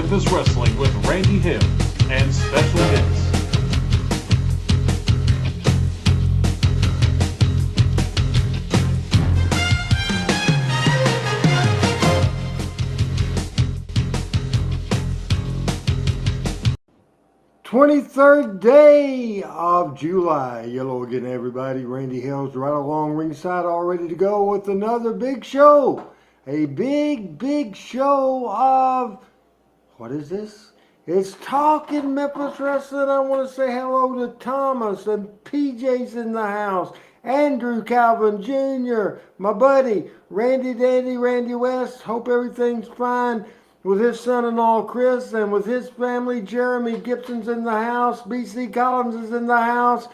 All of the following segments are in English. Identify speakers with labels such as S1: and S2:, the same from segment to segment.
S1: Memphis Wrestling with Randy Hill and special guests.
S2: '23rd day of July. Hello again, everybody. Randy Hill's right along ringside, all ready to go with another big show. A big show of, what is this? It's Talking Memphis Wrestling. I want to say hello to Thomas and PJ's in the house. Andrew Calvin Jr., my buddy, Randy West. Hope everything's fine with his son-in-law Chris, and with his family. Jeremy Gibson's in the house. BC Collins is in the house.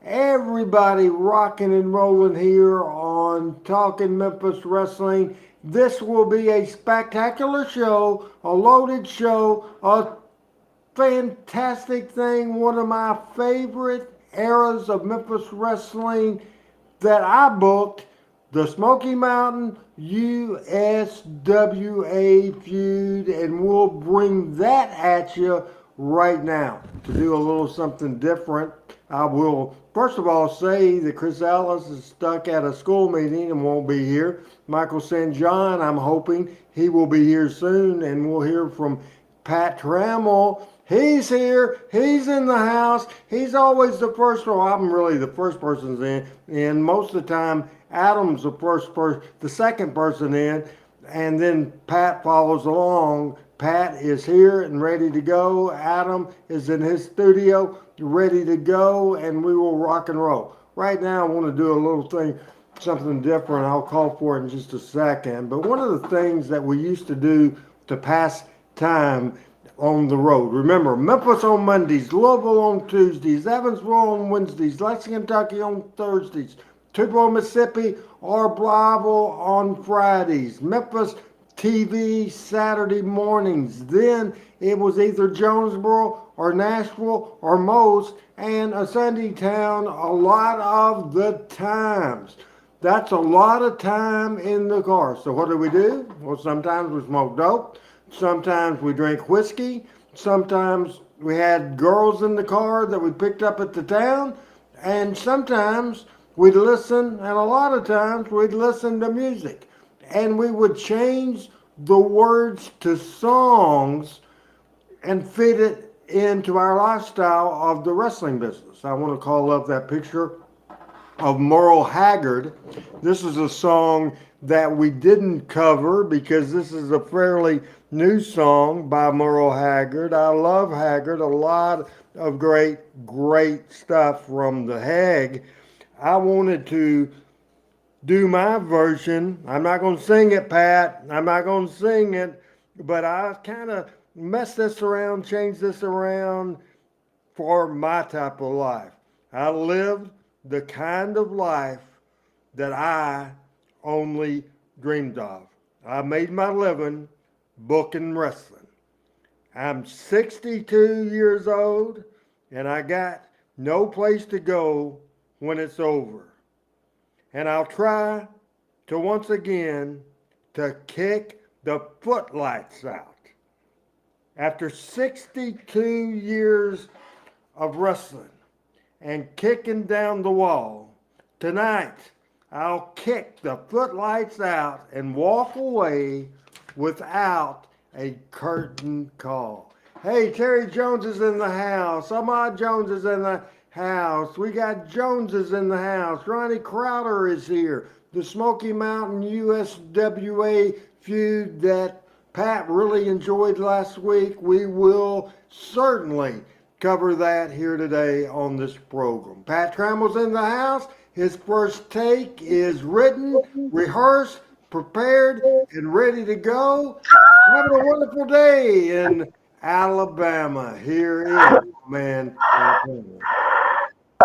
S2: Everybody rocking and rolling here on Talking Memphis Wrestling. This will be a spectacular show, a loaded show, a fantastic thing. One of my favorite eras of Memphis Wrestling that I booked, the Smoky Mountain USWA feud, and we'll bring that at you right now. To do a little something different, I will first of all say that Chris Ellis is stuck at a school meeting and won't be here. Michael St. John, I'm hoping he will be here soon, and we'll hear from Pat Trammell. He's here. He's in the house. He's always the first. Well, I'm really the first person in, and most of the time Adam's the second person in, and then Pat follows along. Pat is here and ready to go. Adam is in his studio, ready to go, and we will rock and roll. Right now, I want to do a little thing, something different. I'll call for it in just a second. But one of the things that we used to do to pass time on the road. Remember, Memphis on Mondays, Louisville on Tuesdays, Evansville on Wednesdays, Lexington, Kentucky on Thursdays, Tupelo, Mississippi, or Blytheville on Fridays. Memphis TV Saturday mornings. Then it was either Jonesboro or Nashville or most, and a Sunday town a lot of the times. That's a lot of time in the car. So what do? Well, sometimes we smoke dope. Sometimes we drink whiskey. Sometimes we had girls in the car that we picked up at the town. And sometimes we'd listen, and a lot of times we'd listen to music. And we would change the words to songs and fit it into our lifestyle of the wrestling business. I want to call up that picture of Merle Haggard. This is a song that we didn't cover because this is a fairly new song by Merle Haggard. I love Haggard. A lot of great stuff from the Hag. I wanted to do my version. I'm not going to sing it, Pat. I'm not going to sing it, but I kind of messed this around, changed this around for my type of life. I lived the kind of life that I only dreamed of. I made my living booking wrestling. I'm 62 years old, and I got no place to go when it's over. And I'll try to once again to kick the footlights out. After 62 years of wrestling and kicking down the wall, tonight I'll kick the footlights out and walk away without a curtain call. Hey, Terry Jones is in the house. Ahmad Jones is in the house. We got Joneses in the house. Ronnie Crowder is here. The Smoky Mountain USWA feud that Pat really enjoyed last week. We will certainly cover that here today on this program. Pat Trammell's in the house. His first take is written, rehearsed, prepared, and ready to go. Having a wonderful day in Alabama. Here is man.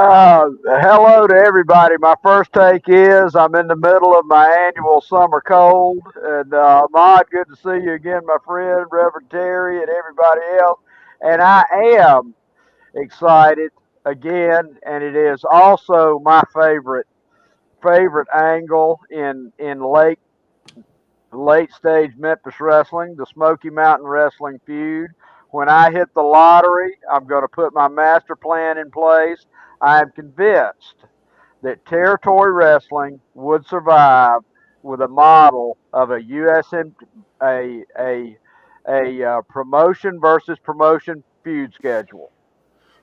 S3: Hello to everybody. My first take is I'm in the middle of my annual summer cold. And Ahmad, good to see you again, my friend, Reverend Terry, and everybody else. And I am excited again, and it is also my favorite angle in Lake late stage Memphis wrestling, the Smoky Mountain Wrestling feud. When I hit the lottery, I'm going to put my master plan in place. I am convinced that territory wrestling would survive with a model of a USM a promotion versus promotion feud schedule.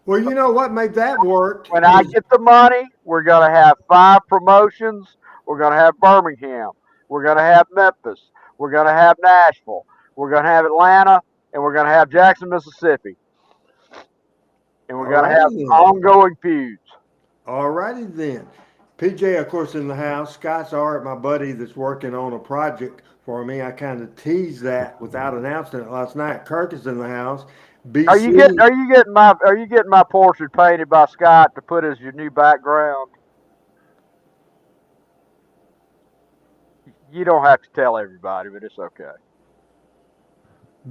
S2: Well, you know what made that work
S3: When I
S2: is
S3: get the money, we're going to have 5 promotions. We're going to have Birmingham. We're going to have Memphis. We're going to have Nashville. We're going to have Atlanta. And we're going to have Jackson, Mississippi. And we're
S2: all
S3: going to
S2: righty
S3: have
S2: then.
S3: ongoing feuds.
S2: All righty then. PJ, of course, in the house. Scott's Art, my buddy that's working on a project for me. I kind of teased that without announcing it last night. Kirk is in the house. BC.
S3: Are you getting my portrait painted by Scott to put as your new background? You don't have to tell everybody, but it's okay.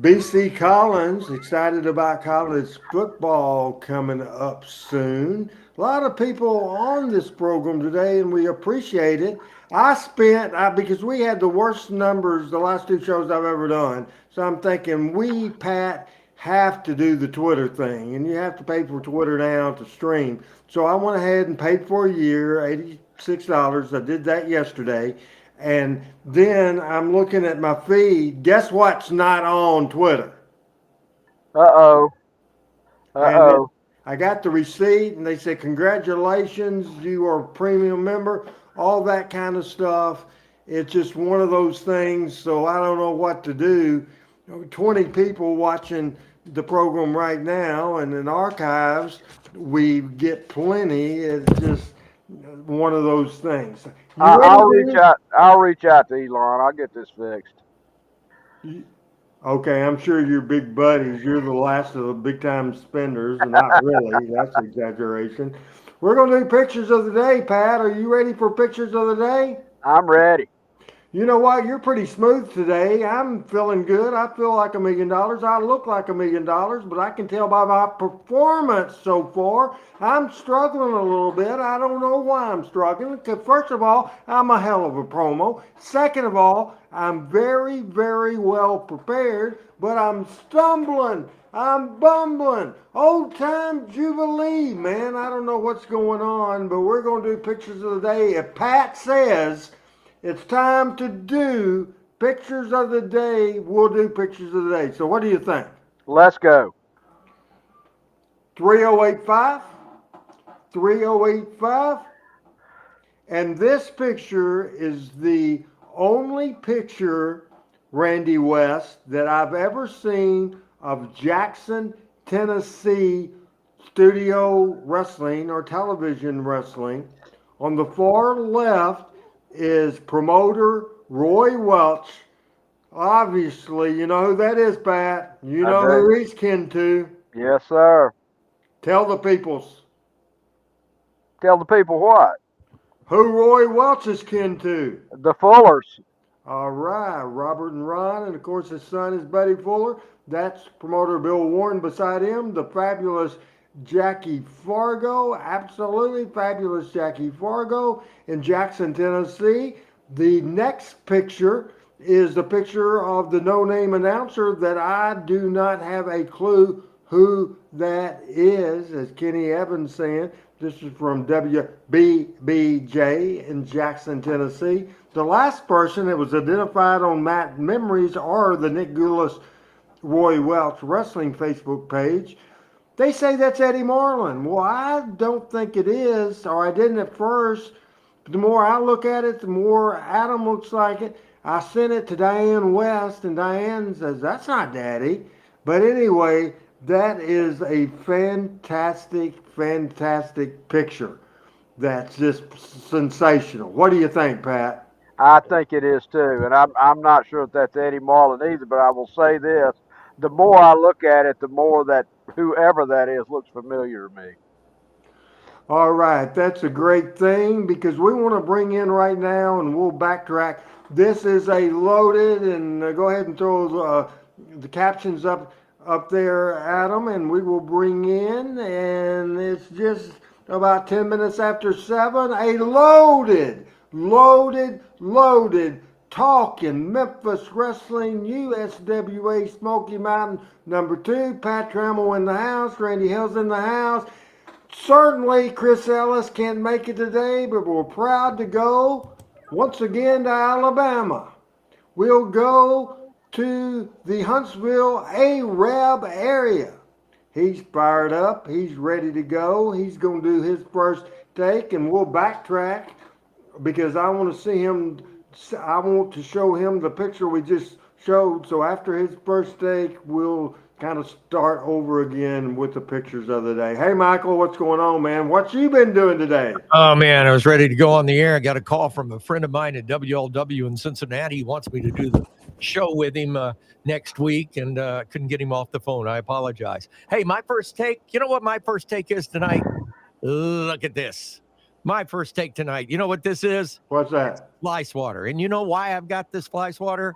S2: BC Collins, excited about college football coming up soon. A lot of people on this program today, and we appreciate it. Because we had the worst numbers the last 2 shows I've ever done. So I'm thinking we, Pat, have to do the Twitter thing, and you have to pay for Twitter now to stream. So I went ahead and paid for a year, $86. I did that yesterday. And then I'm looking at my feed. Guess what's not on Twitter?
S3: Uh-oh.
S2: And
S3: Uh-oh.
S2: I got the receipt, and they said, congratulations, you are a premium member, all that kind of stuff. It's just one of those things, so I don't know what to do. 20 people watching the program right now, and in archives, we get plenty. It's just one of those things. You ready,
S3: I'll reach
S2: Vinny?
S3: out. I'll reach out to Elon. I'll get this fixed.
S2: Okay, I'm sure you're big buddies. You're the last of the big time spenders, and not really. That's an exaggeration. We're going to do pictures of the day, Pat. Are you ready for pictures of the day?
S3: I'm ready.
S2: You know what? You're pretty smooth today. I'm feeling good. I feel like $1,000,000. I look like $1,000,000, but I can tell by my performance so far, I'm struggling a little bit. I don't know why I'm struggling. Because first of all, I'm a hell of a promo. Second of all, I'm very, very well prepared, but I'm stumbling. I'm bumbling. Old time jubilee, man. I don't know what's going on, but we're going to do pictures of the day. If Pat says it's time to do pictures of the day, we'll do pictures of the day. So what do you think?
S3: Let's go.
S2: 3085? 3085? And this picture is the only picture, Randy West, that I've ever seen of Jackson, Tennessee studio wrestling or television wrestling. On the far left is promoter Roy Welch. Obviously, you know who that is, Pat. You
S3: I
S2: know
S3: do.
S2: who he's kin to.
S3: Yes, sir.
S2: Tell the peoples
S3: Tell the people what?
S2: who Roy Welch is kin to.
S3: The Fullers.
S2: All right, Robert and Ron, and of course his son is Buddy Fuller. That's promoter Bill Warren beside him, the fabulous Jackie Fargo, absolutely fabulous Jackie Fargo in Jackson, Tennessee. The next picture is the picture of the no-name announcer that I do not have a clue who that is, as Kenny Evans saying. This is from WBBJ in Jackson, Tennessee. The last person that was identified on Matt Memories or the Nick Goulas Roy Welch Wrestling Facebook page. They say that's Eddie Marlin. Well, I don't think it is, or I didn't at first. But the more I look at it, the more Adam looks like it. I sent it to Diane West, and Diane says, that's not Daddy. But anyway, that is a fantastic, fantastic picture. That's just sensational. What do you think, Pat?
S3: I think it is too, and I'm not sure if that's Eddie Marlin either. But I will say this: the more I look at it, the more that whoever that is looks familiar to me.
S2: All right, that's a great thing because we want to bring in right now, and we'll backtrack. This is a loaded, and go ahead and throw the captions up there, Adam, and we will bring in, and it's just about 10 minutes after 7, a loaded talking Memphis Wrestling, USWA Smoky Mountain #2. Pat Trammell in the house. Randy Hill's in the house. Certainly, Chris Ellis can't make it today, but we're proud to go once again to Alabama. We'll go to the Huntsville Arab area. He's fired up. He's ready to go. He's going to do his first take, and we'll backtrack because I want to see him. I want to show him the picture we just showed. So after his first take, we'll kind of start over again with the pictures of the day. Hey, Michael, what's going on, man? What you been doing today?
S4: Oh, man, I was ready to go on the air. I got a call from a friend of mine at WLW in Cincinnati. He wants me to do the show with him next week, and couldn't get him off the phone. I apologize. Hey, my first take, you know what my first take is tonight? Look at this. My first take tonight. You know what this is?
S2: What's that?
S4: Fly swatter. And you know why I've got this fly swatter?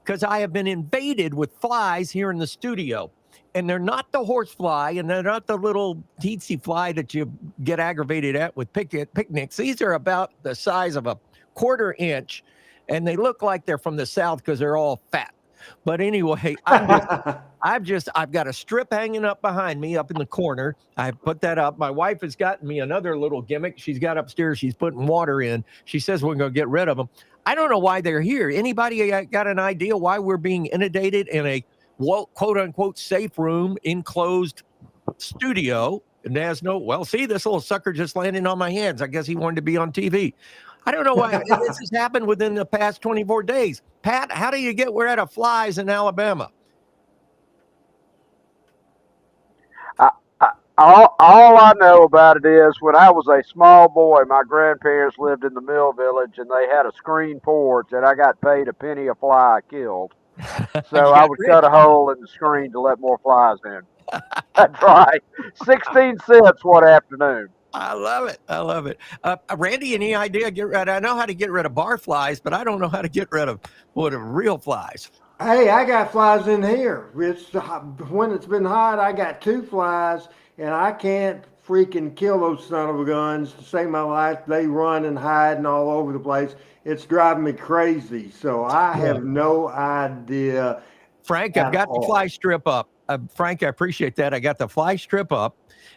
S4: Because I have been invaded with flies here in the studio. And they're not the horse fly, and they're not the little teensy fly that you get aggravated at with picnics. These are about the size of a 1/4 inch, and they look like they're from the South because they're all fat. But anyway, I've got a strip hanging up behind me up in the corner. I put that up. My wife has gotten me another little gimmick. She's got upstairs. She's putting water in. She says we're going to get rid of them. I don't know why they're here. Anybody got an idea why we're being inundated in a quote unquote safe room, enclosed studio? And there's no, well, see, this little sucker just landing on my hands. I guess he wanted to be on TV. I don't know why this has happened within the past 24 days. Pat, how do you get rid of flies in Alabama?
S3: All I know about it is when I was a small boy, my grandparents lived in the mill village, and they had a screen porch, and I got paid a penny a fly killed. So I would cut a hole in the screen to let more flies in. That's right. 16 cents one afternoon.
S4: I love it. I love it. Randy, any idea? I know how to get rid of bar flies, but I don't know how to get rid of real flies.
S2: Hey, I got flies in here. When it's been hot, I got 2 flies, and I can't freaking kill those son of a guns to save my life. They run and hide and all over the place. It's driving me crazy. So I have no idea.
S4: Frank, I've got the fly strip up. Frank, I appreciate that. I got the fly strip up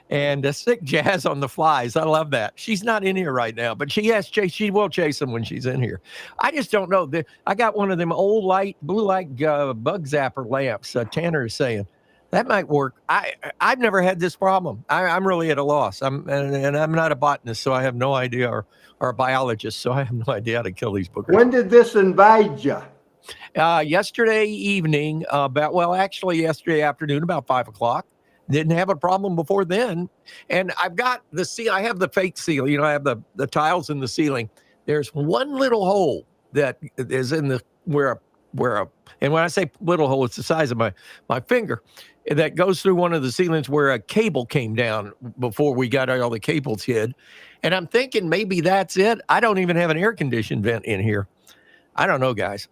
S4: and a sick jazz on the flies. I love that. She's not in here right now, but she will chase them when she's in here. I just don't know. I got one of them old blue light bug zapper lamps. Tanner is saying that might work. I've never had this problem. I'm really at a loss. I'm not a botanist, so I have no idea, or a biologist, so I have no idea how to kill these boogers.
S2: When did this invade you?
S4: Yesterday evening, actually yesterday afternoon, about 5 o'clock. Didn't have a problem before then. And I've got the seal. I have the fake seal. You know, I have the tiles in the ceiling. There's one little hole that is in the and when I say little hole, it's the size of my finger, that goes through one of the ceilings where a cable came down before we got all the cables hid. And I'm thinking maybe that's it. I don't even have an air conditioned vent in here. I don't know, guys.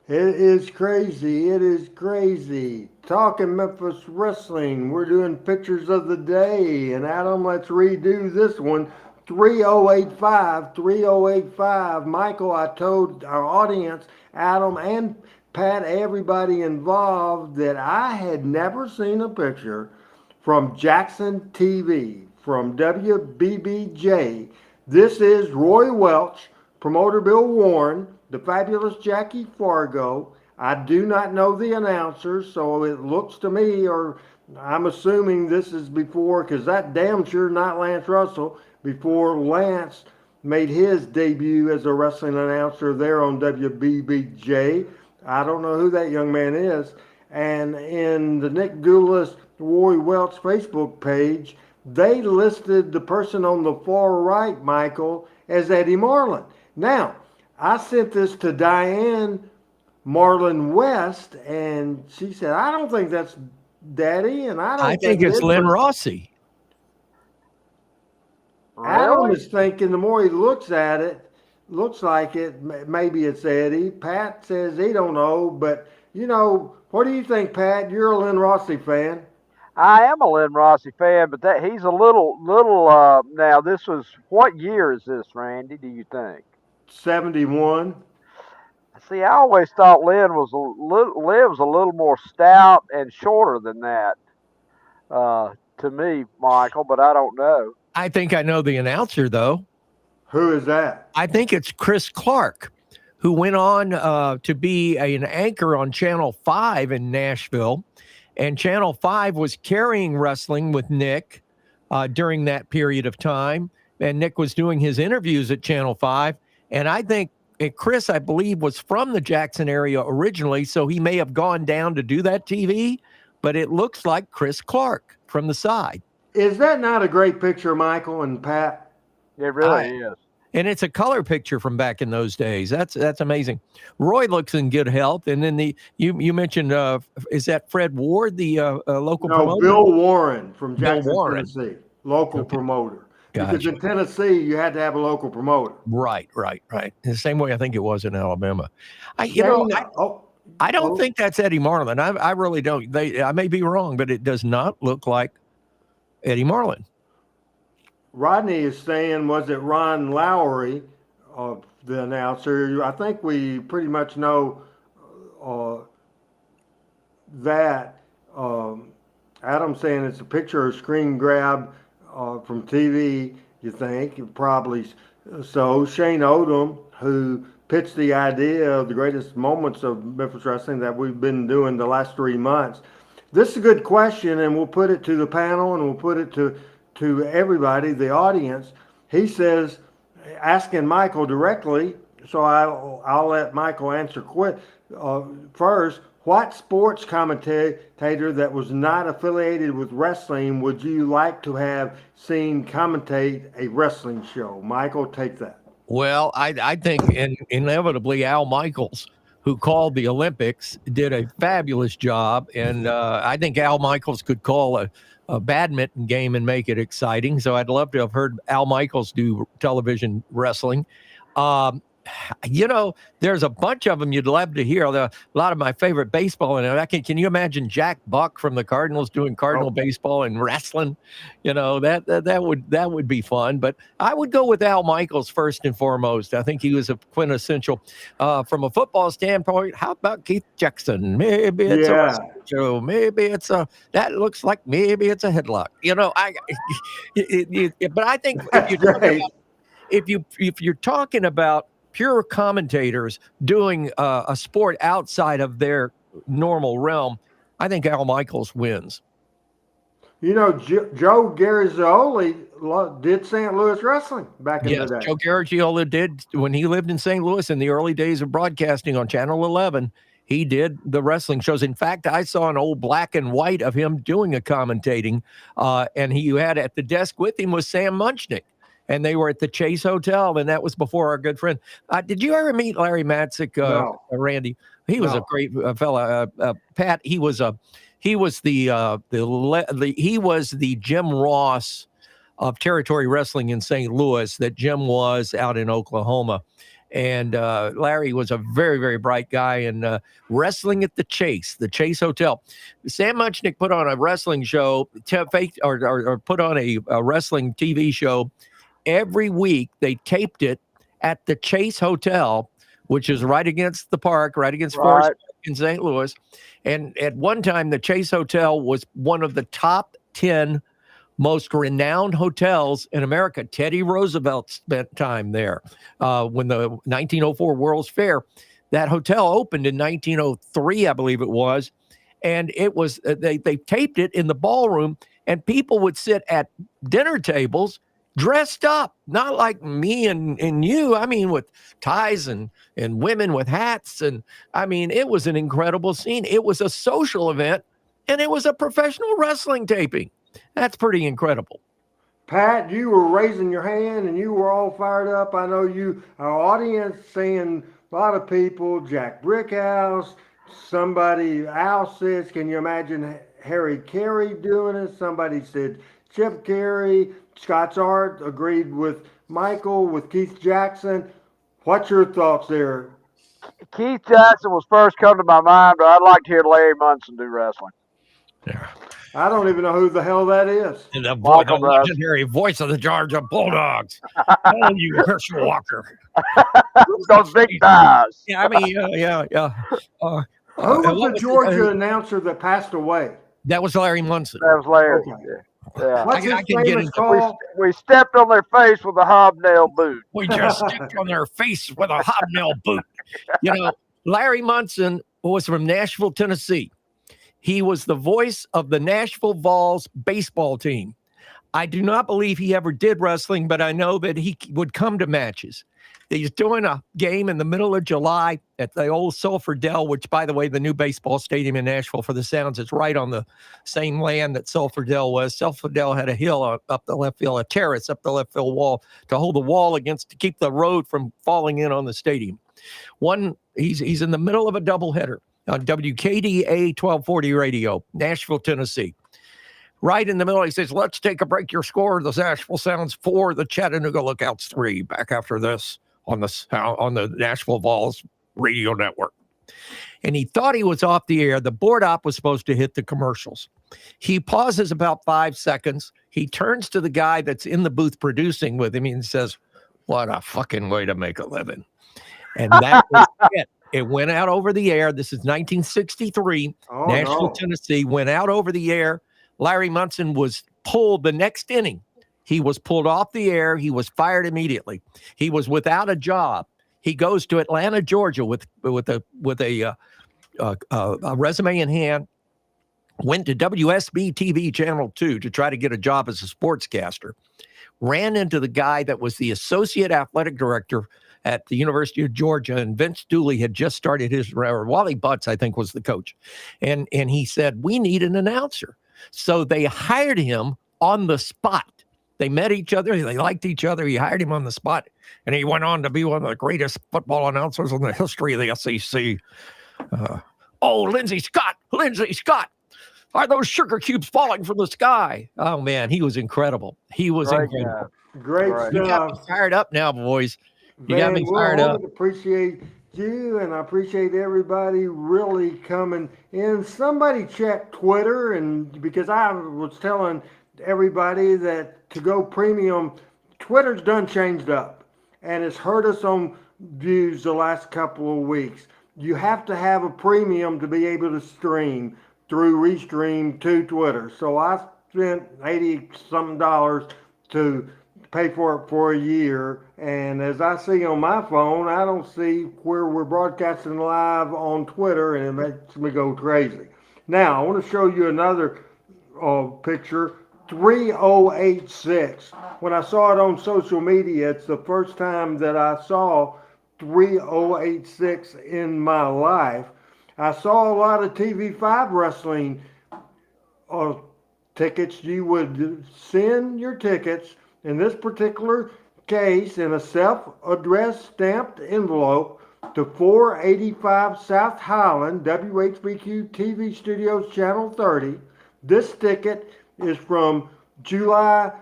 S2: It is crazy. It is crazy. Talking Memphis Wrestling. We're doing pictures of the day. And Adam, let's redo this one. 3085. Michael, I told our audience, Adam and Pat, everybody involved, that I had never seen a picture from Jackson TV, from WBBJ. This is Roy Welch, promoter Bill Warren, the fabulous Jackie Fargo. I do not know the announcers, so it looks to me, or I'm assuming this is before, because that damn sure not Lance Russell, before Lance made his debut as a wrestling announcer there on WBBJ. I don't know who that young man is. And in the Nick Gulas Roy Welch Facebook page, they listed the person on the far right, Michael, as Eddie Marlin. Now, I sent this to Diane Marlin West, and she said, I don't think that's Daddy, and I
S4: think it's Lynn Rossi.
S2: Adam is thinking the more he looks at it, looks like it, maybe it's Eddie. Pat says he don't know, but, you know, what do you think, Pat? You're a Lynn Rossi fan.
S3: I am a Lynn Rossi fan, but he's a little, now this was, what year is this, Randy, do you think?
S2: 71.
S3: See, I always thought Lynn was a little more stout and shorter than that. To me, Michael, but I don't know.
S4: I think I know the announcer, though.
S2: Who is that?
S4: I think it's Chris Clark, who went on to be an anchor on Channel 5 in Nashville. And Channel 5 was carrying wrestling with Nick during that period of time. And Nick was doing his interviews at Channel 5. And I think Chris, I believe, was from the Jackson area originally. So he may have gone down to do that TV. But it looks like Chris Clark from the side.
S2: Is that not a great picture, Michael and Pat?
S3: It really is.
S4: And it's a color picture from back in those days. That's amazing. Roy looks in good health. And then you mentioned, is that Fred Ward, the local promoter?
S2: No, Bill Warren from Jackson, Tennessee, local promoter.
S4: Gotcha.
S2: Because in Tennessee, you had to have a local promoter.
S4: Right. The same way I think it was in Alabama. I don't think that's Eddie Marlin. I really don't. I may be wrong, but it does not look like Eddie Marlin.
S2: Rodney is saying, was it Ron Lowry, the announcer? I think we pretty much know that. Adam's saying it's a picture or screen grab from TV, you think? Probably so. Shane Odom, who pitched the idea of the greatest moments of Memphis wrestling that we've been doing the last 3 months. This is a good question, and we'll put it to the panel, and we'll put it to everybody, the audience. He says, asking Michael directly, so I'll let Michael answer first. What sports commentator that was not affiliated with wrestling would you like to have seen commentate a wrestling show? Michael, take that.
S4: Well, I think inevitably Al Michaels, who called the Olympics, did a fabulous job. And I think Al Michaels could call a badminton game and make it exciting. So I'd love to have heard Al Michaels do television wrestling. There's a bunch of them you'd love to hear. A lot of my favorite baseball, and can you imagine Jack Buck from the Cardinals doing Cardinal baseball and wrestling? That would be fun. But I would go with Al Michaels first and foremost. I think he was a quintessential. From a football standpoint, how about Keith Jackson? Maybe it's a wrestling show. Maybe it's that looks like maybe it's a headlock. But I think if you're talking about pure commentators doing a sport outside of their normal realm, I think Al Michaels wins.
S2: Joe Garagiola did St. Louis wrestling back in the day.
S4: Joe Garagiola did when he lived in St. Louis in the early days of broadcasting on Channel 11. He did the wrestling shows. In fact, I saw an old black and white of him doing a commentating, and he had at the desk with him was Sam Munchnick. And they were at the Chase Hotel, and that was before our good friend. Did you ever meet Larry Matzik, Randy? He was a great fella. Pat, he was the Jim Ross of territory wrestling in St. Louis that Jim was out in Oklahoma. And Larry was a very, very bright guy and wrestling at the Chase Hotel. Sam Munchnick put on a wrestling show, or put on a wrestling TV show. Every week they taped it at the Chase Hotel, which is right against the park, right against Forest Park in St. Louis. And at one time, the Chase Hotel was one of the top 10 most renowned hotels in America. Teddy Roosevelt spent time there when the 1904 World's Fair. That hotel opened in 1903, I believe it was. And it was they taped it in the ballroom, and people would sit at dinner tables dressed up, not like me and you. I mean, with ties and women with hats. And I mean, it was an incredible scene. It was a social event, and it was a professional wrestling taping. That's pretty incredible.
S2: Pat, you were raising your hand and you were all fired up. I know our audience saying a lot of people, Jack Brickhouse, somebody, Al says, can you imagine Harry Carey doing it? Somebody said Chip Carey. Scott's Art agreed with Michael, with Keith Jackson. What's your thoughts there?
S3: Keith Jackson was first come to my mind, but I'd like to hear Larry Munson do wrestling.
S4: Yeah.
S2: I don't even know who the hell that is.
S4: And the
S3: Michael does.
S4: legendary voice of the Georgia Bulldogs. Oh, you Herschel Walker.
S3: Those big thighs.
S4: Yeah, I mean, yeah.
S2: Who was
S4: what
S2: the
S4: was
S2: Georgia announcer that passed away?
S4: that was Larry Munson.
S3: That was Larry.
S2: Okay.
S3: Yeah.
S2: What's his
S4: I can get
S2: famous
S4: into-
S2: call?
S3: We stepped on their face with a hobnail boot.
S4: We just stepped on their face with a hobnail boot. You know, Larry Munson was from Nashville, Tennessee. He was the voice of the Nashville Vols baseball team. I do not believe he ever did wrestling, but I know that he would come to matches. He's doing a game in the middle of July at the old Sulphur Dell, which, by the way, the new baseball stadium in Nashville for the Sounds, it's right on the same land that Sulphur Dell was. Sulphur Dell had a hill up the left field, a terrace up the left field wall to hold the wall against to keep the road from falling in on the stadium. He's in the middle of a doubleheader on WKDA 1240 radio, Nashville, Tennessee. Right in the middle, he says, let's take a break. Your score, the Nashville Sounds 4, the Chattanooga Lookouts 3. Back after this on the Nashville Vols radio network. And he thought he was off the air. The board op was supposed to hit the commercials. He pauses about 5 seconds. He turns to the guy that's in the booth producing with him and says, what a fucking way to make a living. And that was it. It went out over the air. This is 1963. Nashville, Tennessee, went out over the air. Larry Munson was pulled the next inning. He was pulled off the air. He was fired immediately. He was without a job. He goes to Atlanta, Georgia with a resume in hand, went to WSB TV Channel 2 to try to get a job as a sportscaster, ran into the guy that was the associate athletic director at the University of Georgia, and Vince Dooley had just started his, or Wally Butts, I think, was the coach. And he said, we need an announcer. So they hired him on the spot. They met each other. They liked each other. He hired him on the spot, and he went on to be one of the greatest football announcers in the history of the SEC. Lindsey Scott. Are those sugar cubes falling from the sky? Oh, man, he was incredible. He was incredible.
S2: Great stuff.
S4: You got me fired up now, boys. You got me fired
S2: I
S4: up.
S2: appreciate you, and I appreciate everybody really coming in. Somebody check Twitter, and because I was telling everybody that to go premium, Twitter's done changed up, and it's hurt us on views the last couple of weeks. You have to have a premium to be able to stream through Restream to Twitter. So I spent $80-something to pay for it for a year, and as I see on my phone, I don't see where we're broadcasting live on Twitter, and it makes me go crazy. Now, I want to show you another picture, 3086. When I saw it on social media, it's the first time that I saw 3086 in my life. I saw a lot of TV5 wrestling tickets. You would send your tickets, in this particular case, in a self-addressed stamped envelope to 485 South Highland, WHBQ TV Studios, Channel 30. This ticket is from July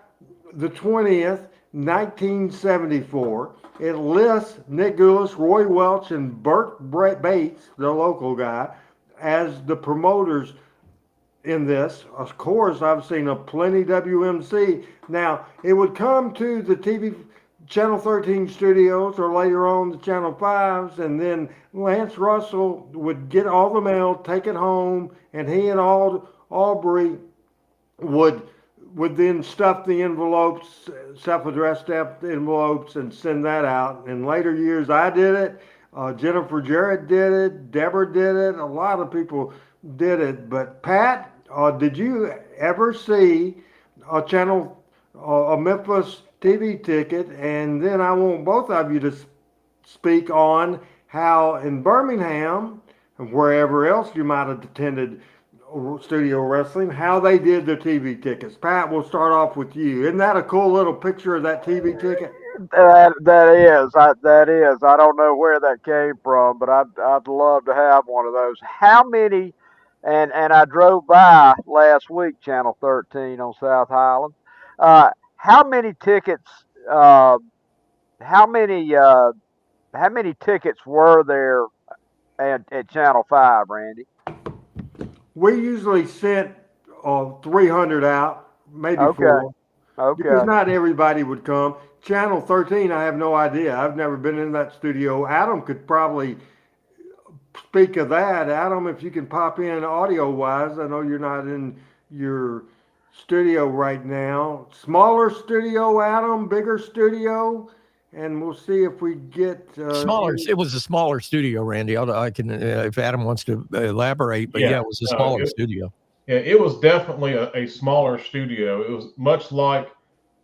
S2: the 20th, 1974. It lists Nick Goulas, Roy Welch, and Burt Bates, the local guy, as the promoters in this. Of course, I've seen a plenty WMC. Now, it would come to the TV Channel 13 studios or later on the Channel 5s, and then Lance Russell would get all the mail, take it home, and he and Aubrey would then stuff the envelopes, self-addressed stamped envelopes, and send that out. In later years, I did it. Jennifer Jarrett did it. Deborah did it. A lot of people did it. But Pat, did you ever see a Memphis TV ticket? And then I want both of you to speak on how in Birmingham and wherever else you might have attended studio wrestling, how they did their TV tickets. Pat, we'll start off with you. Isn't that a cool little picture of that TV ticket?
S3: That is. I don't know where that came from, but I'd love to have one of those. How many? And I drove by last week, Channel 13 on South Highland. How many tickets? How many tickets were there at Channel 5, Randy?
S2: We usually sent 300 out, maybe
S3: Okay.
S2: four, because
S3: Okay.
S2: not everybody would come. Channel 13, I have no idea. I've never been in that studio. Adam could probably speak of that. Adam, if you can pop in audio wise, I know you're not in your studio right now. Smaller studio, Adam, bigger studio, and we'll see if we get
S4: Smaller. It was a smaller studio, Randy. I can, if Adam wants to elaborate, but yeah, it was a smaller studio.
S1: Yeah, it was definitely a smaller studio. It was much like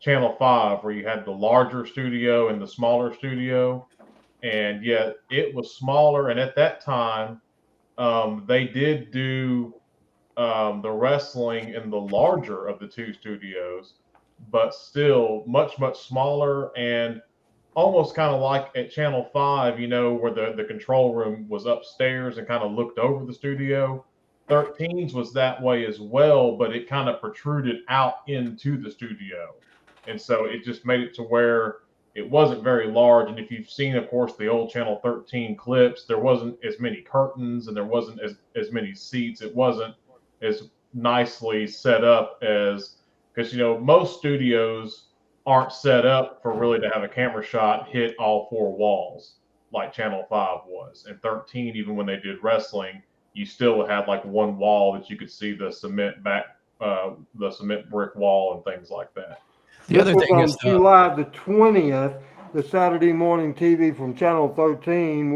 S1: Channel 5, where you had the larger studio and the smaller studio. And yet it was smaller. And at that time, they did do the wrestling in the larger of the two studios, but still much, much smaller and almost kind of like at Channel 5, where the control room was upstairs and kind of looked over the studio. 13's was that way as well, but it kind of protruded out into the studio. And so it just made it to where it wasn't very large. And if you've seen, of course, the old Channel 13 clips, there wasn't as many curtains and there wasn't as many seats. It wasn't as nicely set up as, because, most studios aren't set up for really to have a camera shot hit all four walls like Channel 5 was. And 13, even when they did wrestling, you still had like one wall that you could see the cement brick wall and things like that.
S4: The other thing is
S2: July the 20th, the Saturday morning TV from Channel 13.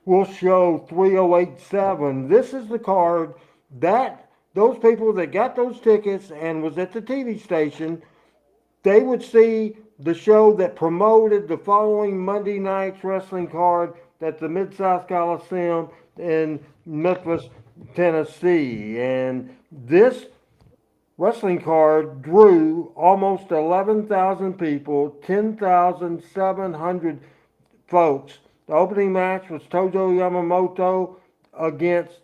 S2: We'll show 3087. This is the card that those people that got those tickets and was at the TV station, they would see the show that promoted the following Monday night's wrestling card at the Mid-South Coliseum in Memphis, Tennessee. And this wrestling card drew almost 11,000 people, 10,700 folks. The opening match was Tojo Yamamoto against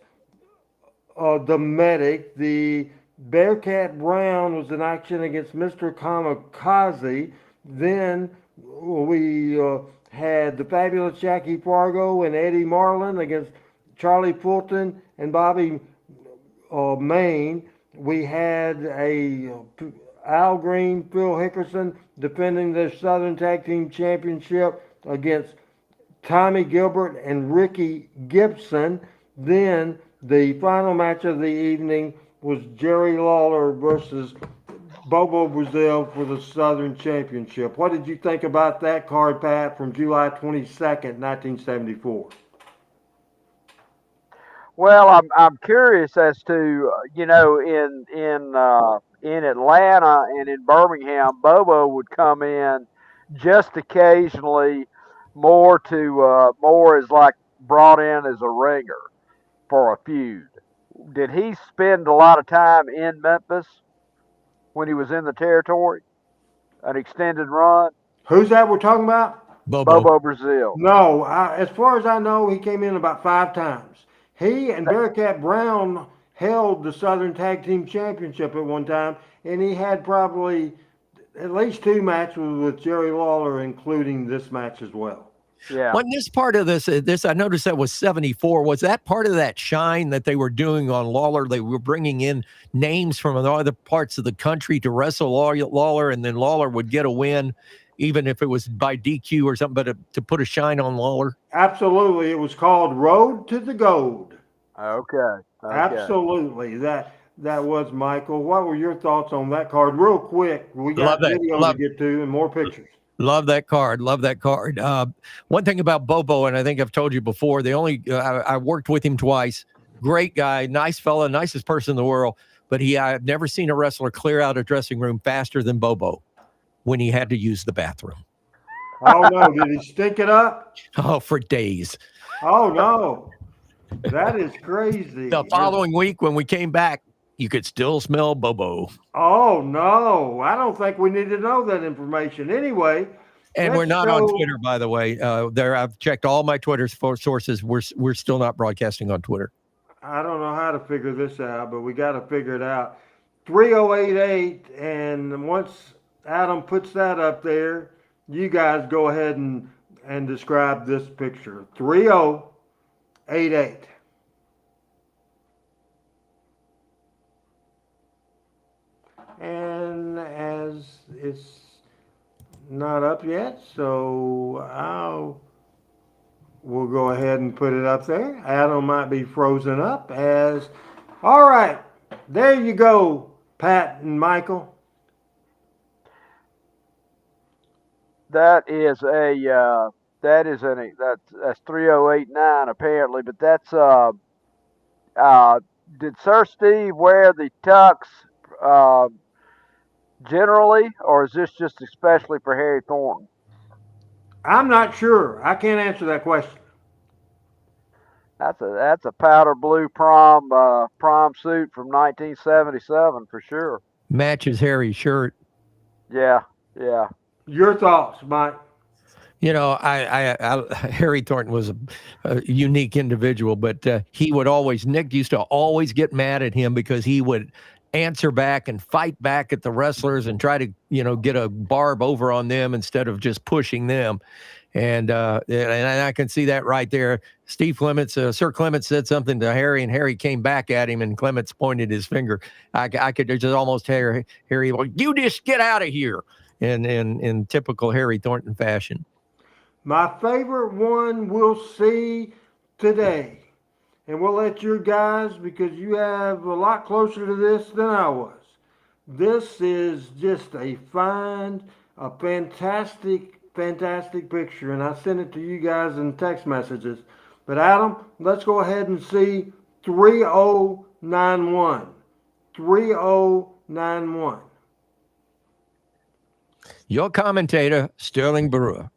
S2: the Medic. The Bearcat Brown was in action against Mr. Kamikaze. Then we had the fabulous Jackie Fargo and Eddie Marlin against Charlie Fulton and Bobby Main. We had Al Green, Phil Hickerson defending their Southern Tag Team Championship against Tommy Gilbert and Ricky Gibson. Then the final match of the evening was Jerry Lawler versus Bobo Brazil for the Southern Championship. What did you think about that card, Pat, from July 22nd, 1974?
S3: Well, I'm curious as to in Atlanta and in Birmingham, Bobo would come in just occasionally, more as like brought in as a ringer for a feud. Did he spend a lot of time in Memphis when he was in the territory? An extended run?
S2: Who's that we're talking about?
S3: Bobo Brazil.
S2: No, as far as I know, he came in about 5 times. He and Bearcat Brown held the Southern Tag Team Championship at one time, and he had probably at least 2 matches with Jerry Lawler, including this match as well.
S3: Yeah.
S4: When this part of this, I noticed that was 74. Was that part of that shine that they were doing on Lawler? They were bringing in names from other parts of the country to wrestle Lawler, and then Lawler would get a win, even if it was by DQ or something, but to put a shine on Lawler?
S2: Absolutely. It was called Road to the Gold.
S3: Okay.
S2: Absolutely. That was Michael. What were your thoughts on that card? Real quick. We got video to get to and more pictures.
S4: Love that card. Love that card. One thing about Bobo, and I think I've told you before, I worked with him twice. Great guy, nice fella, nicest person in the world. But I've never seen a wrestler clear out a dressing room faster than Bobo when he had to use the bathroom.
S2: Oh, no. Did he stink it up?
S4: Oh, for days.
S2: Oh, no. That is crazy.
S4: The following week when we came back, you could still smell Bobo.
S2: Oh, no. I don't think we need to know that information. Anyway.
S4: And we're not on Twitter, by the way. I've checked all my Twitter sources. We're still not broadcasting on Twitter.
S2: I don't know how to figure this out, but we got to figure it out. 3088, and once Adam puts that up there, you guys go ahead and describe this picture. 3088. it's not up yet, so we'll go ahead and put it up there. Adam might be frozen up as. All right, there you go, Pat and Michael.
S3: That's 3089 apparently, but that's did Sir Steve wear the tux uh, generally, or is this just especially for Harry Thornton?
S2: I'm not sure. I can't answer that question.
S3: That's a powder blue prom suit from 1977 for sure.
S4: Matches Harry's shirt.
S3: Yeah, yeah.
S2: Your thoughts, Mike?
S4: You know, Harry Thornton was a unique individual, but Nick used to always get mad at him because he would answer back and fight back at the wrestlers and try to, get a barb over on them instead of just pushing them. And I can see that right there. Sir Clements said something to Harry, and Harry came back at him, and Clements pointed his finger. I could just almost hear Harry, well, you just get out of here, in typical Harry Thornton fashion.
S2: My favorite one we'll see today. And we'll let you guys, because you have a lot closer to this than I was. This is just a fantastic picture. And I sent it to you guys in text messages. But Adam, let's go ahead and see 3091. 3091.
S4: Your commentator, Sterling Brewer.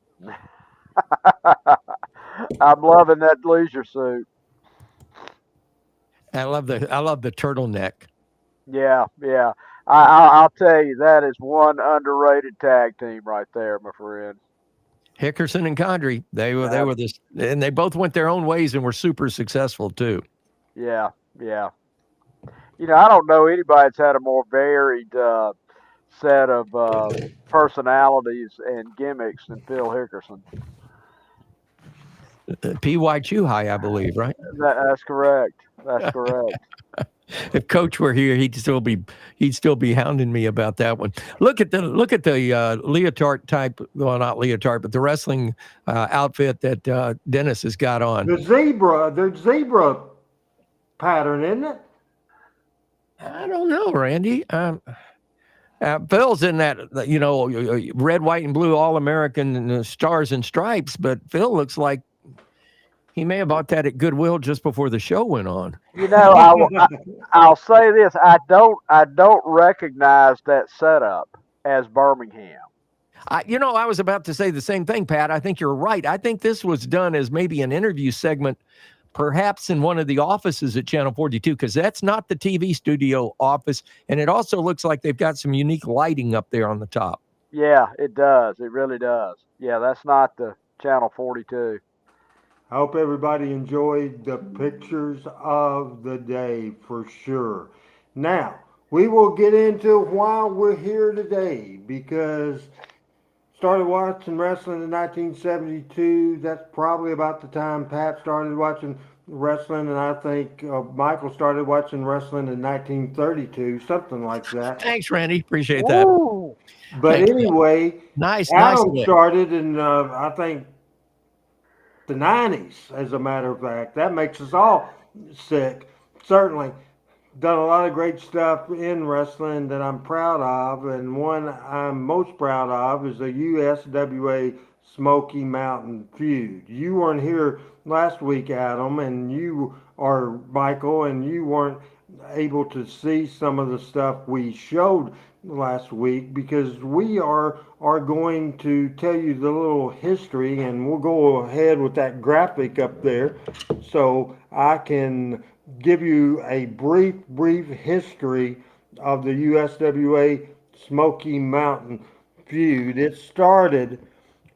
S3: I'm loving that leisure suit.
S4: I love the turtleneck.
S3: Yeah, yeah. I'll tell you, that is one underrated tag team right there, my friend.
S4: Hickerson and Condrey, they were this, and they both went their own ways and were super successful too.
S3: Yeah, yeah. I don't know anybody that's had a more varied set of personalities and gimmicks than Phil Hickerson.
S4: P.Y. Chuhai, I believe, right?
S3: That's correct. That's correct.
S4: If Coach were here, he'd still be hounding me about that one. Look at the leotard type. Well, not leotard, but the wrestling outfit that Dennis has got on.
S2: The zebra pattern, isn't it?
S4: I don't know, Randy. Phil's in that, red, white, and blue All-American Stars and Stripes, but Phil looks like he may have bought that at Goodwill just before the show went on.
S3: I'll say this: I don't recognize that setup as Birmingham.
S4: I was about to say the same thing, Pat. I think you're right. I think this was done as maybe an interview segment, perhaps in one of the offices at Channel 42, because that's not the TV studio office, and it also looks like they've got some unique lighting up there on the top.
S3: Yeah, it does. It really does. Yeah, that's not the Channel 42.
S2: I hope everybody enjoyed the pictures of the day for sure. Now, we will get into why we're here today, because started watching wrestling in 1972. That's probably about the time Pat started watching wrestling, and I think Michael started watching wrestling in 1932, something like that.
S4: Thanks, Randy. Appreciate that.
S3: Ooh.
S2: But anyway,
S4: nice.
S2: Adam started in, I think, the 90s, as a matter of fact. That makes us all sick. Certainly done a lot of great stuff in wrestling that I'm proud of, and one I'm most proud of is the USWA Smoky Mountain feud. You weren't here last week, Adam, and you are Michael, and you weren't able to see some of the stuff we showed last week, because we are going to tell you the little history, and we'll go ahead with that graphic up there so I can give you a brief history of the USWA Smoky Mountain feud. It started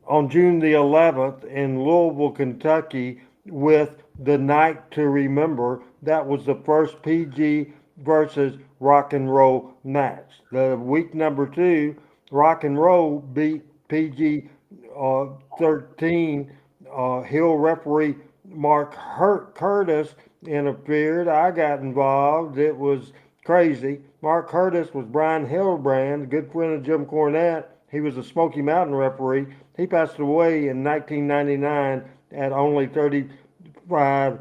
S2: on June the 11th in Louisville, Kentucky, with the Night to Remember. That was the first PG versus Rock and Roll match. The week number 2, Rock and Roll beat PG 13. Hill referee Mark Curtis interfered. I got involved. It was crazy. Mark Curtis was Brian Hildebrand, a good friend of Jim Cornette. He was a Smoky Mountain referee. He passed away in 1999 at only 35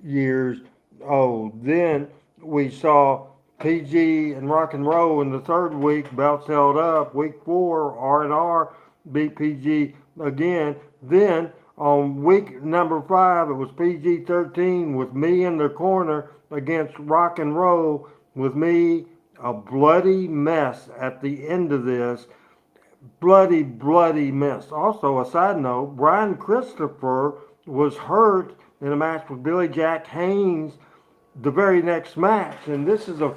S2: years old. Then we saw PG and Rock and Roll in the third week. Belts held up. Week 4, R&R beat PG again. Then on week number 5, it was PG 13 with me in the corner against Rock and Roll with me. A bloody mess at the end of this. Bloody mess. Also, a side note, Brian Christopher was hurt in a match with Billy Jack Haynes the very next match. And this is a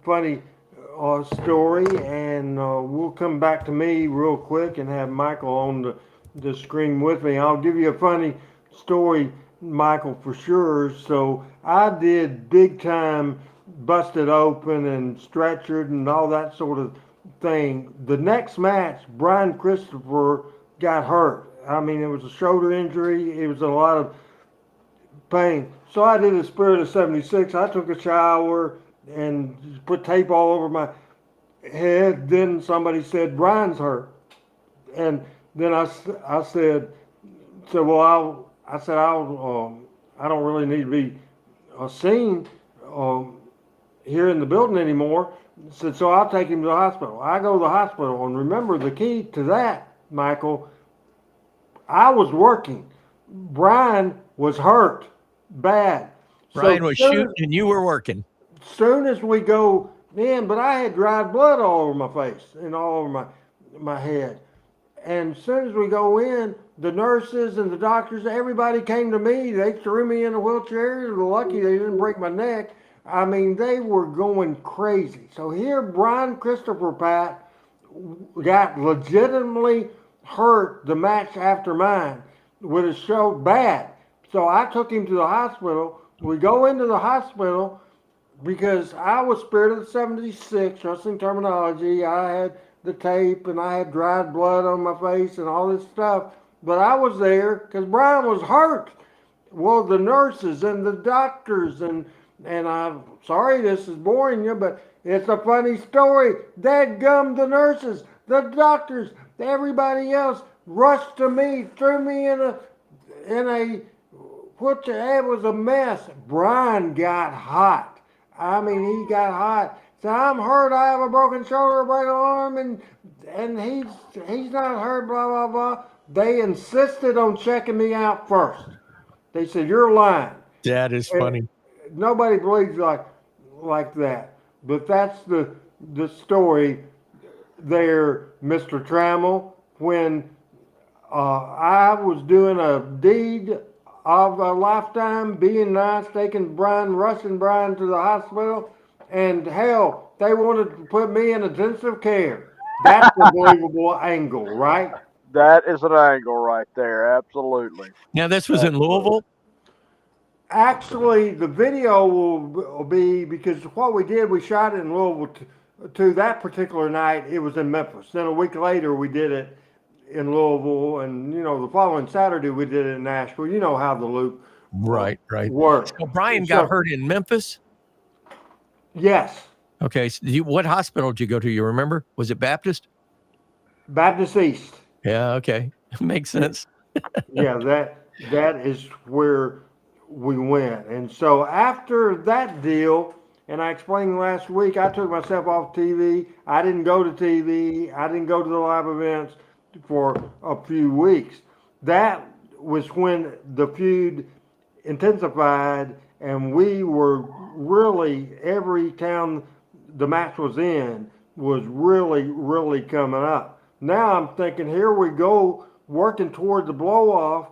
S2: funny story, and we'll come back to me real quick and have Michael on the screen with me. I'll give you a funny story, Michael, for sure. So I did big time busted open and stretchered and all that sort of thing. The next match, Brian Christopher got hurt. I mean, it was a shoulder injury. It was a lot of pain. So I did a Spirit of 76. I took a shower and put tape all over my head. Then somebody said, Brian's hurt. And then I said, well, I don't really need to be seen here in the building anymore. Said, so I'll take him to the hospital. I go to the hospital, and remember the key to that, Michael, I was working. Brian was hurt bad.
S4: Brian was shooting and you were working.
S2: Soon as we go in, but I had dried blood all over my face and all over my head. And as soon as we go in, the nurses and the doctors, everybody came to me. They threw me in a wheelchair. Lucky they didn't break my neck. I mean, they were going crazy. So here, Brian Christopher, Pat, got legitimately hurt the match after mine with his shoulder bad. So I took him to the hospital. We go into the hospital because I was Spirit of the 76, wrestling terminology. I had the tape and I had dried blood on my face and all this stuff. But I was there because Brian was hurt. Well, the nurses and the doctors and I'm sorry this is boring you, but it's a funny story. Dadgum, the nurses, the doctors, everybody else rushed to me, threw me in a wheelchair. It was a mess. Brian got hot. I mean, he got hot. So I'm hurt. I have a broken shoulder, a broken arm, and he's not hurt. Blah blah blah. They insisted on checking me out first. They said, "You're lying."
S4: That is funny.
S2: Nobody believes like that. But that's the story there, Mr. Trammell. When I was doing a deed of a lifetime, being nice, rushing Brian to the hospital, and hell, they wanted to put me in intensive care. That's a believable angle, right?
S3: That is an angle right there. Absolutely.
S4: Now, this was in Louisville?
S2: Actually, the video will be, because what we did, we shot it in Louisville to that particular night. It was in Memphis. Then a week later, we did it in Louisville, and the following Saturday we did it in Nashville. You know how the loop
S4: right
S2: works.
S4: So Brian got hurt in Memphis?
S2: Yes.
S4: Okay. So what hospital did you go to? You remember? Was it Baptist?
S2: Baptist East.
S4: Yeah. Okay. Makes sense.
S2: Yeah, that is where we went. And so after that deal, and I explained last week, I took myself off TV. I didn't go to TV. I didn't go to the live events for a few weeks. That was when the feud intensified, and we were really, every town the match was in was really coming up. Now I'm thinking, here we go, working toward the blow-off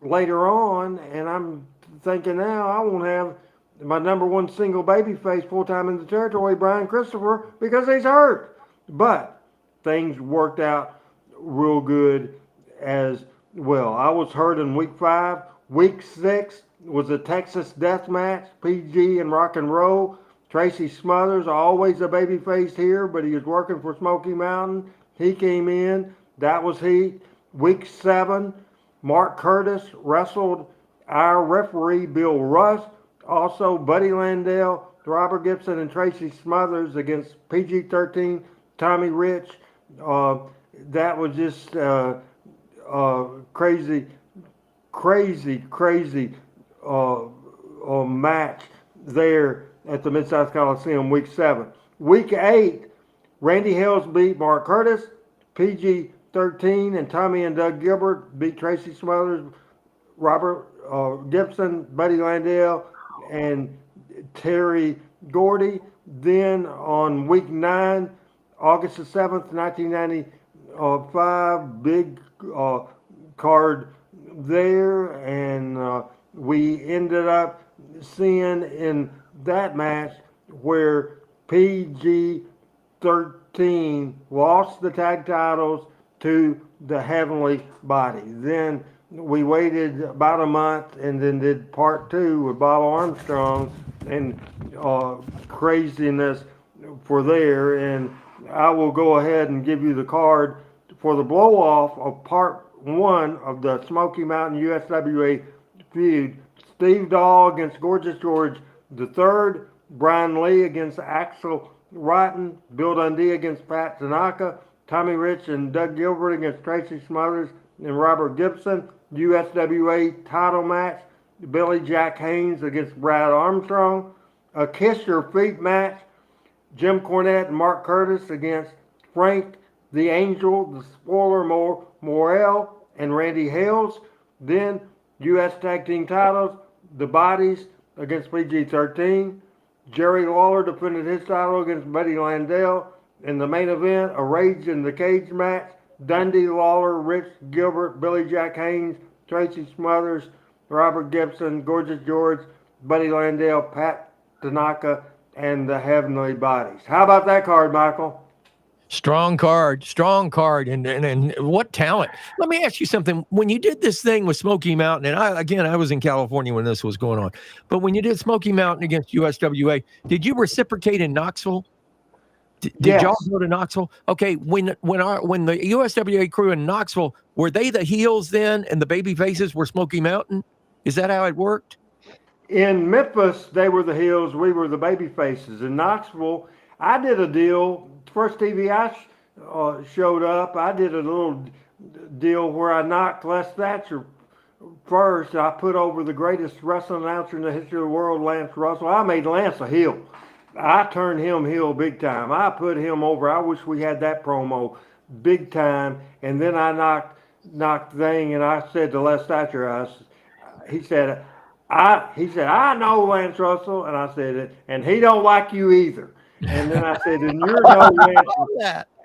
S2: later on, and I'm thinking now I won't have my number one single babyface full-time in the territory, Brian Christopher, because he's hurt. But things worked out real good as well. I was hurt in week 5. Week 6 was a Texas death match, PG and Rock and Roll. Tracy Smothers, always a babyface here, but he was working for Smoky Mountain. He came in. That was heat. Week 7, Mark Curtis wrestled our referee, Bill Russ. Also, Buddy Landell Robert Gibson and Tracy Smothers against PG-13, Tommy Rich. That was just crazy match there at the Mid-South Coliseum, week 7. Week 8, Randy Hales beat Mark Curtis. PG-13 and Tommy and Doug Gilbert beat Tracy Smothers, Robert Gibson, Buddy Landale, and Terry Gordy. Then on week 9, August the 7th, 1995, big card there, and we ended up seeing in that match where PG-13 lost the tag titles to the Heavenly Body. Then we waited about a month and then did part 2 with Bob Armstrong and craziness for there. And I will go ahead and give you the card for the blow off of part 1 of the Smoky Mountain USWA feud. Steve Dahl against Gorgeous George III, Brian Lee against Axel Rotten, Bill Dundee against Pat Tanaka, Tommy Rich and Doug Gilbert against Tracy Smothers and Robert Gibson. USWA title match, Billy Jack Haynes against Brad Armstrong. A Kiss Your Feet match, Jim Cornette and Mark Curtis against Frank the Angel, the Spoiler Morrell, and Randy Hales. Then U.S. Tag Team titles, the Bodies against PG-13. Jerry Lawler defended his title against Buddy Landale. In the main event, a Rage in the Cage match, Dundee, Lawler, Rich Gilbert, Billy Jack Haynes, Tracy Smothers, Robert Gibson, Gorgeous George, Buddy Landale, Pat Tanaka, and the Heavenly Bodies. How about that card, Michael?
S4: Strong card, and what talent. Let me ask you something. When you did this thing with Smoky Mountain, and I was in California when this was going on, but when you did Smoky Mountain against USWA, did you reciprocate in Knoxville? Did
S2: Yes.
S4: y'all go to Knoxville? Okay, when the USWA crew in Knoxville, were they the heels then and the baby faces were Smoky Mountain? Is that how it worked?
S2: In Memphis, they were the heels, we were the baby faces. In Knoxville, I did a deal. First TV I showed up, I did a little deal where I knocked Les Thatcher first. I put over the greatest wrestling announcer in the history of the world, Lance Russell. I made Lance a heel. I turned him heel big time. I put him over. I wish we had that promo big time. And then I knocked thing, and I said to Les Thatcher, he said, I know Lance Russell, and I said, and he don't like you either. And then I said,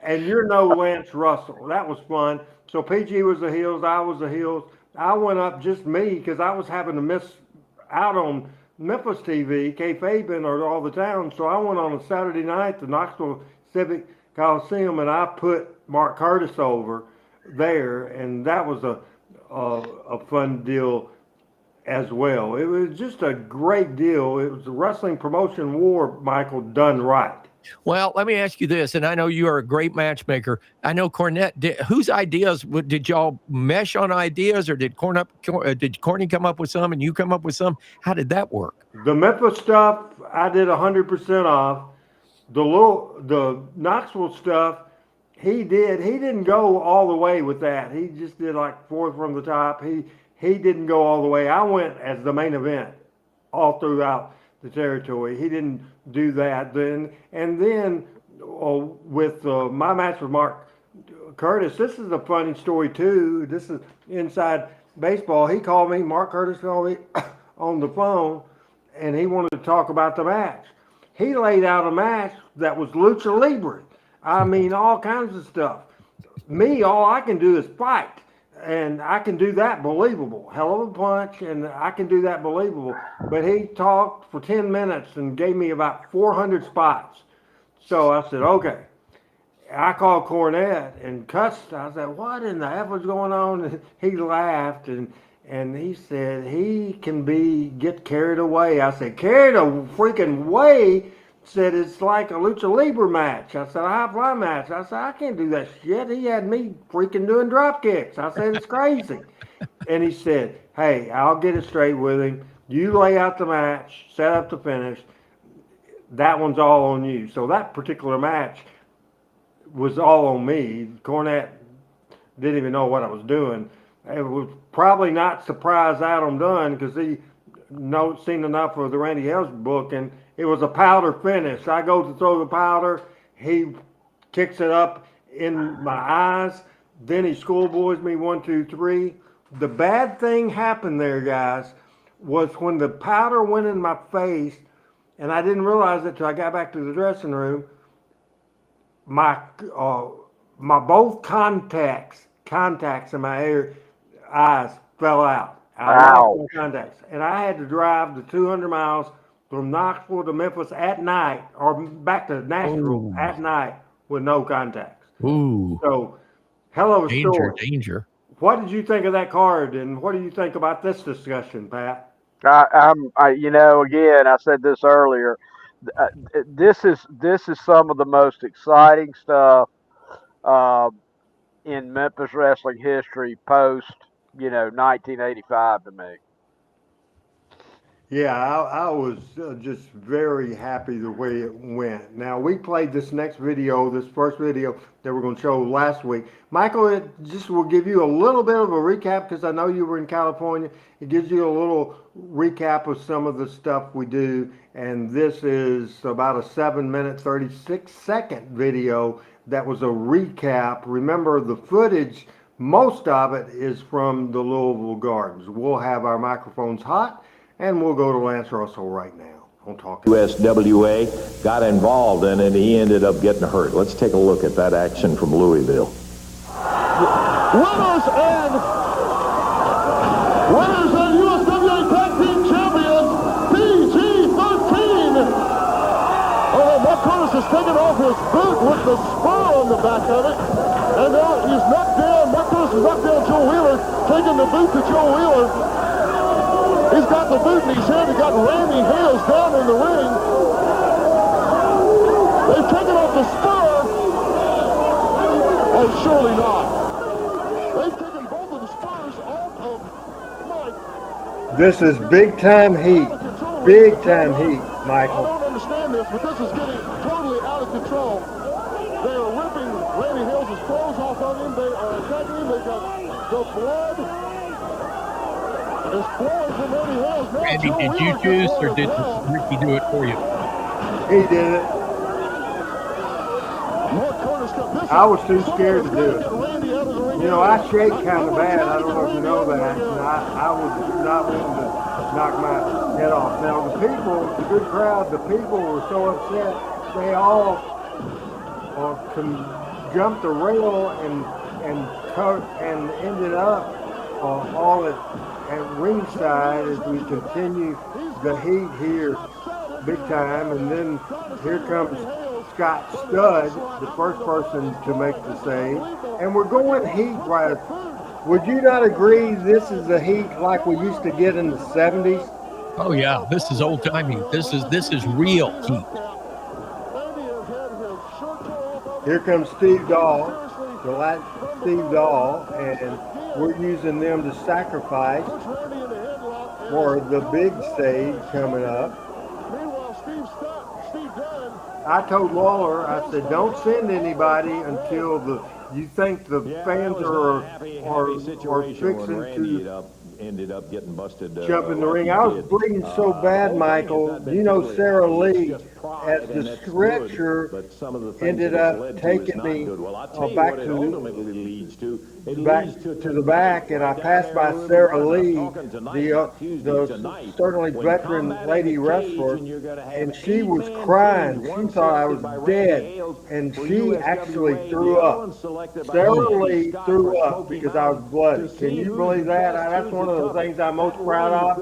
S2: and you're no Lance Russell. That was fun. So PG was the heels. I was the heels. I went up just me because I was having to miss out on Memphis TV, kayfabing or all the town. So I went on a Saturday night to Knoxville Civic Coliseum, and I put Mark Curtis over there, and that was a fun deal as well. It was just a great deal. It was a wrestling promotion war, Michael, done right.
S4: Well, let me ask you this, and I know you are a great matchmaker. I know Cornette. Whose ideas did y'all mesh on ideas, or did Courtney come up with some and you come up with some? How did that work?
S2: The Memphis stuff, I did 100% off. The Knoxville stuff, he didn't go all the way with that. He just did like 4 from the top. He didn't go all the way. I went as the main event all throughout the territory. He didn't do that then. And then with my match with Mark Curtis, this is a funny story too. This is inside baseball. Mark Curtis called me on the phone, and he wanted to talk about the match. He laid out a match that was lucha libre. I mean, all kinds of stuff. Me, all I can do is fight. And I can do that believable. Hell of a punch, and I can do that believable. But he talked for 10 minutes and gave me about 400 spots. So I said, okay. I called Cornette and cussed. I said, what in the F was going on? And he laughed, and he said, he can get carried away. I said, carried a freaking way? Said, it's like a lucha libre match. I said, a high fly match. I said, I can't do that shit. He had me freaking doing drop kicks. I said, it's crazy. And he said, hey, I'll get it straight with him. You lay out the match, set up the finish. that one's all on you. So that particular match was all on me. Cornette didn't even know what I was doing. It was probably not surprised Adam Dunn because he seen enough of the Randy Hales book, and it was a powder finish. I go to throw the powder, he kicks it up in my eyes. Then he schoolboys me 1, 2, 3. The bad thing happened there, guys, was when the powder went in my face, and I didn't realize it till I got back to the dressing room. My both contacts in my eyes fell out. I lost my contacts, and I had to drive the 200 miles from Knoxville to Memphis at night, or back to Nashville at night with no contacts.
S4: Ooh.
S2: So, hell of a story.
S4: Danger.
S2: What did you think of that card, and what do you think about this discussion, Pat?
S3: Again, I said this earlier. This is some of the most exciting stuff in Memphis wrestling history post 1985 to me.
S2: Yeah, I was just very happy the way it went. Now, we played this first video that we're going to show last week. Michael, it just will give you a little bit of a recap because I know you were in California. It gives you a little recap of some of the stuff we do. And this is about a 7-minute, 36-second video that was a recap. Remember, the footage, most of it is from the Louisville Gardens. We'll have our microphones hot. And we'll go to Lance Russell right now. Don't talk.
S5: USWA got involved in it. He ended up getting hurt. Let's take a look at that action from Louisville.
S6: Winners and USWA Tag Team Champions, PG-13. Mark Curtis has taken off his boot with the spur on the back of it. And now he's knocked down. Mark Curtis has knocked down Joe Wheeler, taking the boot to Joe Wheeler. He's got the boot in his hand. He got Randy Hales down in the ring. They've taken off the spur. Oh, surely not. They've taken both of the spurs off of Mike.
S2: This is big time heat. Big time heat, Michael.
S6: I don't understand this, but this is getting totally out of control. They are ripping Randy Hales' clothes off of him. They are attacking him. They've got the blood.
S4: Randy, did you choose or did Ricky do it for you?
S2: He did it. I was too scared to do it. I shake kind of bad. I don't know if you know that. And I was not wanting to knock my head off. Now, the good crowd, the people were so upset. They all jumped the rail and ended up all at ringside as we continue the heat here big time. And then here comes Scott Studd, the first person to make the save. And we're going heat right. Would you not agree this is the heat like we used to get in the 70s?
S4: Oh yeah, this is old timey. This is real heat.
S2: Here comes Steve Dahl, the last Steve Dahl, and we're using them to sacrifice for the big stage coming up. I told Waller, I said, don't send anybody until you think the fans are fixing to
S5: ended up getting busted.
S2: Jump in the ring. I was bleeding so bad, Michael. Sarah Lee at the stretcher ended up taking me back to the back, and I passed by Sarah Lee, the certainly veteran lady wrestler, and she was crying. She thought I was dead, and she actually threw up. Sarah Lee threw up because I was bloody. Can you believe that? That's one of the things I'm most proud of.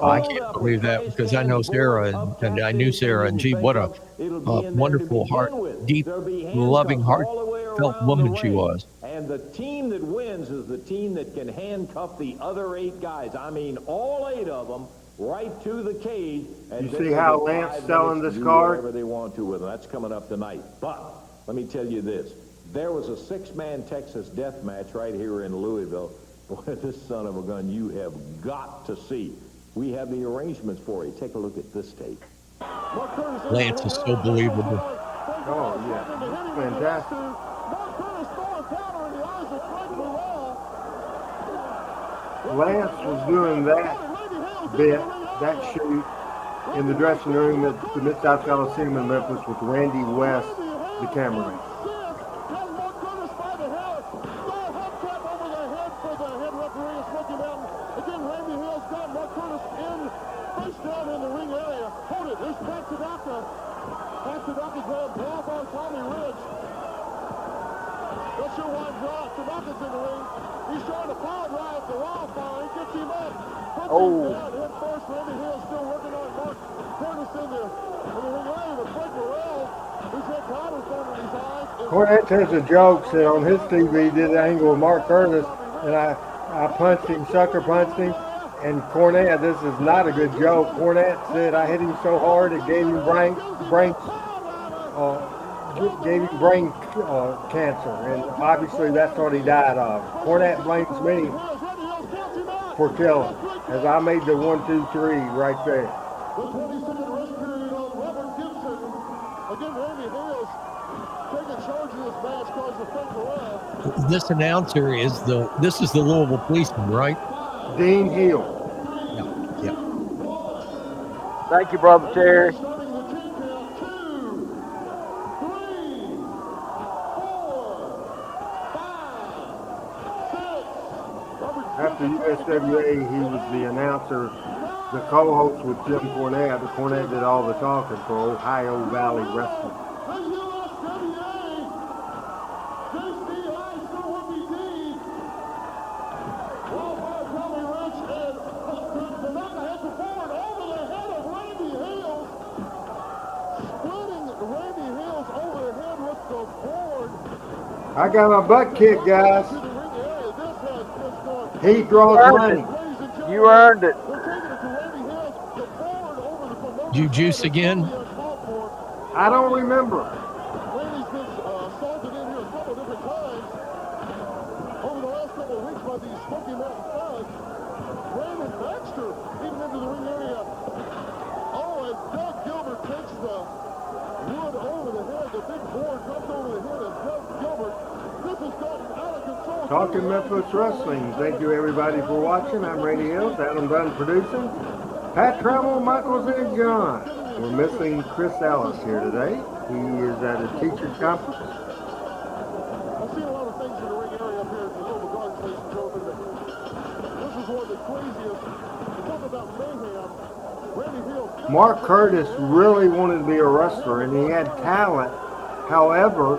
S4: I can't believe that because I know Sarah and I knew Sarah, and gee, what a wonderful heart, deep, loving, heartfelt woman she was.
S5: And the team that wins is the team that can handcuff the other 8 guys. I mean, all 8 of them right to the cage. And
S2: you see how Lance selling this card?
S5: Whatever they want to with them. That's coming up tonight. But let me tell you this. There was a 6-man Texas death match right here in Louisville. Boy, this son of a gun you have got to see. We have the arrangements for you. Take a look at this tape.
S4: Lance is so believable.
S2: Oh, yeah. Fantastic. Lance was doing that bit, that shoot, in the dressing room at the Mid-South Coliseum in Memphis with Randy West, the cameraman. Cornette has a joke that on his TV did an angle with Mark Curtis, and I punched him, sucker punched him, and Cornette, this is not a good joke. Cornette said I hit him so hard it gave him brain cancer, and obviously that's what he died of. Cornette blames me for killing, as I made the 1, 2, 3 right there.
S6: The 22nd rest period on Robert Gibson. Again, Randy Hales taking charge of this match because of Frank Morrell.
S4: This announcer is the Louisville policeman, right?
S2: Dean Hill.
S4: Yeah.
S3: Thank you, Brother Terry.
S6: Starting the 10 count. 2, 3, 4, 5, 6.
S2: After USWA, he was the announcer, the co-host with Jim Cornette. But Cornette did all the talking for Ohio Valley Wrestling.
S6: The USWA JCI CWD Wildfire Valley Ranch, and Tanaka has the forward over the head of Randy Hales, splitting Randy Hales over the head with the board.
S2: I got my butt kicked, guys.
S6: To the ring area. This has just gone.
S2: He draws money.
S6: Ladies and gentlemen,
S3: You earned it.
S6: we're taking it to Randy Hales, the board over the promotion.
S4: You juice again?
S2: I don't remember.
S6: Randy's been assaulted in here a couple different times over the last couple of weeks by these Smoky Mountain thugs. Brandon Baxter even into the ring area. Oh, and Doug Gilbert takes the wood over the head. The big board comes over the head of Doug Gilbert. This has gotten out of control.
S2: Talking Memphis Wrestling. Thank you, everybody, for watching. I'm Randy Hills. Adam Dunn producing. Pat Trammell, Michael St. John. We're missing Chris Ellis here today. He is at a teacher's conference.
S6: I've seen a lot of things in the ring area up here at the Louisville Gardens, ladies and gentlemen. This is one of the craziest. Talk about mayhem. Randy Hales.
S2: Mark Curtis really wanted to be a wrestler, and he had talent. However,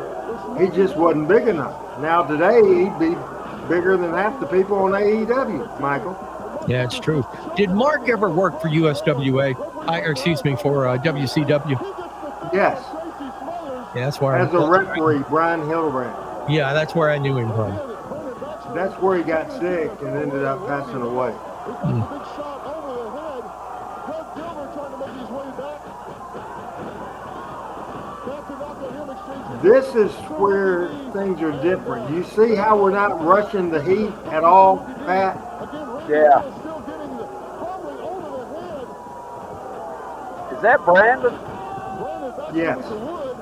S2: he just wasn't big enough. Now today, he'd be bigger than half the people on AEW, Michael.
S4: Yeah, it's true. Did Mark ever work for USWA? For WCW?
S2: Yes,
S4: Yeah, that's where
S2: as a referee, Brian Hildebrand.
S4: Yeah, that's where I knew him from.
S2: That's where he got sick and ended up passing away.
S6: Big shot over the head. Doug Gilbert trying to make his way back. Back to knock on him, exchanging.
S2: This is where things are different. You see how we're not rushing the heat at all, Pat?
S6: Again, Randy
S3: Yeah.
S6: is still getting the probably over the head.
S3: Is that Brandon?
S6: Brandon back
S2: Yes.
S6: with the wood.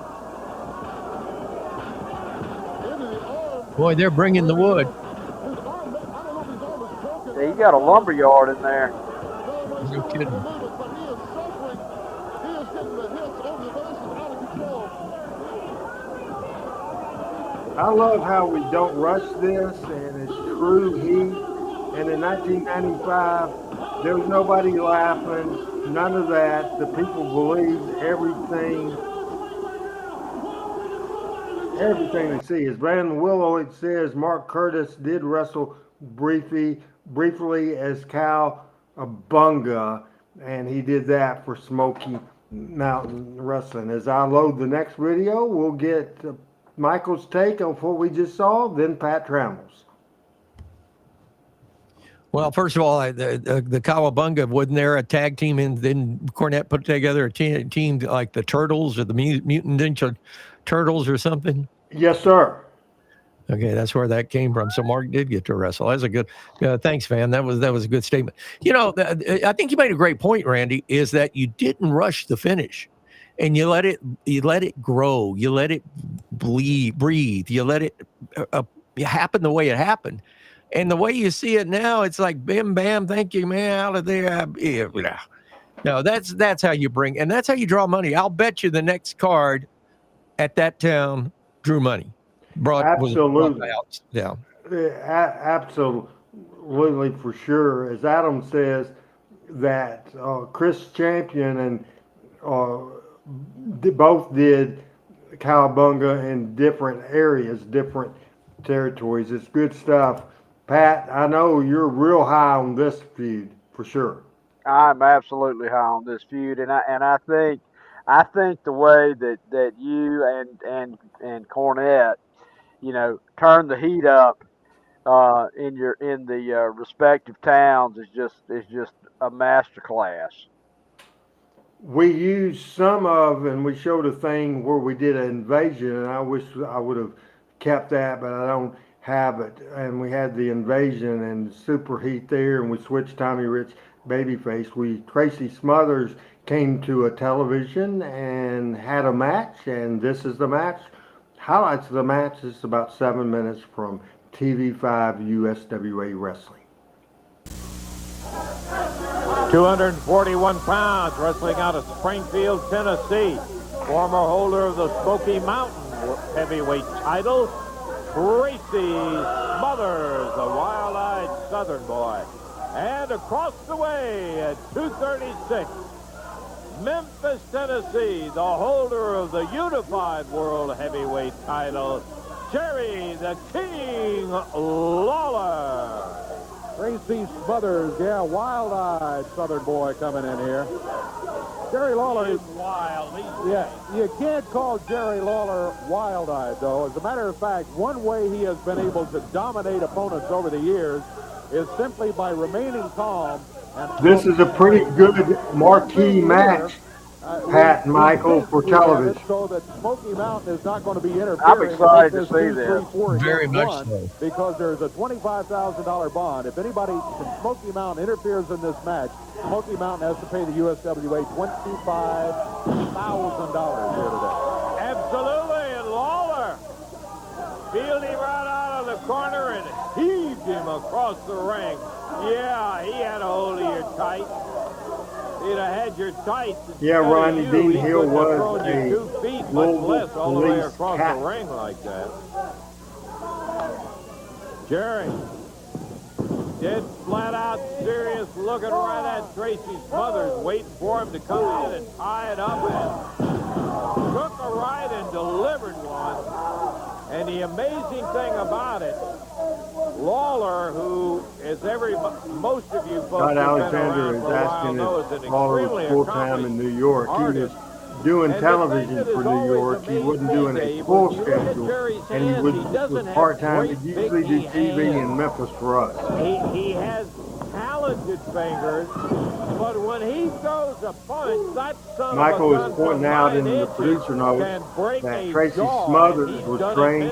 S6: Into the arm.
S4: Boy, they're bringing the wood.
S6: His arm, I don't know if his arm is broken.
S3: Yeah, you got a lumber yard in there.
S4: No kidding.
S6: But he is suffering. He is getting the hits over the bases out of control.
S2: I love how we don't rush this, and it's true heat. And in 1995, there was nobody laughing, none of that. The people believed everything they see. As Brandon Willow says, Mark Curtis did wrestle briefly as Cal Bunga, and he did that for Smoky Mountain Wrestling. As I load the next video, we'll get Michael's take on what we just saw, then Pat Trammell's.
S4: Well, first of all, the Cowabunga, wasn't there a tag team, and then Cornette put together a team like the Turtles or the Mutant Ninja Turtles or something?
S2: Yes, sir.
S4: Okay, that's where that came from. So Mark did get to wrestle. That's a good. Thanks, man. That was a good statement. I think you made a great point, Randy. Is that you didn't rush the finish, and you let it grow. You let it breathe. You let it happen the way it happened, and the way you see it now, it's like bam, bam. Thank you, man. Out of there. No, that's how you bring, and that's how you draw money. I'll bet you the next card at that town drew money.
S2: Absolutely.
S4: Yeah.
S2: Absolutely, for sure. As Adam says, that Chris Champion and both did Cowabunga in different areas, different territories. It's good stuff. Pat, I know you're real high on this feud for sure.
S3: I'm absolutely high on this feud, and I think the way that you and Cornette, turn the heat up in the respective towns is just a masterclass.
S2: We used and we showed a thing where we did an invasion, and I wish I would have kept that, but I don't have it. And we had the invasion and super heat there, and we switched Tommy Rich babyface. Tracy Smothers came to a television and had a match, and this is the match. Highlights of the match is about 7 minutes from TV5 USWA Wrestling.
S5: 241 pounds, wrestling out of Springfield, Tennessee. Former holder of the Smoky Mountain heavyweight title, Tracy Smothers, a wild-eyed Southern boy. And across the way at 236, Memphis, Tennessee, the holder of the Unified World Heavyweight title, Jerry the King Lawler.
S6: Tracy Smothers, wild-eyed Southern boy coming in here. Jerry Lawler
S5: is wild.
S6: You can't call Jerry Lawler wild-eyed, though. As a matter of fact, one way he has been able to dominate opponents over the years is simply by remaining calm.
S2: This is a pretty good marquee match, Pat and Michael, for television.
S6: So that Smoky Mountain is not going to be interfering.
S3: I'm excited to see this.
S4: Very much so.
S6: Because there's a $25,000 bond. If anybody from Smoky Mountain interferes in this match, Smoky Mountain has to pay the USWA $25,000 here today.
S5: Absolutely, and Lawler peeled him right out of the corner and heaved him across the ring. Yeah, he had a hold of your tight. He'd have had your tights.
S2: Yeah, Ronnie Dean Hill was a
S5: Louisville all the way
S2: police
S5: across
S2: cat.
S5: the ring like that. Jerry, dead flat out serious, looking right at Tracy Smothers, waiting for him to come in and tie it up, and took a right and delivered one. And the amazing thing about it, Lawler, who is most of you folks
S2: Todd Alexander is asking if Lawler was full-time in New York. He was doing television for New York. He wasn't doing a full schedule, and he was part-time. He usually do TV in Memphis for us.
S5: He has talented fingers, but when he throws a punch, that son
S2: Michael
S5: of a
S2: is pointing out in the producer note that Tracy Smothers was trained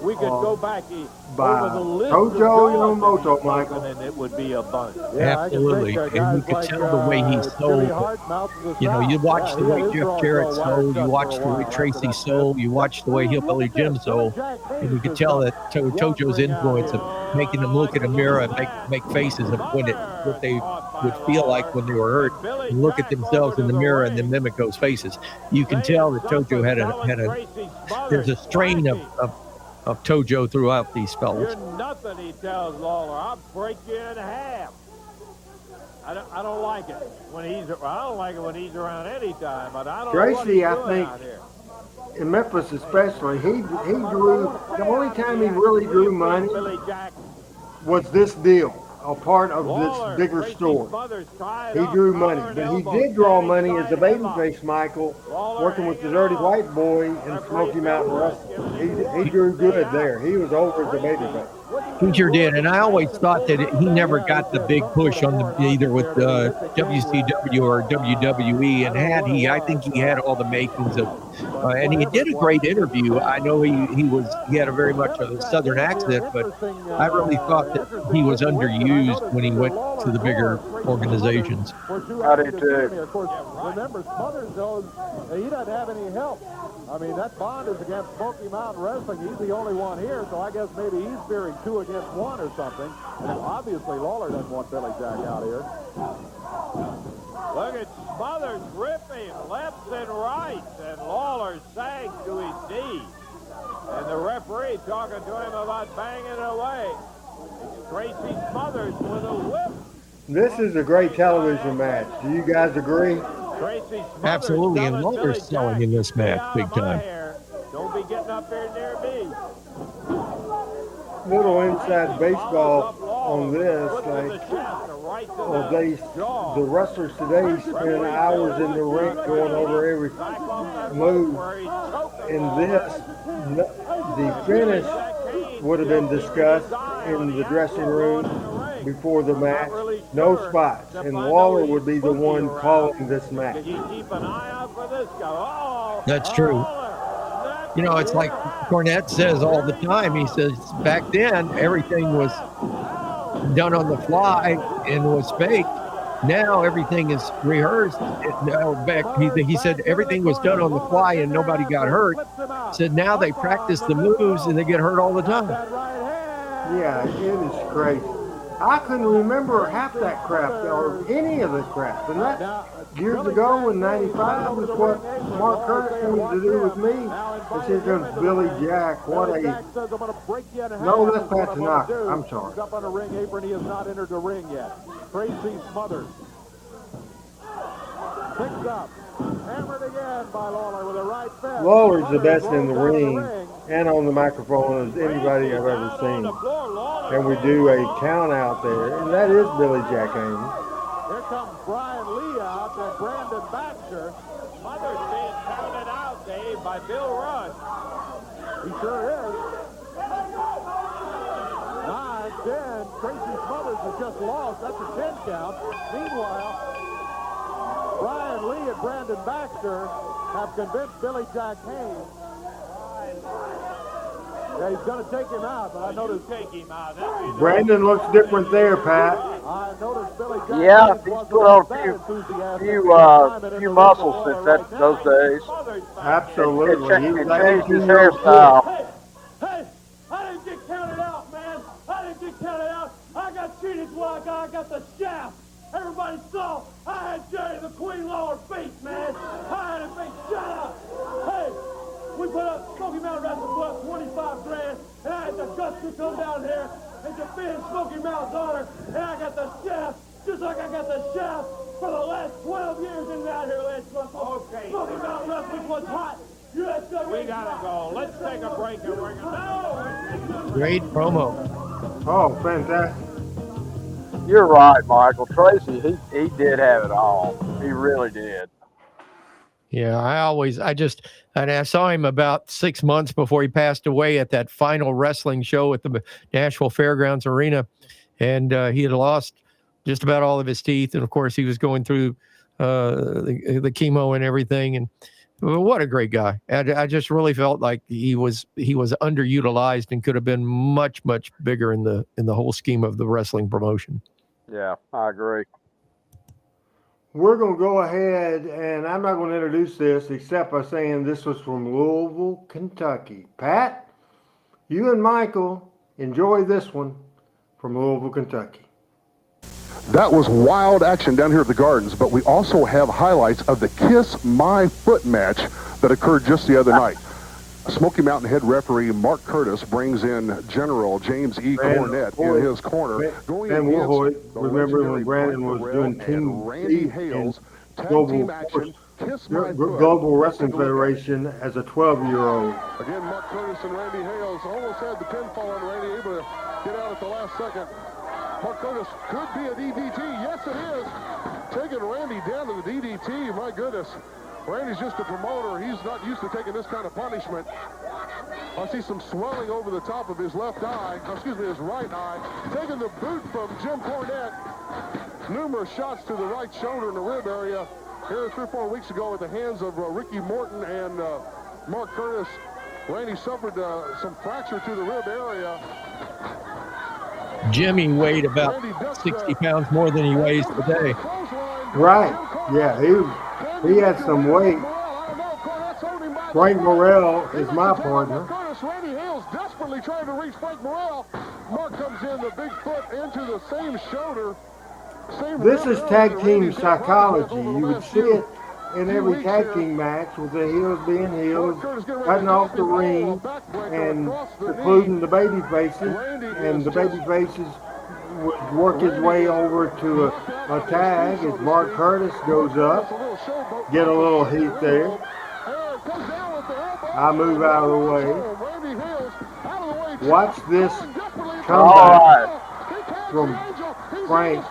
S5: we could go back
S2: by
S5: over the list
S2: Tojo Yomoto, Michael.
S5: and it would be a bunch.
S4: Absolutely. And you could tell the way he sold. You watch the way Jeff Jarrett sold, you watch the way Tracy sold, you watch the way Hillbilly Jim sold, and you could tell that Tojo's influence of making them look in a mirror and make faces of what they would feel like when they were hurt, and look at themselves in the mirror and then mimic those faces. You can tell that Tojo there's a strain of Tojo throughout these fellas.
S5: You're nothing, he tells Lawler. I'll break you in half. I don't like it when he's around any time, but I don't know what he's doing out here.
S2: In Memphis especially, he drew, the only time he really drew money was this deal, a part of this bigger store. He drew money, but he did draw money as a babyface, Michael, working with the Dirty White Boy in Smoky Mountain Wrestling. He drew good there. He was over as a babyface.
S4: He sure did, and I always thought that he never got the big push on the either with WCW or WWE. And had he, I think he had all the makings of. And he did a great interview. I know he had a very much a Southern accent, but I really thought that he was underused when he went to the bigger organizations.
S3: I do too.
S5: Of course, remember, Smothers knows he doesn't have any help. I mean, that bond is against Smoky Mountain Wrestling. He's the only one here, so I guess maybe he's fearing 2 against 1 or something. And obviously, Lawler doesn't want Billy Jack out here. Look at Smothers ripping left and right, and Lawler sank to his knee. And the referee talking to him about banging it away. Tracy Smothers with a whip.
S2: This is a great television match. Do you guys agree?
S4: Absolutely, and Lawler's selling in this match big time.
S5: Don't be getting up there near me.
S2: Little inside baseball on this, like, the wrestlers today spend hours in the ring going over every move. In this, the finish would have been discussed in the dressing room before the match. No spots, and Lawler would be the one calling this match.
S4: That's true. You know, it's like Cornette says all the time. He says back then everything was done on the fly and was fake. Now everything is rehearsed. He said everything was done on the fly and nobody got hurt. Said now they practice the moves and they get hurt all the time.
S2: Yeah, it is crazy. I couldn't remember half that crap or any of the crap. And that years ago in '95 was what Mark Curtis wanted to do with me. This here comes Billy Jack. What a... No, that's Pat Tanaka. I'm sorry.
S5: Up on the ring apron. He has not entered the ring yet. Tracy Smothers. Picks up. Hammered again by Lawler with a right fist.
S2: Lawler's the best in the ring and on the microphone as anybody I've ever seen. And we do a count out there, and that is Billy Jack Haynes.
S5: Here comes Brian Lee out and Brandon Baxter. Smothers being counted out, Dave, by Bill Rush. He sure is. 9, 10. Tracy Smothers has just lost. That's a 10 count. Meanwhile, Brian Lee and Brandon Baxter have convinced Billy Jack Haynes. Yeah, he's going to take him out, but I noticed take him out.
S2: Brandon looks different there, Pat.
S5: I noticed Billy Jack
S3: Yeah, he's put on a few muscles since those days.
S2: Absolutely.
S3: He changed his hairstyle.
S7: Hey, I didn't get counted out, man. I didn't get counted out. I got cheated while I got the shaft. Everybody saw I had Jerry the Queen Lawler beat, man. I had him beat. Shut up. Hey, we put up Smoky Mountain Wrestling Club 25 grand, and I had the guts to come down here and defend Smoky Mountain's honor, and I got the shaft, just like I got the shaft for the last 12 years in that here last month. Okay. Smoky Mountain Wrestling was hot. USWA. We gotta go. Let's take a break and we're gonna. No.
S4: Great promo.
S2: Oh, fantastic.
S3: You're right, Michael. Tracy, he did have it all. He really did.
S4: Yeah, I saw him about 6 months before he passed away at that final wrestling show at the Nashville Fairgrounds Arena. And he had lost just about all of his teeth. And of course, he was going through the chemo and everything. And what a great guy. I just really felt like he was underutilized and could have been much, much bigger in the whole scheme of the wrestling promotion.
S3: Yeah, I agree.
S2: We're going to go ahead, and I'm not going to introduce this except by saying this was from Louisville, Kentucky. Pat, you and Michael enjoy this one from Louisville, Kentucky.
S6: That was wild action down here at the Gardens, but we also have highlights of the Kiss My Foot match that occurred just the other night. Smoky Mountain head referee Mark Curtis brings in General James E. Cornette in his corner.
S2: Remember when Brandon was doing Team
S6: Randy Hales,
S2: Global Wrestling Federation as a 12-year-old.
S6: Again, Mark Curtis and Randy Hales almost had the pinfall on Randy, able to get out at the last second. Mark Curtis could be a DDT. Yes, it is. Taking Randy down to the DDT. My goodness. Randy's just a promoter. He's not used to taking this kind of punishment. I see some swelling over the top of his left eye, excuse me, his right eye. Taking the boot from Jim Cornette. Numerous shots to the right shoulder and the rib area here 3 or 4 weeks ago at the hands of Ricky Morton and Mark Curtis. Randy suffered some fracture to the rib area.
S4: Jimmy weighed about 60 pounds more than he weighs today.
S2: Right. Yeah, he had some weight. Frank Morrell is my partner.
S6: Randy Hales desperately trying to reach Frank Morrell. Mark comes in, the big foot into the same shoulder.
S2: This is tag team psychology. You would see it in every tag team match with the heels being heels, cutting off the ring, and including the baby faces, and the baby faces would work his way over to a tag as Mark Curtis goes up, get a little heat there. I move out of the way. Watch this comeback from Frank.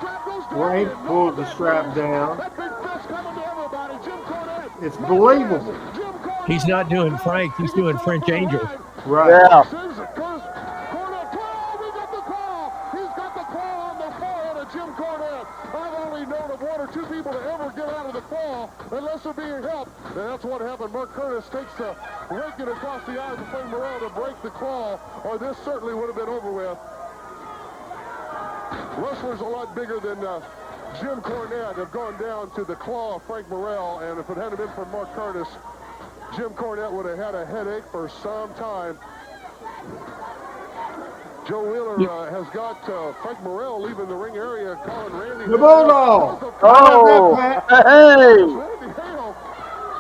S2: Frank pulls the strap down. It's believable.
S4: He's not doing Frank. He's doing French Angel.
S2: Right.
S3: Yeah.
S6: He's got the claw on the forehead of Jim Cornette. I've only known of 1 or 2 people to ever get out of the claw unless they're being helped. And that's what happened. Mark Curtis takes the raking across the eyes of Frank Morrell to break the claw, or this certainly would have been over with. Wrestlers a lot bigger than Jim Cornette have gone down to the claw of Frank Morrell, and if it hadn't been for Mark Curtis, Jim Cornette would have had a headache for some time. Joe Wheeler has got Frank Morrell leaving the ring area, calling Randy.
S2: The Bulldog.
S3: Oh, hey!
S6: Randy Hale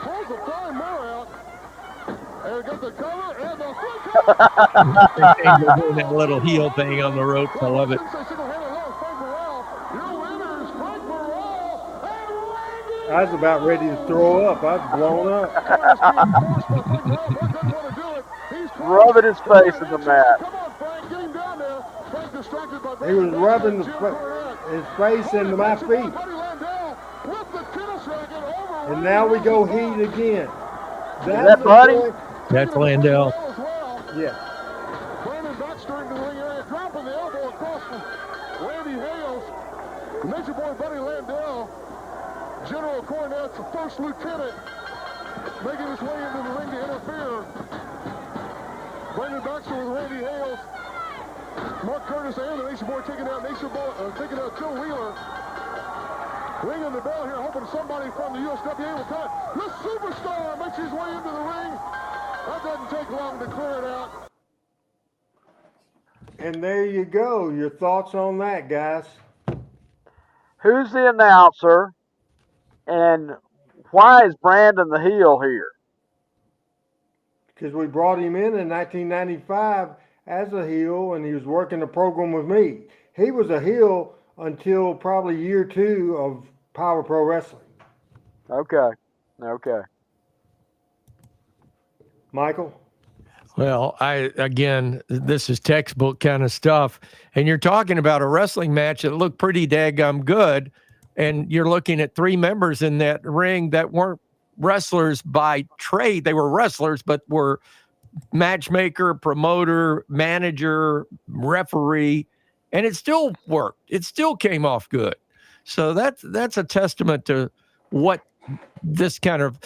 S6: pulls the flying mare out and got the cover and the
S4: French Angel doing that little heel thing on the ropes. I love it.
S2: I was about ready to throw up. I was blown up.
S3: Rubbing his face in the mat.
S2: He was rubbing his face into my feet. And now we go heat again.
S3: Is that Buddy?
S4: That's Landell.
S2: Yeah.
S6: Brandon Baxter into the ring area, dropping the elbow across from Randy Hales. Nature Boy Buddy Landell, General Cornette's first lieutenant, making his way into the ring to interfere. Brandon Baxter with Randy Hales. Mark Curtis and the Nature Boy taking out Joe Wheeler. Ringing the bell here, hoping somebody from the USWA will cut. The Superstar makes his way into the ring. That doesn't take long to clear it out.
S2: And there you go. Your thoughts on that, guys?
S3: Who's the announcer? And why is Brandon the heel here?
S2: Because we brought him in 1995 as a heel, and he was working the program with me. He was a heel until probably year 2 of Power Pro Wrestling.
S3: Okay.
S2: Michael?
S4: Well, this is textbook kind of stuff. And you're talking about a wrestling match that looked pretty daggum good. And you're looking at 3 members in that ring that weren't wrestlers by trade. They were wrestlers, but were matchmaker, promoter, manager, referee. And it still worked. It still came off good. So that's a testament to what this kind of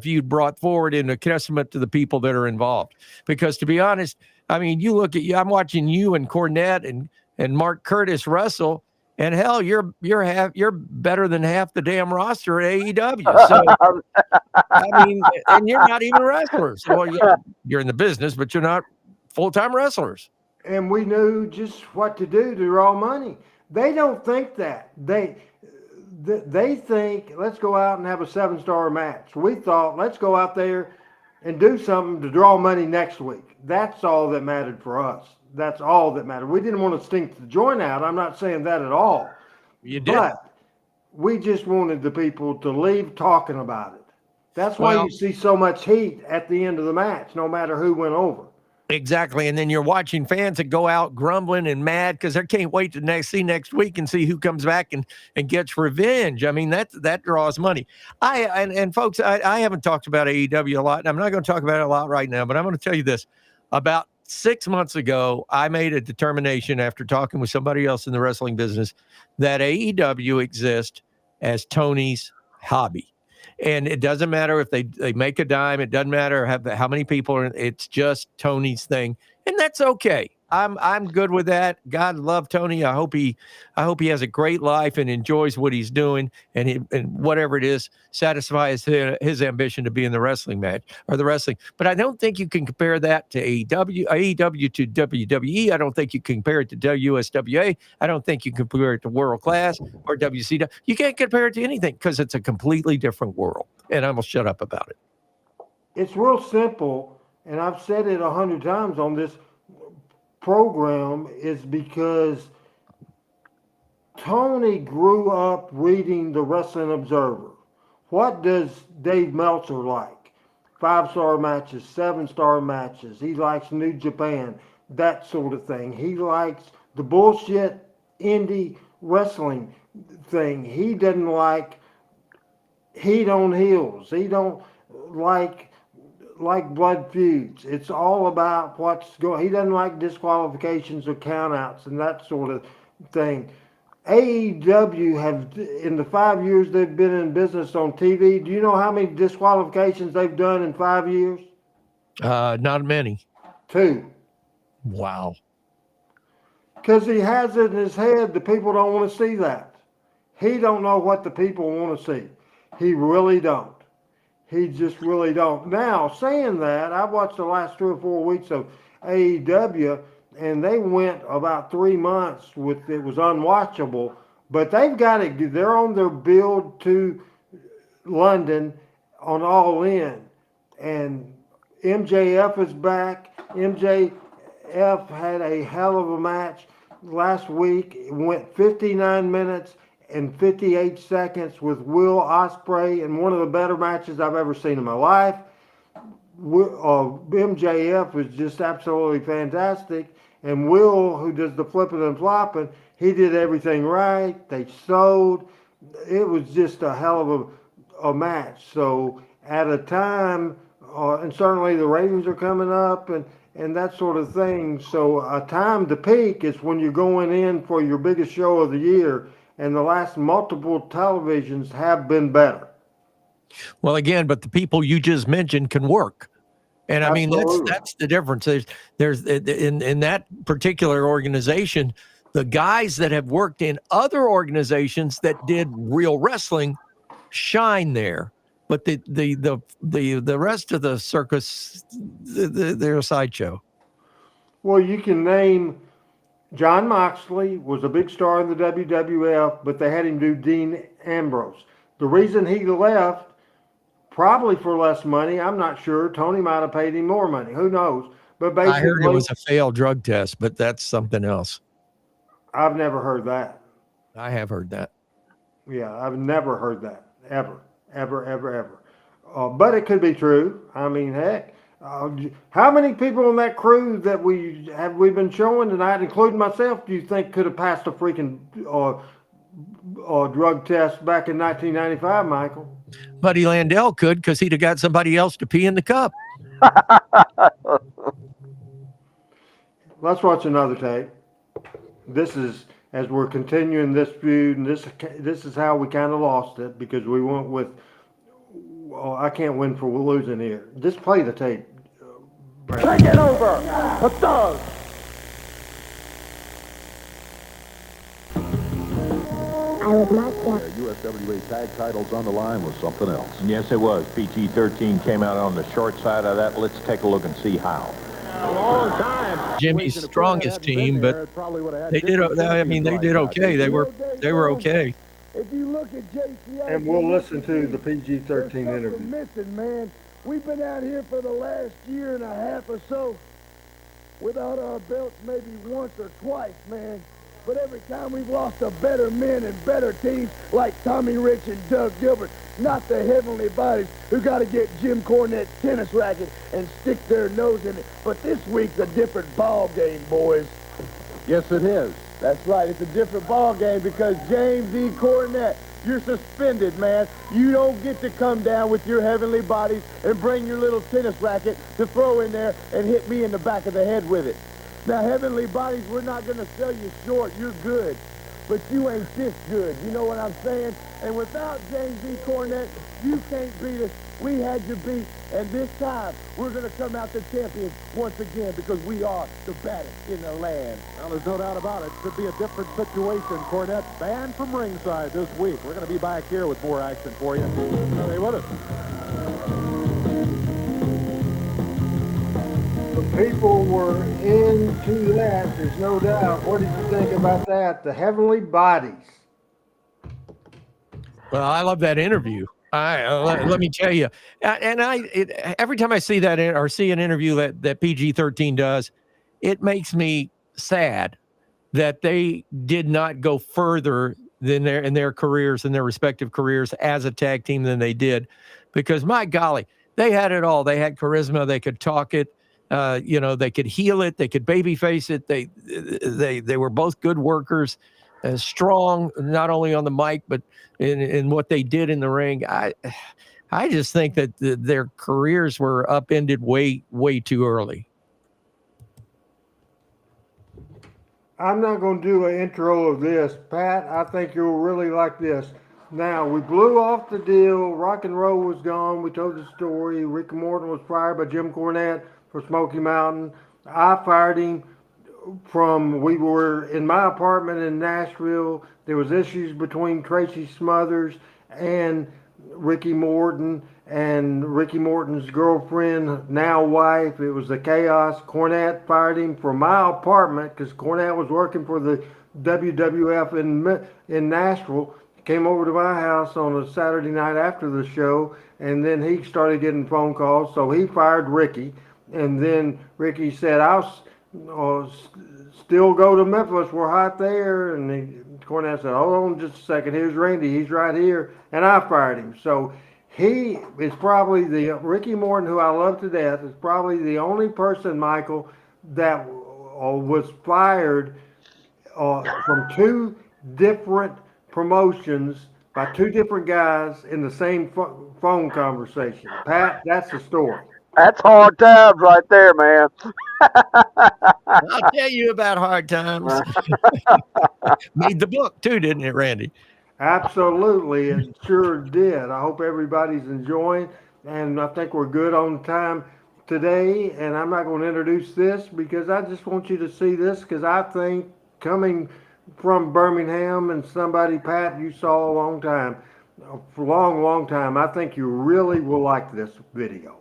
S4: feud brought forward, and a testament to the people that are involved. Because to be honest, I mean, you look at you, I'm watching you and Cornette and Mark Curtis wrestle, and hell, you're better than half the damn roster at AEW. So I mean, and you're not even wrestlers. Well, you're in the business, but you're not full-time wrestlers.
S2: And we knew just what to do to draw money. They don't think that. They think, let's go out and have a 7-star match. We thought, let's go out there and do something to draw money next week. That's all that mattered for us. That's all that mattered. We didn't want to stink the joint out. I'm not saying that at all.
S4: You did.
S2: But we just wanted the people to leave talking about it. That's why you see so much heat at the end of the match, no matter who went over.
S4: Exactly. And then you're watching fans that go out grumbling and mad because they can't wait to see next week and see who comes back and gets revenge. I mean, that draws money. And folks, I haven't talked about AEW a lot, and I'm not going to talk about it a lot right now, but I'm going to tell you this. About 6 months ago, I made a determination after talking with somebody else in the wrestling business that AEW exists as Tony's hobby. And it doesn't matter if they make a dime. It doesn't matter how many people are. It's just Tony's thing, and that's okay. I'm good with that. God love Tony. I hope he has a great life and enjoys what he's doing, and whatever it is satisfies his ambition to be in the wrestling match or the wrestling. But I don't think you can compare that to AEW to WWE. I don't think you can compare it to USWA. I don't think you can compare it to World Class or WCW. You can't compare it to anything because it's a completely different world. And I'm gonna shut up about it.
S2: It's real simple, and I've said it 100 times on this program, is because Tony grew up reading the Wrestling Observer. What does Dave Meltzer like? 5-star matches, 7-star matches. He likes New Japan, that sort of thing. He likes the bullshit indie wrestling thing. He doesn't like heat on heels. He don't like blood feuds. It's all about what's going. He doesn't like disqualifications or countouts and that sort of thing. AEW have, in the 5 years they've been in business on TV, do you know how many disqualifications they've done in 5 years?
S4: Not many.
S2: 2.
S4: Wow.
S2: Because he has it in his head, the people don't want to see that. He don't know what the people want to see. He really don't. He just really don't. Now, saying that, I watched the last 3 or 4 weeks of AEW, and they went about 3 months with it was unwatchable. But they've got it. They're on their build to London on All In, and MJF is back. MJF had a hell of a match last week. It went 59 minutes and 58 seconds with Will Ospreay, and one of the better matches I've ever seen in my life. MJF was just absolutely fantastic, and Will, who does the flipping and flopping, he did everything right. They sold. It was just a hell of a match. So at a time, and certainly the ratings are coming up and that sort of thing. So a time to peak is when you're going in for your biggest show of the year, and the last multiple televisions have been better.
S4: Well, again, but the people you just mentioned can work. And I mean, that's the difference. There's in that particular organization, the guys that have worked in other organizations that did real wrestling shine there. But the rest of the circus, they're a sideshow.
S2: Well, you can name John Moxley was a big star in the WWF, but they had him do Dean Ambrose. The reason he left, probably for less money, I'm not sure. Tony might have paid him more money. Who knows? But basically,
S4: I heard it was a failed drug test, but that's something else.
S2: I've never heard that.
S4: I have heard that.
S2: Yeah, I've never heard that, ever. But it could be true. I mean, heck, how many people on that crew that we've been showing tonight, including myself, do you think could have passed a freaking drug test back in 1995, Michael?
S4: Buddy Landell could, because he'd have got somebody else to pee in the cup.
S2: Let's watch another tape. This is, as we're continuing this feud, and this is how we kind of lost it, because we went with, I can't win for losing here. Just play the tape.
S7: Take it over, a thug.
S6: USWA tag titles on the line was something else.
S5: Yes, it was. PG-13 came out on the short side of that. Let's take a look and see how. A long time.
S4: Jimmy's strongest team, but they did. I mean, they did okay. They were okay.
S7: If you look at JCI,
S2: And we'll listen to the PG-13 interview.
S7: Missing, man. We've been out here for the last year and a half or so without our belts maybe once or twice, man. but every time we've lost to better men and better teams like Tommy Rich and Doug Gilbert, not the heavenly bodies who got to get Jim Cornette's tennis racket and stick their nose in it. But this week's a different ball game, boys.
S5: Yes, it is.
S7: That's right. It's a different ball game because James E. Cornette, you're suspended, man. You don't get to come down with your heavenly bodies and bring your little tennis racket to throw in there and hit me in the back of the head with it. Now, heavenly bodies, we're not going to sell you short. You're good. But you ain't this good. You know what I'm saying? And without James E. Cornette, you can't beat us. We had you beat. And this time, we're going to come out the champions once again because we are the baddest in the land.
S5: Well, there's no doubt about it. Could be a different situation. Cornette banned from ringside this week. We're going to be back here with more action for you. Stay with us.
S2: The people were into that, there's no doubt. What did you think about that? The heavenly bodies.
S4: Well, I love that interview. Let me tell you, and every time I see that or see an interview that PG-13 does, it makes me sad that they did not go further than in their careers, in their respective careers as a tag team than they did, because my golly, they had it all. They had charisma. They could talk it. They could heel it. They could babyface it. They were both good workers. Strong, not only on the mic, but in what they did in the ring. I just think that their careers were upended way too early.
S2: I'm not going to do an intro of this. Pat, I think you'll really like this. Now, we blew off the deal. Rock and roll was gone. We told the story. Ricky Morton was fired by Jim Cornette for Smoky Mountain. I fired him we were in my apartment in Nashville. There was issues between Tracy Smothers and Ricky Morton and Ricky Morton's girlfriend, now wife. It was a chaos. Cornette fired him from my apartment because Cornette was working for the WWF in Nashville. Came over to my house on a Saturday night after the show, and then he started getting phone calls, so he fired Ricky. And then Ricky said, I'll still go to Memphis. We're hot there. And Cornette said, hold on just a second. Here's Randy. He's right here. And I fired him. So he is probably Ricky Morton, who I love to death, is probably the only person, Michael, that was fired from two different promotions by two different guys in the same phone conversation. Pat, that's the story.
S3: That's hard times right there, man.
S4: I'll tell you about hard times. Made the book too, didn't it, Randy?
S2: Absolutely, it sure did. I hope everybody's enjoying, and I think we're good on time today. And I'm not going to introduce this because I just want you to see this, because I think coming from Birmingham and somebody, Pat, you saw a long time, I think you really will like this video.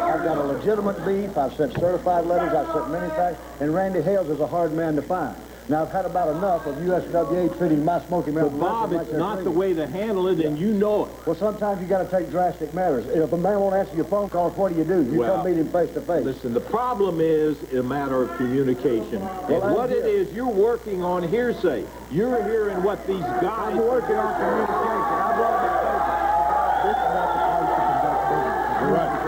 S8: I've got a legitimate beef. I've sent certified letters. I've sent many facts. And Randy Hales is a hard man to find. Now, I've had about enough of USWA treating my Smoky Mountain.
S5: But, Bob, it's not the way to handle it, and you know it.
S8: Well, sometimes you got to take drastic matters. If a man won't answer your phone calls, what do? You come meet him face to face.
S5: Listen, the problem is a matter of communication.
S8: Well,
S5: and what it is, you're working on hearsay. You're hearing what these guys...
S8: I'm working on communication. I brought my paper. This is not the place to conduct business. You're right.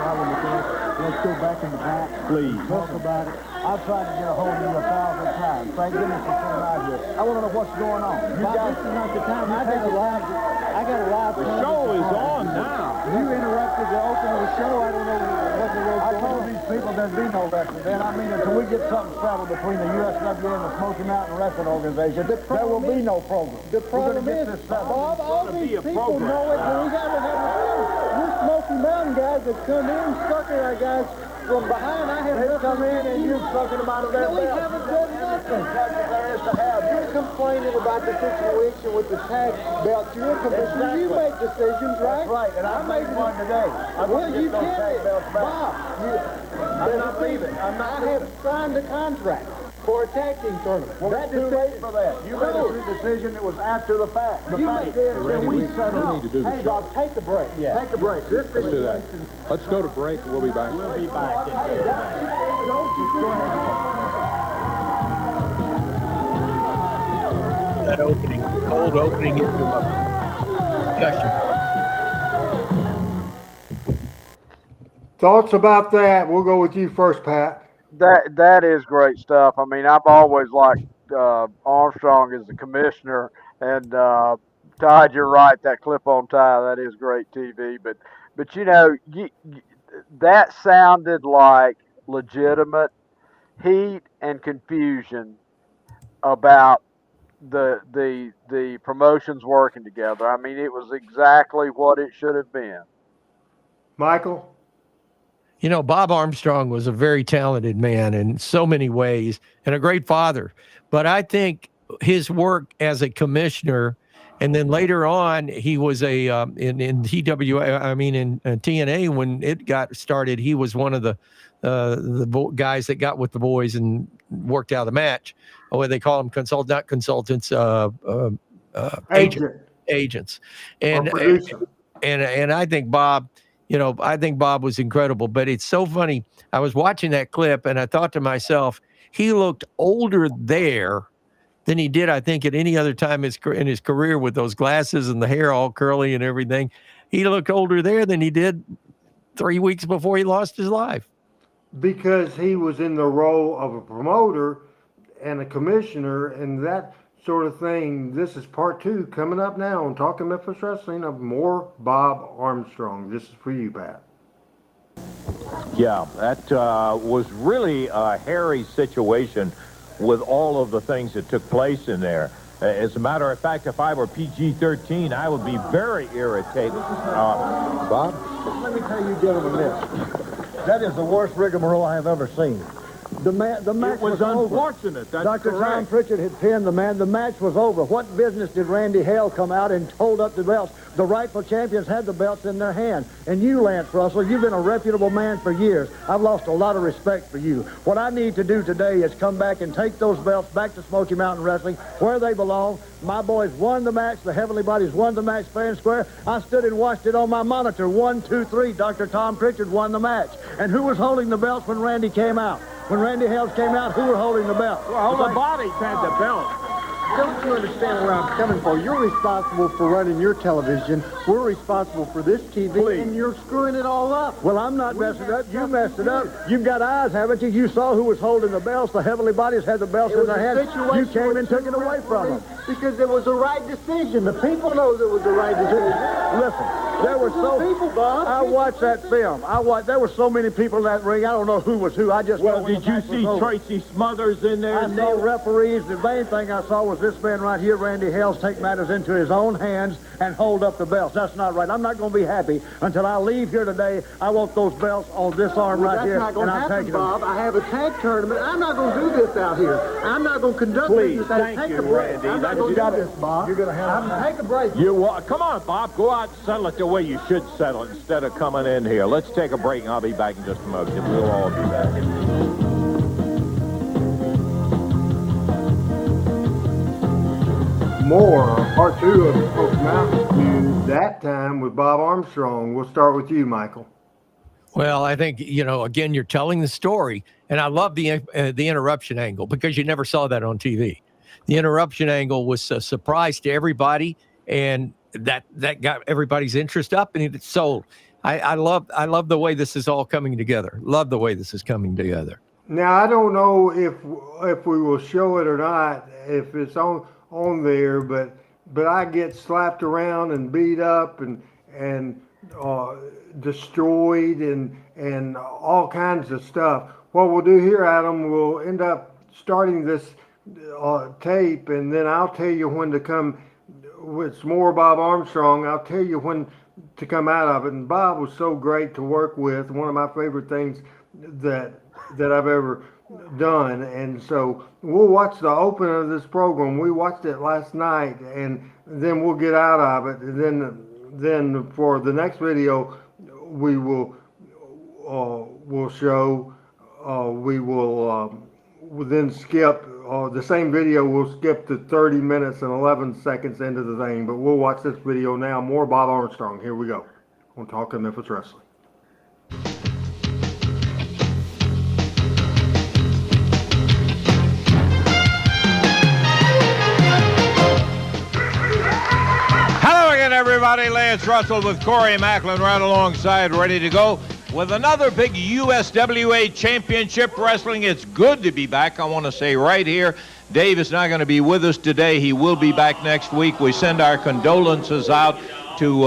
S8: Let's go back in the back.
S5: Please.
S8: Talk about it. I've tried to get a hold of you 1,000 times. Thank goodness you came out here. I want to know what's going on. You guys, this is not the time. I got a live.
S5: The show is on now.
S8: You interrupted the opening of the show. I don't know what the road's going on. I told these people there'd be no wrestling. Then I mean, until we get something settled between the USWA and the Smoky Mountain Wrestling Organization, there will be no program. The problem is, Bob, all these people know it, but we got to have a program. You Smoky Mountain guys that come in, sucker our guys, From behind, I have
S6: They've come in and you've sucking them out of their
S8: No, we
S6: belt.
S8: haven't done nothing.
S6: That's what there is to have.
S8: You're complaining about the situation with the tag belts. You're a commissioner. You make decisions, right?
S6: That's right, and I made one today.
S8: Well, you
S6: those tag
S8: can't.
S6: belts back.
S8: Bob,
S6: I'm not leaving. I'm not
S8: I have signed a contract for a tag team tournament.
S6: Well,
S8: That
S6: it's too late for that. You made a decision that was after the fact. The fact is,
S8: Randy,
S6: we
S8: settle.
S6: need to do the
S8: Hey,
S6: show.
S8: Bob, take a break. Yeah.
S6: Take a break. This
S5: Let's do that.
S6: situation.
S5: Let's go to break. We'll be back.
S8: We'll be back in just a minute.
S4: That opening, cold opening into a discussion.
S2: Thoughts about that? We'll go with you first, Pat.
S3: That is great stuff. I mean, I've always liked Armstrong as the commissioner, and Todd, you're right. That clip-on tie, that is great TV. But you know, that sounded like legitimate heat and confusion about the promotions working together. I mean, it was exactly what it should have been.
S2: Michael?
S4: You know, Bob Armstrong was a very talented man in so many ways and a great father. But I think his work as a commissioner, and then later on, he was in TWA, I mean, in TNA, when it got started, he was one of the guys that got with the boys and worked out the match. Or they call them consultants, agents. And I think Bob, I think Bob was incredible, but it's so funny. I was watching that clip and I thought to myself, he looked older there than he did, I think, at any other time in his career, with those glasses and the hair all curly and everything. He looked older there than he did 3 weeks before he lost his life.
S2: Because he was in the role of a promoter and a commissioner and that sort of thing. This is part 2 coming up now on Talking Memphis Wrestling of more Bob Armstrong. This is for you, Pat.
S5: Yeah, that was really a hairy situation with all of the things that took place in there. As a matter of fact, if I were PG-13, I would be very irritated. Bob?
S8: Let me tell you gentlemen this. That is the worst rigmarole I have ever seen. The match
S5: It was unfortunate. That's
S8: Dr. Tom
S5: correct.
S8: Pritchard had pinned the man. The match was over. What business did Randy Hale come out and hold up the belts? The rightful champions had the belts in their hand. And you, Lance Russell, you've been a reputable man for years. I've lost a lot of respect for you. What I need to do today is come back and take those belts back to Smoky Mountain Wrestling where they belong. My boys won the match. The Heavenly Bodies won the match fair and square. I stood and watched it on my monitor. 1, 2, 3. Dr. Tom Pritchard won the match. And who was holding the belts when Randy came out? When Randy Hales came out, who were holding the belt?
S5: Well, all the bodies had the belt.
S8: Don't you understand where I'm coming from? You're responsible for running your television. We're responsible for this TV, and you're screwing it all up. Well, I'm not messing it up. You messed it up. You've got eyes, haven't you? You saw who was holding the belts. The Heavenly Bodies had the belts in their hands. You came and took it away from them. Because it was the right decision. The people know it was the right decision. Listen, there were so people, Bob. I watched that film. There were so many people in that ring. I don't know who was who. I just know
S5: Did you see Tracy Smothers in there?
S8: I saw referees. The main thing I saw was this man right here, Randy Hales, take matters into his own hands and hold up the belts. That's not right. I'm not going to be happy until I leave here today. I want those belts on this arm right here.
S6: That's not going to happen, Bob. I have a tag tournament. I'm not going to do this out here. I'm not going to conduct
S5: Please,
S6: this.
S5: thank you, Randy.
S6: I'm not going to do this, Bob.
S8: You're going to have
S6: Take a break.
S5: Come on, Bob. Go out and settle it the way you should settle it instead of coming in here. Let's take a break, and I'll be back in just a moment. We'll all be back.
S2: More part 2 of the Smoky Mountain Feud, that time with Bob Armstrong. We'll start with you, Michael.
S4: Well, I think, again, you're telling the story, and I love the interruption angle because you never saw that on TV. The interruption angle was a surprise to everybody, and that got everybody's interest up, and it sold. I love the way this is all coming together. Love the way this is coming together.
S2: Now, I don't know if we will show it or not, if it's on there, but I get slapped around and beat up and destroyed and all kinds of stuff. What we'll do here, Adam, we'll end up starting this tape, and then I'll tell you when to come. It's more Bob Armstrong. I'll tell you when to come out of it. And Bob was so great to work with. One of my favorite things that I've ever done. And so we'll watch the opener of this program. We watched it last night, and then we'll get out of it. And then for the next video, we will we'll show. We'll then skip the same video. We'll skip to 30 minutes and 11 seconds into the thing. But we'll watch this video now. More Bob Armstrong. Here we go. On Talking Memphis Wrestling.
S5: Hello again, everybody. Lance Russell with Corey Macklin right alongside, ready to go with another big USWA Championship Wrestling. It's good to be back. I want to say right here, Dave is not going to be with us today. He will be back next week. We send our condolences out to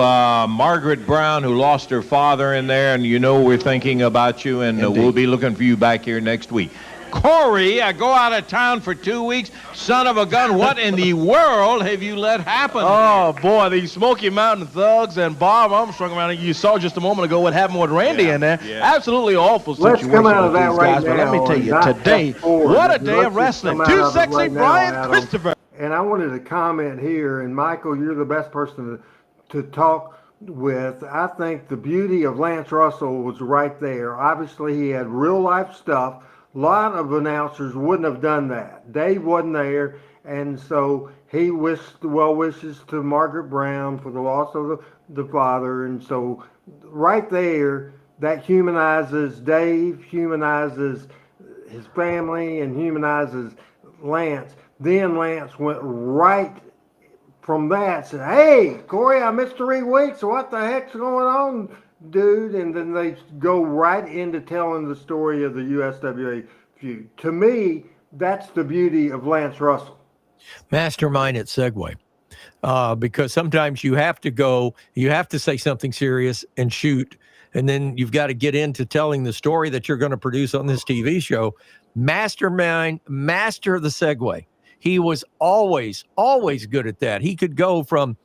S5: Margaret Brown, who lost her father in there, and you know we're thinking about you, and we'll be looking for you back here next week. Corey, I go out of town for 2 weeks. Son of a gun, what in the world have you let happen?
S9: Oh, boy, these Smoky Mountain Thugs and Bob Armstrong around. You saw just a moment ago what happened with Randy in there. Yeah. Absolutely awful situation.
S2: Let's come out of that
S9: these
S2: right
S9: guys,
S2: now.
S9: But let me tell you, today, what a day of wrestling. Too sexy,
S2: right
S9: Brian
S2: now,
S9: Christopher.
S2: And I wanted to comment here, and Michael, you're the best person to talk with. I think the beauty of Lance Russell was right there. Obviously, he had real life stuff. A lot of announcers wouldn't have done that. Dave wasn't there, and so he wished well wishes to Margaret Brown for the loss of the father. And so right there, that humanizes Dave, humanizes his family, and humanizes Lance. Then Lance went right from that, said, "Hey, Corey, I missed 3 weeks. What the heck's going on, dude?" And then they go right into telling the story of the USWA feud. To me, that's the beauty of Lance Russell.
S4: Mastermind at Segway. Because sometimes you have to say something serious and shoot, and then you've got to get into telling the story that you're going to produce on this TV show. Mastermind, master of the Segway. He was always good at that. He could go from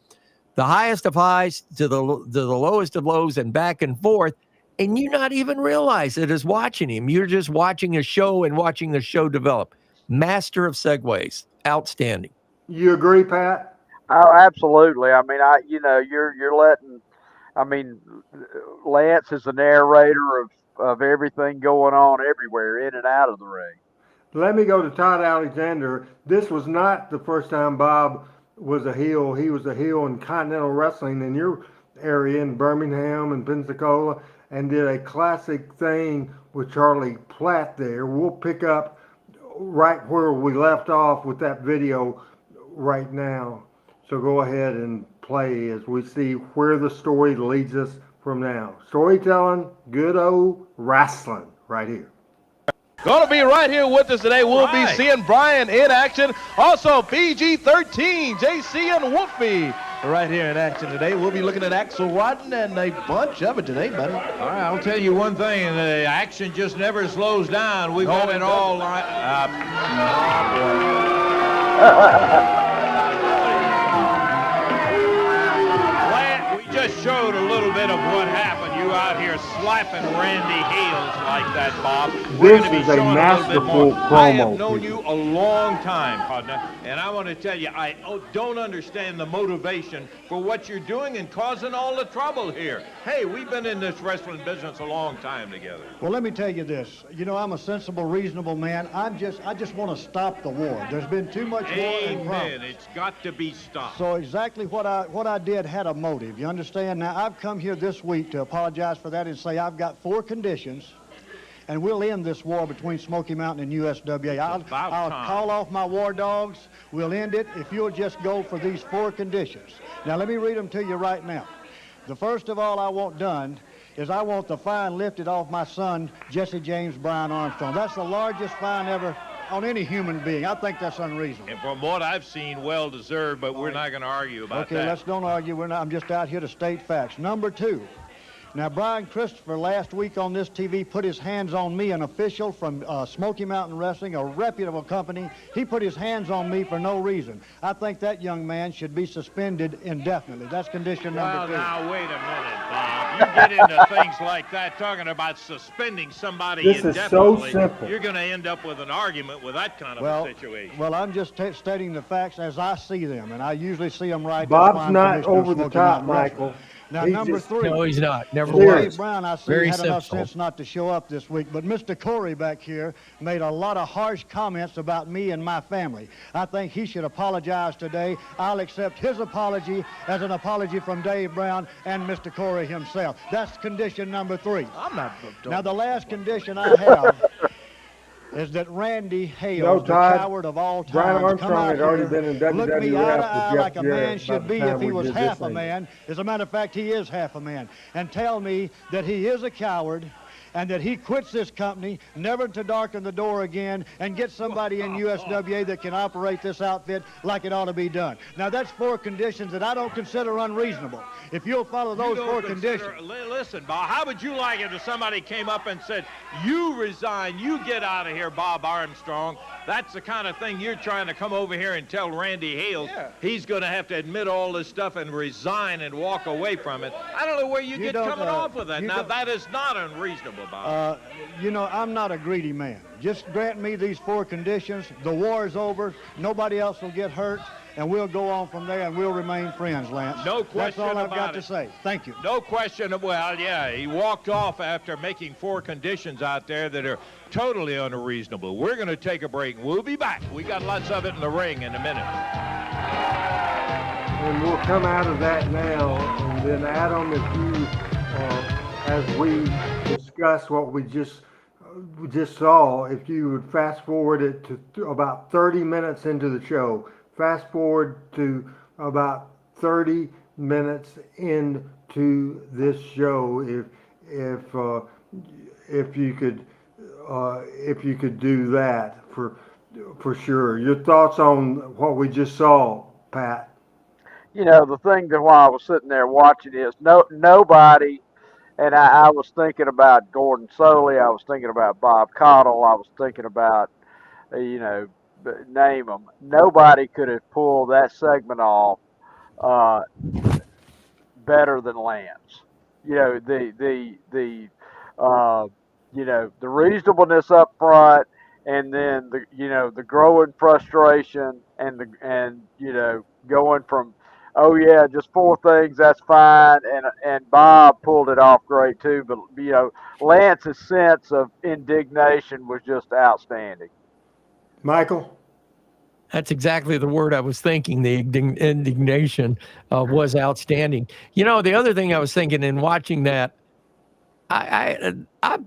S4: the highest of highs to the lowest of lows and back and forth, and you not even realize it as watching him. You're just watching a show and watching the show develop. Master of segues. Outstanding.
S2: You agree, Pat?
S3: Oh, absolutely. I mean, you're letting. I mean, Lance is the narrator of everything going on everywhere, in and out of the ring.
S2: Let me go to Todd Alexander. This was not the first time Bob was a heel. He was a heel in Continental Wrestling in your area in Birmingham and Pensacola, and did a classic thing with Charlie Platt there. We'll pick up right where we left off with that video right now. So go ahead and play as we see where the story leads us from now. Storytelling, good old wrestling right here.
S9: Going to be right here with us today. We'll be seeing Brian in action. Also, PG-13, JC and Wolfie right here in action today. We'll be looking at Axel Rodden and a bunch of it today, buddy.
S5: All right, I'll tell you one thing. The action just never slows down. We've got it all lined up. We just showed a little bit of what happened. You out here slapping Randy heels like that, Bob.
S2: This is a masterful promo.
S5: I have known you a long time, partner, and I want to tell you, I don't understand the motivation for what you're doing and causing all the trouble here. Hey, we've been in this wrestling business a long time together.
S8: Well, let me tell you this. You know, I'm a sensible, reasonable man. I just want to stop the war. There's been too much war and problems.
S5: Amen. It's got to be stopped.
S8: So exactly what I did had a motive. You understand? Now, I've come here this week to apologize for that and say I've got 4 conditions, and we'll end this war between Smoky Mountain and USWA. I'll call off my war dogs. We'll end it if you'll just go for these 4 conditions. Now, let me read them to you right now. The first of all I want done is I want the fine lifted off my son, Jesse James Brian Armstrong. That's the largest fine ever on any human being. I think that's unreasonable.
S5: And from what I've seen, well deserved, but we're not going to argue about that.
S8: Okay, let's don't argue. I'm just out here to state facts. Number 2. Now, Brian Christopher last week on this TV put his hands on me, an official from Smoky Mountain Wrestling, a reputable company. He put his hands on me for no reason. I think that young man should be suspended indefinitely. That's condition number 2.
S5: Well, now, wait a minute, Bob. You get into things like that, talking about suspending somebody
S2: This is
S5: indefinitely,
S2: so simple.
S5: you're going to end up with an argument with that kind of a situation.
S8: Well, I'm just stating the facts as I see them, and I usually see them right.
S2: Bob's not over the top, Michael.
S8: Now,
S2: He's
S8: number
S2: just-
S8: 3.
S4: No, he's not. Never
S2: Serious.
S4: was.
S8: Dave Brown, I see,
S4: Very
S8: had enough
S4: simple.
S8: sense not to show up this week. But Mr. Corey back here made a lot of harsh comments about me and my family. I think he should apologize today. I'll accept his apology as an apology from Dave Brown and Mr. Corey himself. That's condition number 3.
S9: I'm not.
S8: Now, the last condition I have is that Randy Hales, the
S2: Todd,
S8: coward of all time,
S2: Brian
S8: come
S2: Armstrong
S8: out
S2: had already
S8: here,
S2: been in
S8: look me
S2: WWF
S8: eye to
S2: with
S8: eye
S2: Jeff
S8: like a man
S2: Jarrett
S8: should
S2: by
S8: be
S2: the
S8: if
S2: time
S8: he
S2: we
S8: was
S2: did this
S8: half a
S2: thing.
S8: man. As a matter of fact, he is half a man. And tell me that he is a coward and that he quits this company, never to darken the door again, and get somebody in USWA that can operate this outfit like it ought to be done. Now, that's 4 conditions that I don't consider unreasonable. If you'll follow those 4 conditions.
S5: Listen, Bob, how would you like it if somebody came up and said, you resign, you get out of here, Bob Armstrong? That's the kind of thing you're trying to come over here and tell Randy Hales he's going to have to admit all this stuff and resign and walk away from it. I don't know where you get coming off with that. Now, that is not unreasonable, Bob.
S8: You know, I'm not a greedy man. Just grant me these 4 conditions. The war's over. Nobody else will get hurt. And we'll go on from there, and we'll remain friends, Lance.
S5: No question
S8: That's all I've
S5: about
S8: got
S5: it.
S8: to say. Thank you.
S5: No question. Well, yeah, he walked off after making 4 conditions out there that are totally unreasonable. We're going to take a break. We'll be back. We got lots of it in the ring in a minute.
S2: And we'll come out of that now. And then, Adam, if you, as we discuss what we just saw, if you would fast forward it to about 30 minutes into the show. Fast forward to about 30 minutes into this show, if you could do that for sure. Your thoughts on what we just saw, Pat?
S3: You know, the thing that while I was sitting there watching is nobody, and I was thinking about Gordon Soley, I was thinking about Bob Cottle, I was thinking about, name them. Nobody could have pulled that segment off better than Lance. You know, the reasonableness up front, and then the growing frustration and going from, oh yeah, just 4 things, that's fine, and Bob pulled it off great too. But Lance's sense of indignation was just outstanding.
S2: Michael?
S4: That's exactly the word I was thinking. The indignation was outstanding. You know, the other thing I was thinking in watching that, I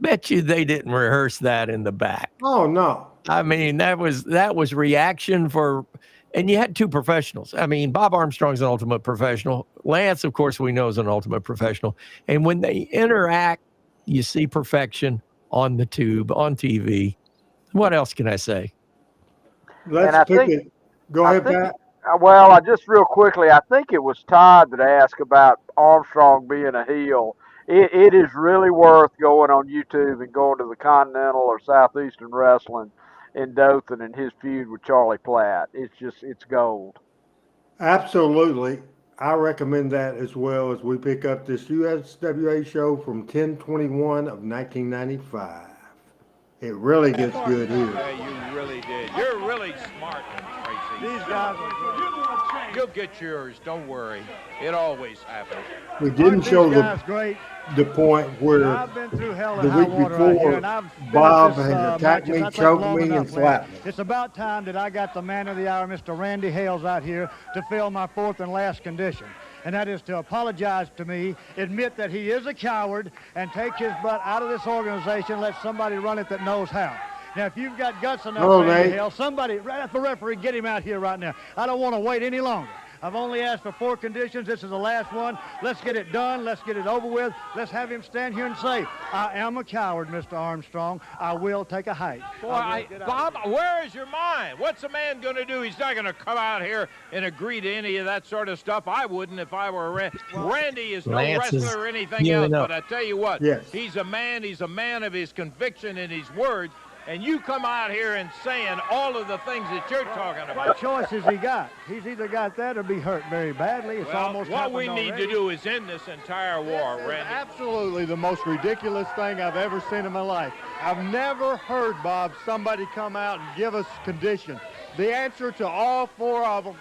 S4: bet you they didn't rehearse that in the back.
S2: Oh no!
S4: I mean, that was reaction for, and you had 2 professionals. I mean, Bob Armstrong's an ultimate professional. Lance, of course, we know is an ultimate professional. And when they interact, you see perfection on the tube, on TV. What else can I say?
S2: Let's pick it. Go ahead, Pat.
S3: Well, I just real quickly, I think it was Todd that asked about Armstrong being a heel. It is really worth going on YouTube and going to the Continental or Southeastern Wrestling in Dothan and his feud with Charlie Platt. It's gold.
S2: Absolutely. I recommend that as well as we pick up this USWA show from 10/21 of 1995. It really gets good here.
S5: Yeah, you really did. You're really smart, Tracy.
S8: These guys,
S5: You'll get yours. Don't worry. It always happens.
S2: We didn't show
S8: great.
S2: the point where
S8: I've been through hell
S2: the
S8: and
S2: week
S8: high water out here,
S2: before
S8: and I've been
S2: Bob
S8: at this,
S2: had attacked
S8: matches,
S2: me,
S8: I think,
S2: choked
S8: long
S2: me,
S8: enough,
S2: and slapped me.
S8: It's about time that I got the man of the hour, Mr. Randy Hales, out here to fill my 4th and last condition. And that is to apologize to me, admit that he is a coward, and take his butt out of this organization, let somebody run it that knows how. Now, if you've got guts enough, Randy Hales, somebody, right at the referee, get him out here right now. I don't want to wait any longer. I've only asked for 4 conditions. This is the last one. Let's get it done. Let's get it over with. Let's have him stand here and say, I am a coward, Mr. Armstrong. I will take a hike.
S5: Boy, Bob, where is your mind? What's a man going to do? He's not going to come out here and agree to any of that sort of stuff. I wouldn't if I were Randy is no wrestler or anything else, but I tell you what, he's a man of his conviction and his words. and you come out here and saying all of the things that you're talking about.
S8: What choice has he got? He's either got that or be hurt very badly. It's
S5: Well,
S8: almost
S5: what we
S8: happened
S5: need
S8: already.
S5: to do is end this entire war,
S6: This is
S5: Randy.
S6: absolutely the most ridiculous thing I've ever seen in my life. I've never heard, Bob, somebody come out and give us conditions. The answer to all four of them,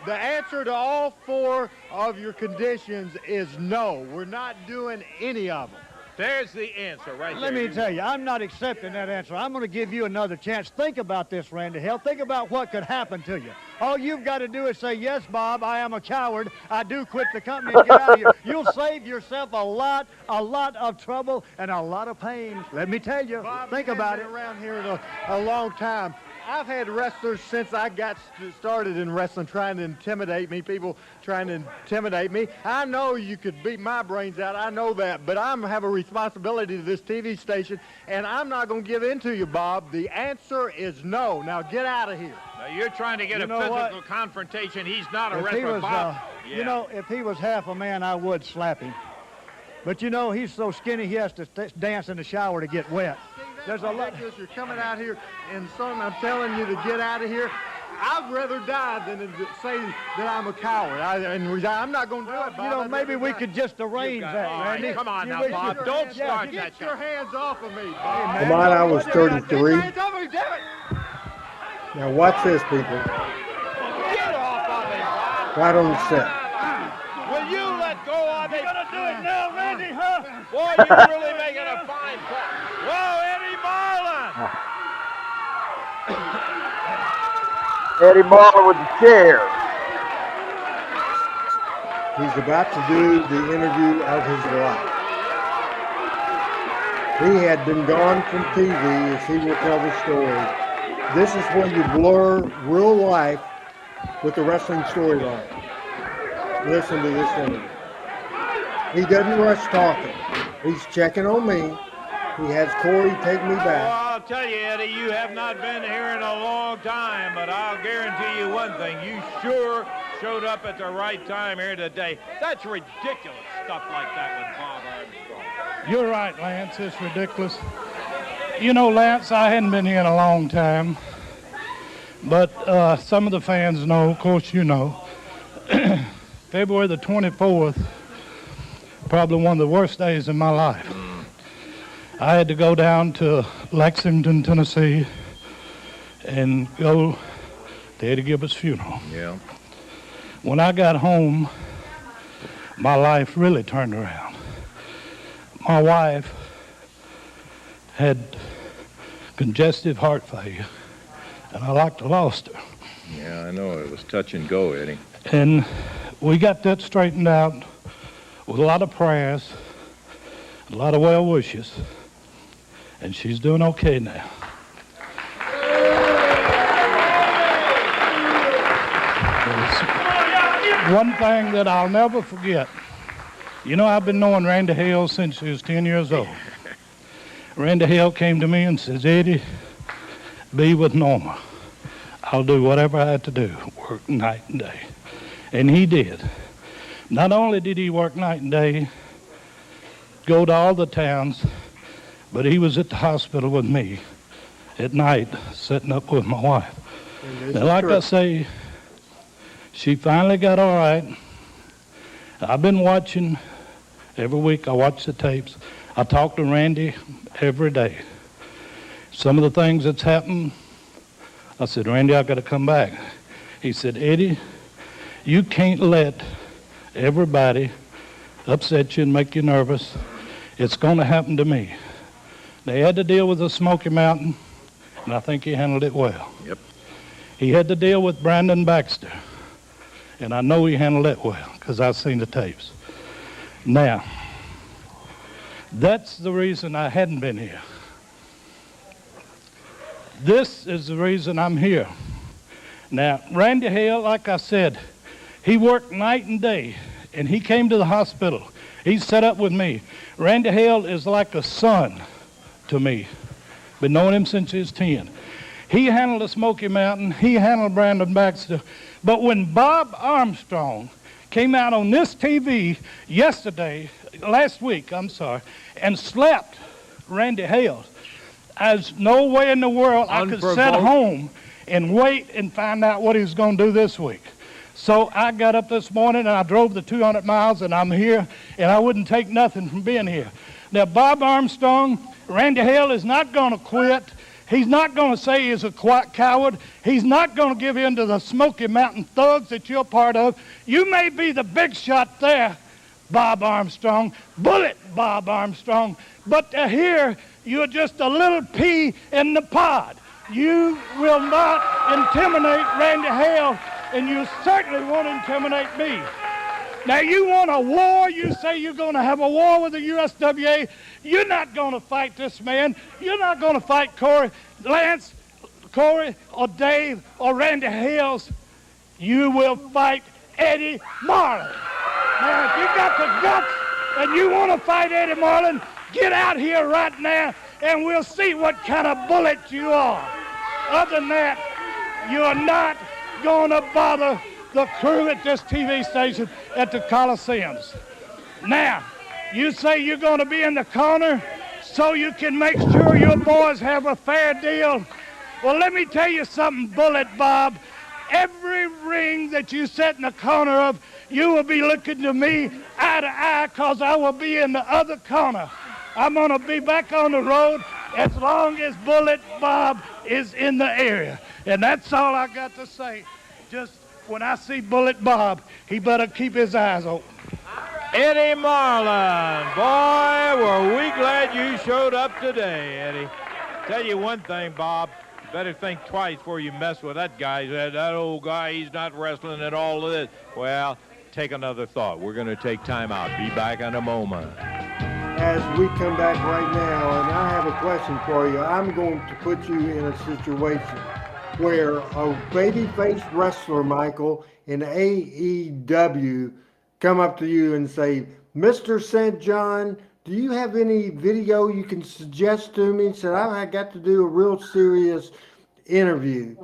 S6: the answer to all four of your conditions is no. We're not doing any of them.
S5: There's the answer right
S8: Let
S5: there.
S8: me tell you, I'm not accepting that answer. I'm going to give you another chance. Think about this, Randy Hale. Think about what could happen to you. All you've got to do is say, yes, Bob, I am a coward. I do quit the company and get out of here. You'll save yourself a lot of trouble and a lot of pain. Let me tell you,
S6: Bob,
S8: think
S6: you've
S8: about
S6: been
S8: it.
S6: around here a long time. I've had wrestlers since I got started in wrestling trying to intimidate me, people trying to intimidate me. I know you could beat my brains out. I know that. But I have a responsibility to this TV station, and I'm not going to give in to you, Bob. The answer is no. Now get out of here.
S5: Now, you're trying to get
S8: You
S5: a
S8: know
S5: physical
S8: what?
S5: confrontation. He's not a
S8: If he
S5: wrestler,
S8: was,
S5: Bob. Yeah.
S8: you know, if he was half a man, I would slap him. But you know, he's so skinny he has to dance in the shower to get wet. There's a lot.
S6: Ridiculous. You're coming out here, and son, I'm telling you to get out of here. I'd rather die than to say that I'm a coward. I'm not going to do it, Bob.
S8: You know,
S6: I'd
S8: maybe
S6: rather
S8: we
S6: die.
S8: could just arrange that,
S5: all right,
S8: Randy.
S5: come on
S8: You
S5: now,
S8: wish
S5: Bob.
S8: you-
S5: Don't
S8: yeah,
S5: start
S6: Get
S5: that.
S6: your hands off of me, Bob.
S2: Come on, I was 33.
S6: Get your hands off of me, damn it.
S2: Now watch this, people.
S5: Get off of it, Bob.
S2: Right on the set.
S5: Will you let go of it?
S8: You're gonna do it now, Randy, huh?
S5: Boy, you're really making a fine point. Whoa, Eddie Marlin!
S3: Eddie Marlin with the chair.
S2: He's about to do the interview of his life. He had been gone from TV, as he will tell the story. This is when you blur real life with the wrestling storyline. Listen to this interview. He doesn't rush talking. He's checking on me. He has Corey take me
S5: Well,
S2: back.
S5: I'll tell you, Eddie, you have not been here in a long time, but I'll guarantee you one thing. You sure showed up at the right time here today. That's ridiculous stuff like that with Bob Armstrong.
S10: You're right, Lance. It's ridiculous. You know, Lance, I hadn't been here in a long time, but some of the fans know, of course you know, February the 24th, probably one of the worst days in my life. I had to go down to Lexington, Tennessee, and go to Eddie Gilbert's funeral.
S5: Yeah.
S10: When I got home, my life really turned around. My wife had congestive heart failure, and I like to lost her.
S11: Yeah, I know. It was touch and go, Eddie.
S10: And we got that straightened out with a lot of prayers, a lot of well wishes, and she's doing okay now. There's one thing that I'll never forget. You know, I've been knowing Randy Hale since he was 10 years old. Randy Hale came to me and says, Eddie, be with Norma. I'll do whatever I had to do, work night and day. And he did. Not only did he work night and day, go to all the towns, but he was at the hospital with me at night, sitting up with my wife. And like I say, she finally got all right. I've been watching every week. I watch the tapes. I talk to Randy every day. Some of the things that's happened, I said, Randy, I've got to come back. He said, Eddie, you can't let everybody upset you and make you nervous. It's going to happen to me. They had to deal with the Smoky Mountain, and I think he handled it well.
S11: Yep.
S10: He had to deal with Brandon Baxter, and I know he handled it well because I've seen the tapes. Now, that's the reason I hadn't been here. This is the reason I'm here. Now, Randy Hale, like I said, he worked night and day, and he came to the hospital. He set up with me. Randy Hale is like a son to me. Been knowing him since he was 10. He handled the Smoky Mountain. He handled Brandon Baxter. But when Bob Armstrong came out on this TV last week, and slapped Randy Hale, There's no way in the world I could sit
S5: Unprovoked.
S10: home and wait and find out what he was going to do this week. So I got up this morning and I drove the 200 miles and I'm here, and I wouldn't take nothing from being here. Now, Bob Armstrong, Randy Hale is not going to quit. He's not going to say he's a coward. He's not going to give in to the Smoky Mountain thugs that you're part of. You may be the big shot there, Bob Armstrong, bullet Bob Armstrong, but here you're just a little pea in the pod. You will not intimidate Randy Hale, and you certainly won't intimidate me. Now, you want a war? You say you're going to have a war with the USWA. You're not going to fight this man. You're not going to fight Corey, Lance, Corey, or Dave, or Randy Hales. You will fight Eddie Marlin. Now, if you got the guts and you want to fight Eddie Marlin, get out here right now, and we'll see what kind of bullet you are. Other than that, you're not going to bother the crew at this TV station at the Coliseums. Now, you say you're going to be in the corner so you can make sure your boys have a fair deal. Well, let me tell you something, Bullet Bob. Every ring that you sit in the corner of, you will be looking to me eye to eye, because I will be in the other corner. I'm going to be back on the road as long as Bullet Bob is in the area. And that's all I got to say. Just when I see Bullet Bob, he better keep his eyes open.
S5: Eddie Marlin, boy, were we glad you showed up today, Eddie. Tell you one thing, Bob, you better think twice before you mess with that guy. That old guy, he's not wrestling at all of this. Well, take another thought. We're going to take time out. Be back in a moment.
S2: As we come back right now, and I have a question for you. I'm going to put you in a situation where a baby-faced wrestler, Michael, in AEW come up to you and say, Mr. St. John, do you have any video you can suggest to me? Said, I got to do a real serious interview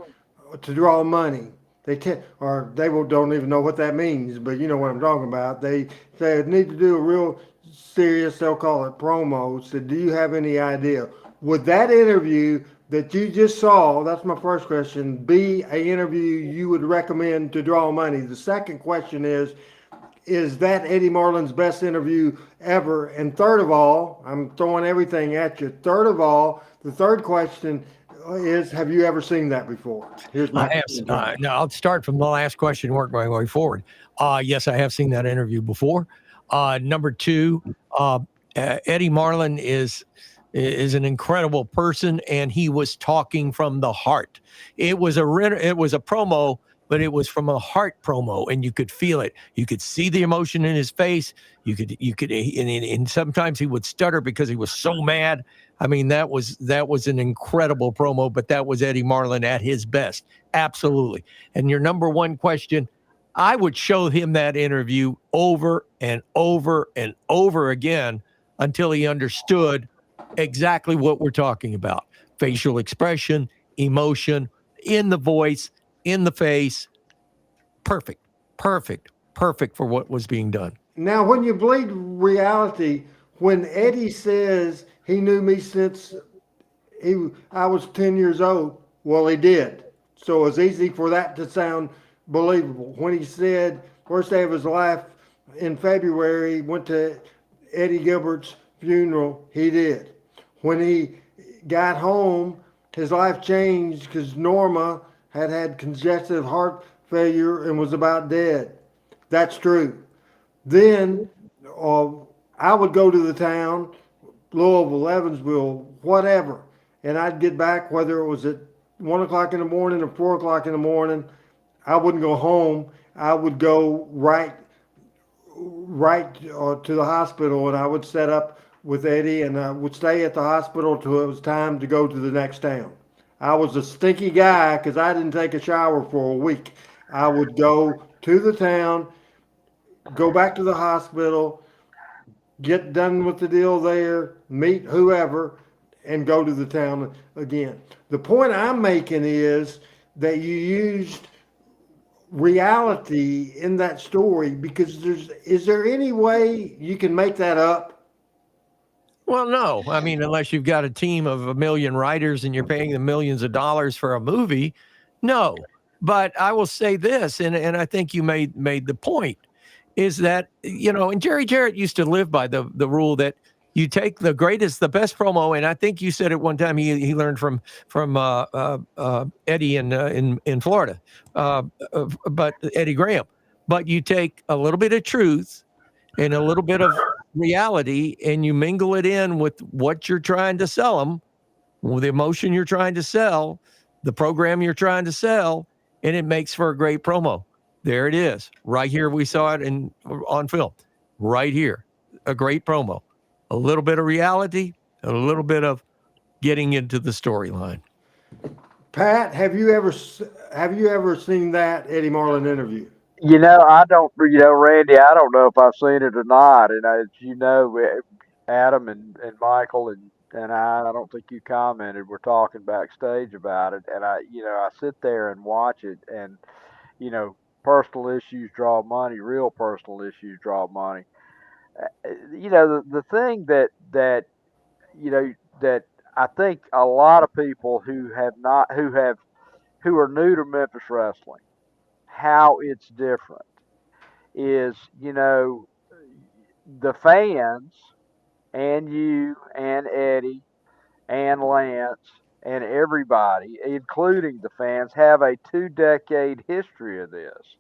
S2: to draw money. They can't, or they don't even know what that means, but you know what I'm talking about. They need to do a real serious, they'll call it promo. So do you have any idea? Would that interview that you just saw, that's my first question, be an interview you would recommend to draw money? The second question is that Eddie Marlin's best interview ever? And third of all, I'm throwing everything at you. Third of all, the third question is, have you ever seen that before? Here's my
S4: no, I'll start from the last question, work my way forward. Yes, I have seen that interview before. Number two, Eddie Marlin is an incredible person, and he was talking from the heart. It was a promo, but it was from a heart promo, and you could feel it. You could see the emotion in his face. And sometimes he would stutter because he was so mad. I mean, that was an incredible promo, but that was Eddie Marlin at his best. Absolutely. And your number one question, I would show him that interview over and over and over again until he understood exactly what we're talking about. Facial expression, emotion, in the voice, in the face. Perfect for what was being done.
S2: Now, when you bleed reality, when Eddie says he knew me since I was 10 years old, well, he did. So it was easy for that to sound believable. When he said first day of his life in February, went to Eddie Gilbert's funeral, he did. When he got home, his life changed because Norma had congestive heart failure and was about dead. That's true. Then I would go to the town, Louisville, Evansville, whatever, and I'd get back, whether it was at 1 o'clock in the morning or 4 o'clock in the morning. I wouldn't go home. I would go right to the hospital, and I would set up with Eddie, and I would stay at the hospital till it was time to go to the next town. I was a stinky guy because I didn't take a shower for a week. I would go to the town, go back to the hospital, get done with the deal there, meet whoever, and go to the town again. The point I'm making is that you used reality in that story, because is there any way you can make that up?
S4: Well, no. I mean, unless you've got a team of 1 million writers and you're paying them millions of dollars for a movie, no. But I will say this, and I think you made the point, is that, and Jerry Jarrett used to live by the rule that you take the best promo, and I think you said it one time he learned from Eddie in Florida, but Eddie Graham. But you take a little bit of truth and a little bit of reality, and you mingle it in with what you're trying to sell them, with the emotion you're trying to sell, the program you're trying to sell, and it makes for a great promo. There it is. Right here, we saw it on film. Right here, a great promo. A little bit of reality, a little bit of getting into the storyline.
S2: Pat, have you ever seen that Eddie Marlin interview?
S3: I don't, Randy, I don't know if I've seen it or not. And as you know, Adam and Michael and I don't think you commented, we're talking backstage about it. And I sit there and watch it, and, personal issues draw money, real personal issues draw money. The thing that I think a lot of people who are new to Memphis wrestling, how it's different is, the fans and you and Eddie and Lance and everybody, including the fans, have a 2-decade history of this.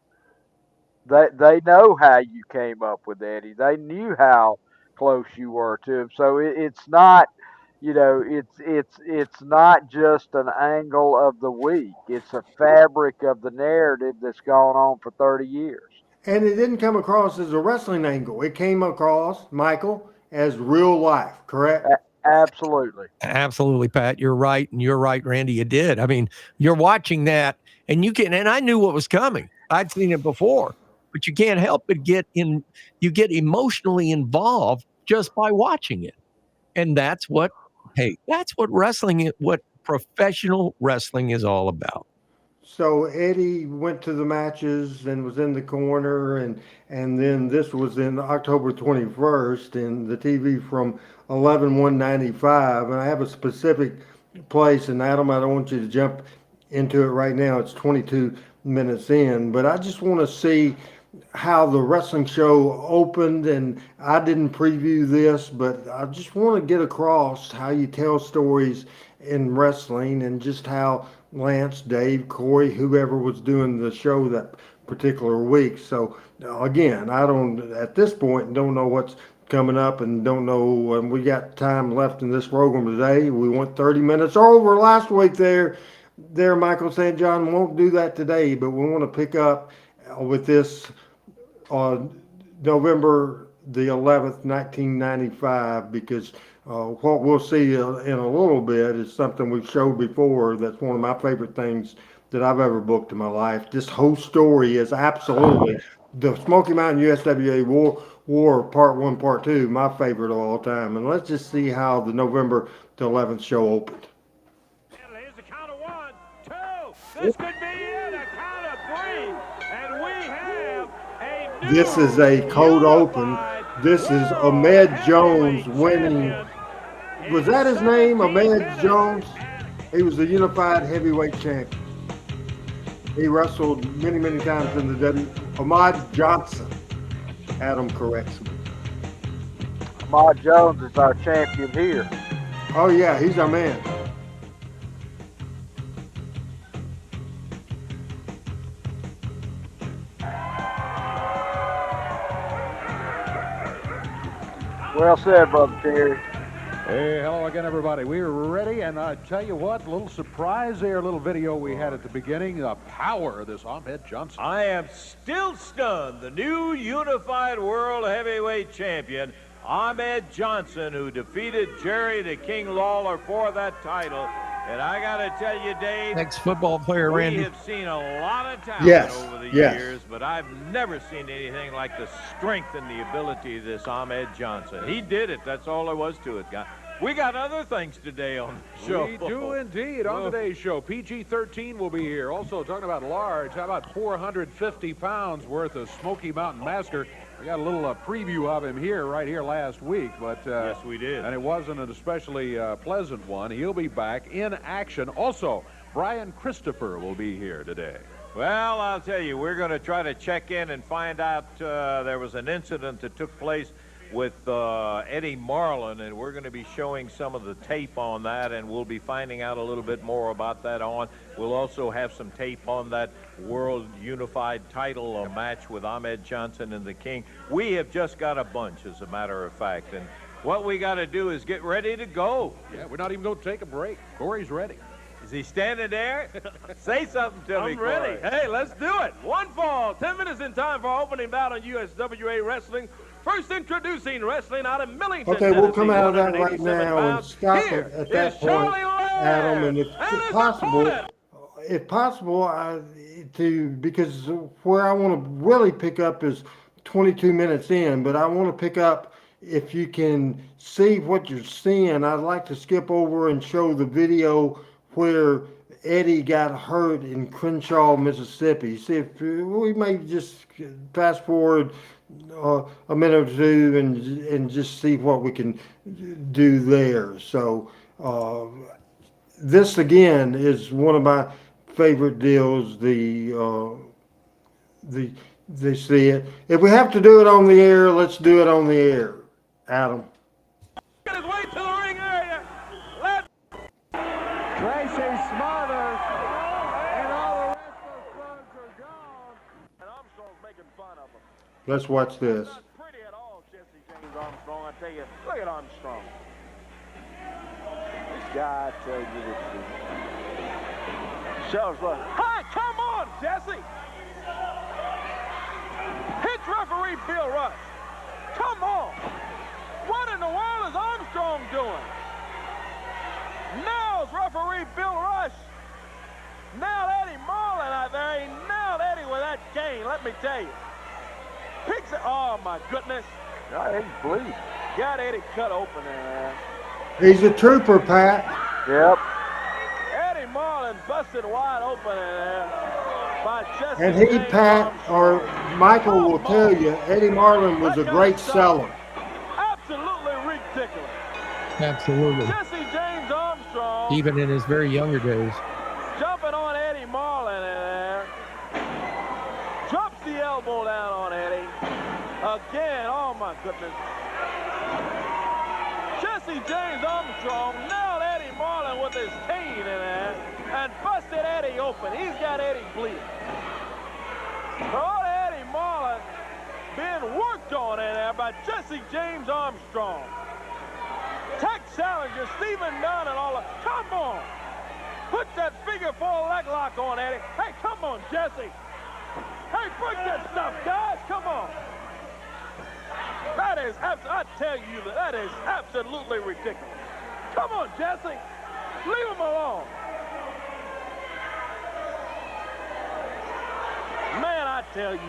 S3: They know how you came up with Eddie. They knew how close you were to him. So it's not, it's not just an angle of the week. It's a fabric of the narrative that's gone on for 30 years.
S2: And it didn't come across as a wrestling angle. It came across, Michael, as real life, correct?
S3: Absolutely.
S4: Absolutely, Pat. You're right. And you're right, Randy. You did. I mean, you're watching that and I knew what was coming. I'd seen it before, but you can't help but you get emotionally involved just by watching it. And that's what wrestling, what professional wrestling is all about.
S2: So Eddie went to the matches and was in the corner, and then this was in October 21st, and the TV from 11/1/95, and I have a specific place, and Adam, I don't want you to jump into it right now. It's 22 minutes in, but I just want to see how the wrestling show opened, and I didn't preview this, but I just want to get across how you tell stories in wrestling, and just how Lance, Dave, Corey, whoever was doing the show that particular week. So again, I don't, at this point, don't know what's coming up, and don't know, and we got time left in this program today. We went 30 minutes over last week there, Michael St. John. Won't do that today, but we want to pick up with this on November the 11th, 1995, because what we'll see in a little bit is something we've showed before. That's one of my favorite things that I've ever booked in my life. This whole story is absolutely the Smoky Mountain USWA War Part 1, Part 2, my favorite of all time. And let's just see how the November the 11th show opened.
S5: Here's the count of 1, 2. This could be it. A count of 3. And we have a new
S2: This is a cold open. This is Ahmed Jones winning. Was that his name, Ahmed Jones? He was the unified heavyweight champion. He wrestled many, many times in the Ahmed Johnson. Adam corrects me.
S3: Ahmed Jones is our champion here.
S2: Oh yeah, he's our man.
S3: Well said, Brother Terry.
S12: Hey, hello again, everybody. We are ready, and I tell you what, little surprise there, little video we had at the beginning, the power of this Ahmed Johnson.
S5: I am still stunned. The new unified world heavyweight champion, Ahmed Johnson, who defeated Jerry the King Lawler for that title. And I got to tell you, Dave,
S4: ex-football player Randy,
S5: we have seen a lot of talent over the years, but I've never seen anything like the strength and the ability of this Ahmed Johnson. He did it. That's all there was to it, guy. We got other things today on the show.
S12: We do indeed. On today's show, PG-13 will be here. Also talking about large, how about 450 pounds worth of Smoky Mountain Massacre. We got a little preview of him here, right here last week, but
S5: yes, we did.
S12: And it wasn't an especially pleasant one. He'll be back in action. Also, Brian Christopher will be here today.
S5: Well, I'll tell you, we're going to try to check in and find out. There was an incident that took place with Eddie Marlin, and we're going to be showing some of the tape on that, and we'll be finding out a little bit more about that on. We'll also have some tape on that World Unified title match with Ahmed Johnson and the King. We have just got a bunch, as a matter of fact, and what we got to do is get ready to go.
S12: Yeah, we're not even going to take a break. Corey's ready.
S5: Is he standing there? Say something to me,
S7: I'm ready.
S5: Corey.
S7: Hey, let's do it. One fall, 10 minutes in time for opening bout on USWA Wrestling. First introducing wrestling out of Millington,
S2: Okay, we'll come
S7: Tennessee,
S2: out of that right
S7: 187
S2: now and
S7: pounds.
S2: stop
S7: Here
S2: it at
S7: is
S2: that point,
S7: Charlie Lamb
S2: Adam, and
S7: his
S2: if possible, because where I want to really pick up is 22 minutes in, but I want to pick up, if you can see what you're seeing, I'd like to skip over and show the video where Eddie got hurt in Crenshaw, Mississippi. See if we may just fast forward a minute or two and just see what we can do there. So this again is one of my favorite deals. They see it. If we have to do it on the air, let's do it on the air. Adam.
S7: Get his way to the ring area.
S8: Tracy Smothers and all the rest of the thugs are gone.
S7: And Armstrong's making fun of him.
S2: Let's watch this.
S7: Not pretty at all, Jesse James Armstrong. I tell you, look at Armstrong. This guy, I tell you the truth. Shows look. Hi, come on, Jesse. Hit referee Bill Rush. Come on. What in the world is Armstrong doing? Nails referee Bill Rush. Nailed Eddie Marlin out there. He nailed Eddie with that cane, let me tell you. Picks it. Oh, my goodness.
S3: Yeah, he's bleeding.
S7: Got Eddie cut open there.
S2: He's a trooper, Pat.
S3: Yep.
S7: Eddie Marlin busted wide open in there by Jesse
S2: And he,
S7: James
S2: Pat, or
S7: Armstrong.
S2: Michael will tell you, Eddie Marlin was a great seller.
S7: Absolutely ridiculous.
S4: Absolutely.
S7: Jesse James Armstrong
S4: Even in his very younger days.
S7: jumping on Eddie Marlin in there. Drops the elbow down on Eddie. Again, oh my goodness. Jesse James Armstrong nailed Eddie Marlin with his cane in there and busted Eddie open. He's got Eddie bleeding. Oh, Eddie Marlin being worked on in there by Jesse James Armstrong. Tex Salinger, Stephen Dunn, and all of. Come on. Put that figure four leg lock on, Eddie. Hey, come on, Jesse. Hey, break that stuff, guys. Come on. That is, I tell you, that is absolutely ridiculous. Come on, Jesse. Leave him alone. Man, I tell you.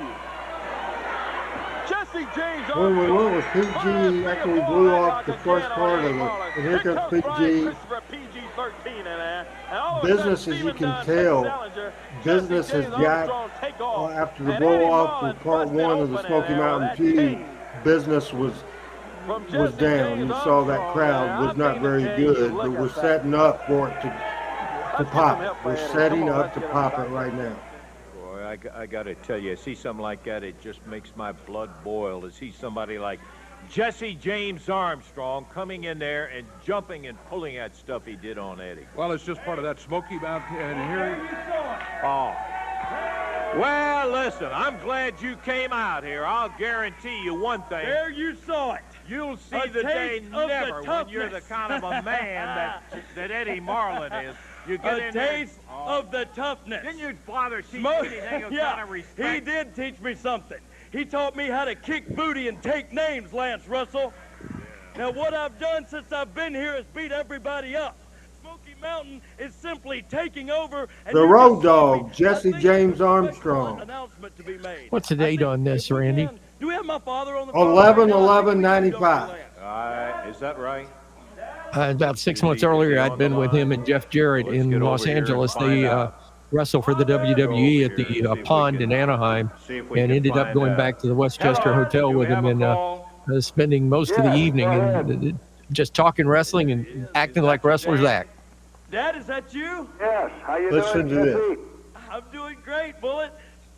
S7: Jesse James
S2: When we
S7: Armstrong.
S2: went with PG after we blew off the first part of it, and here comes PG. Business, as you can tell, business has got, after the blow off of part one of the Smoky Mountain feud, business was down. You saw that crowd was not very good, but we're setting up for it to pop it. We're setting up to pop it right now.
S5: Boy, I got to tell you, I see something like that, it just makes my blood boil to see somebody like Jesse James Armstrong coming in there and jumping and pulling that stuff he did on Eddie.
S12: Well, it's just part of that Smoky Mountain, and here.
S5: Oh. Well, listen, I'm glad you came out here. I'll guarantee you one thing.
S7: There you saw it.
S5: You'll see
S7: A
S5: the day
S7: taste of the
S5: never when you're the
S7: toughness.
S5: kind of a man that Eddie Marlin is. You get
S7: A
S5: in there.
S7: taste of the toughness.
S5: Didn't you bother teach
S7: Smoke-
S5: anything of
S7: yeah,
S5: kind of respect?
S7: he did teach me something. He taught me how to kick booty and take names, Lance Russell. Now, what I've done since I've been here is beat everybody up. Smoky Mountain is simply taking over. And
S2: The
S7: you
S2: road
S7: can
S2: dog,
S7: see me.
S2: Jesse
S7: I think
S2: James
S7: there's a
S2: Armstrong.
S7: announcement to be made.
S4: What's the
S7: I
S4: date
S7: think
S4: on this,
S7: if we
S4: Randy?
S7: can- Do we have my father on the
S2: 11/11/95.
S5: Is that right?
S4: About 6 months earlier, I'd been with him and Jeff Jarrett
S5: Let's
S4: in
S5: get
S4: Los
S5: over here and
S4: Angeles.
S5: find out.
S4: wrestle for the WWE at the pond in Anaheim, and ended up going back to the Westchester Hotel with him and spending most of the evening and just talking wrestling and acting like wrestlers act.
S7: Dad, is that you?
S3: Yes. How you
S2: Listen
S3: doing,
S2: to
S3: Jesse?
S2: this.
S7: I'm doing great, Bullet.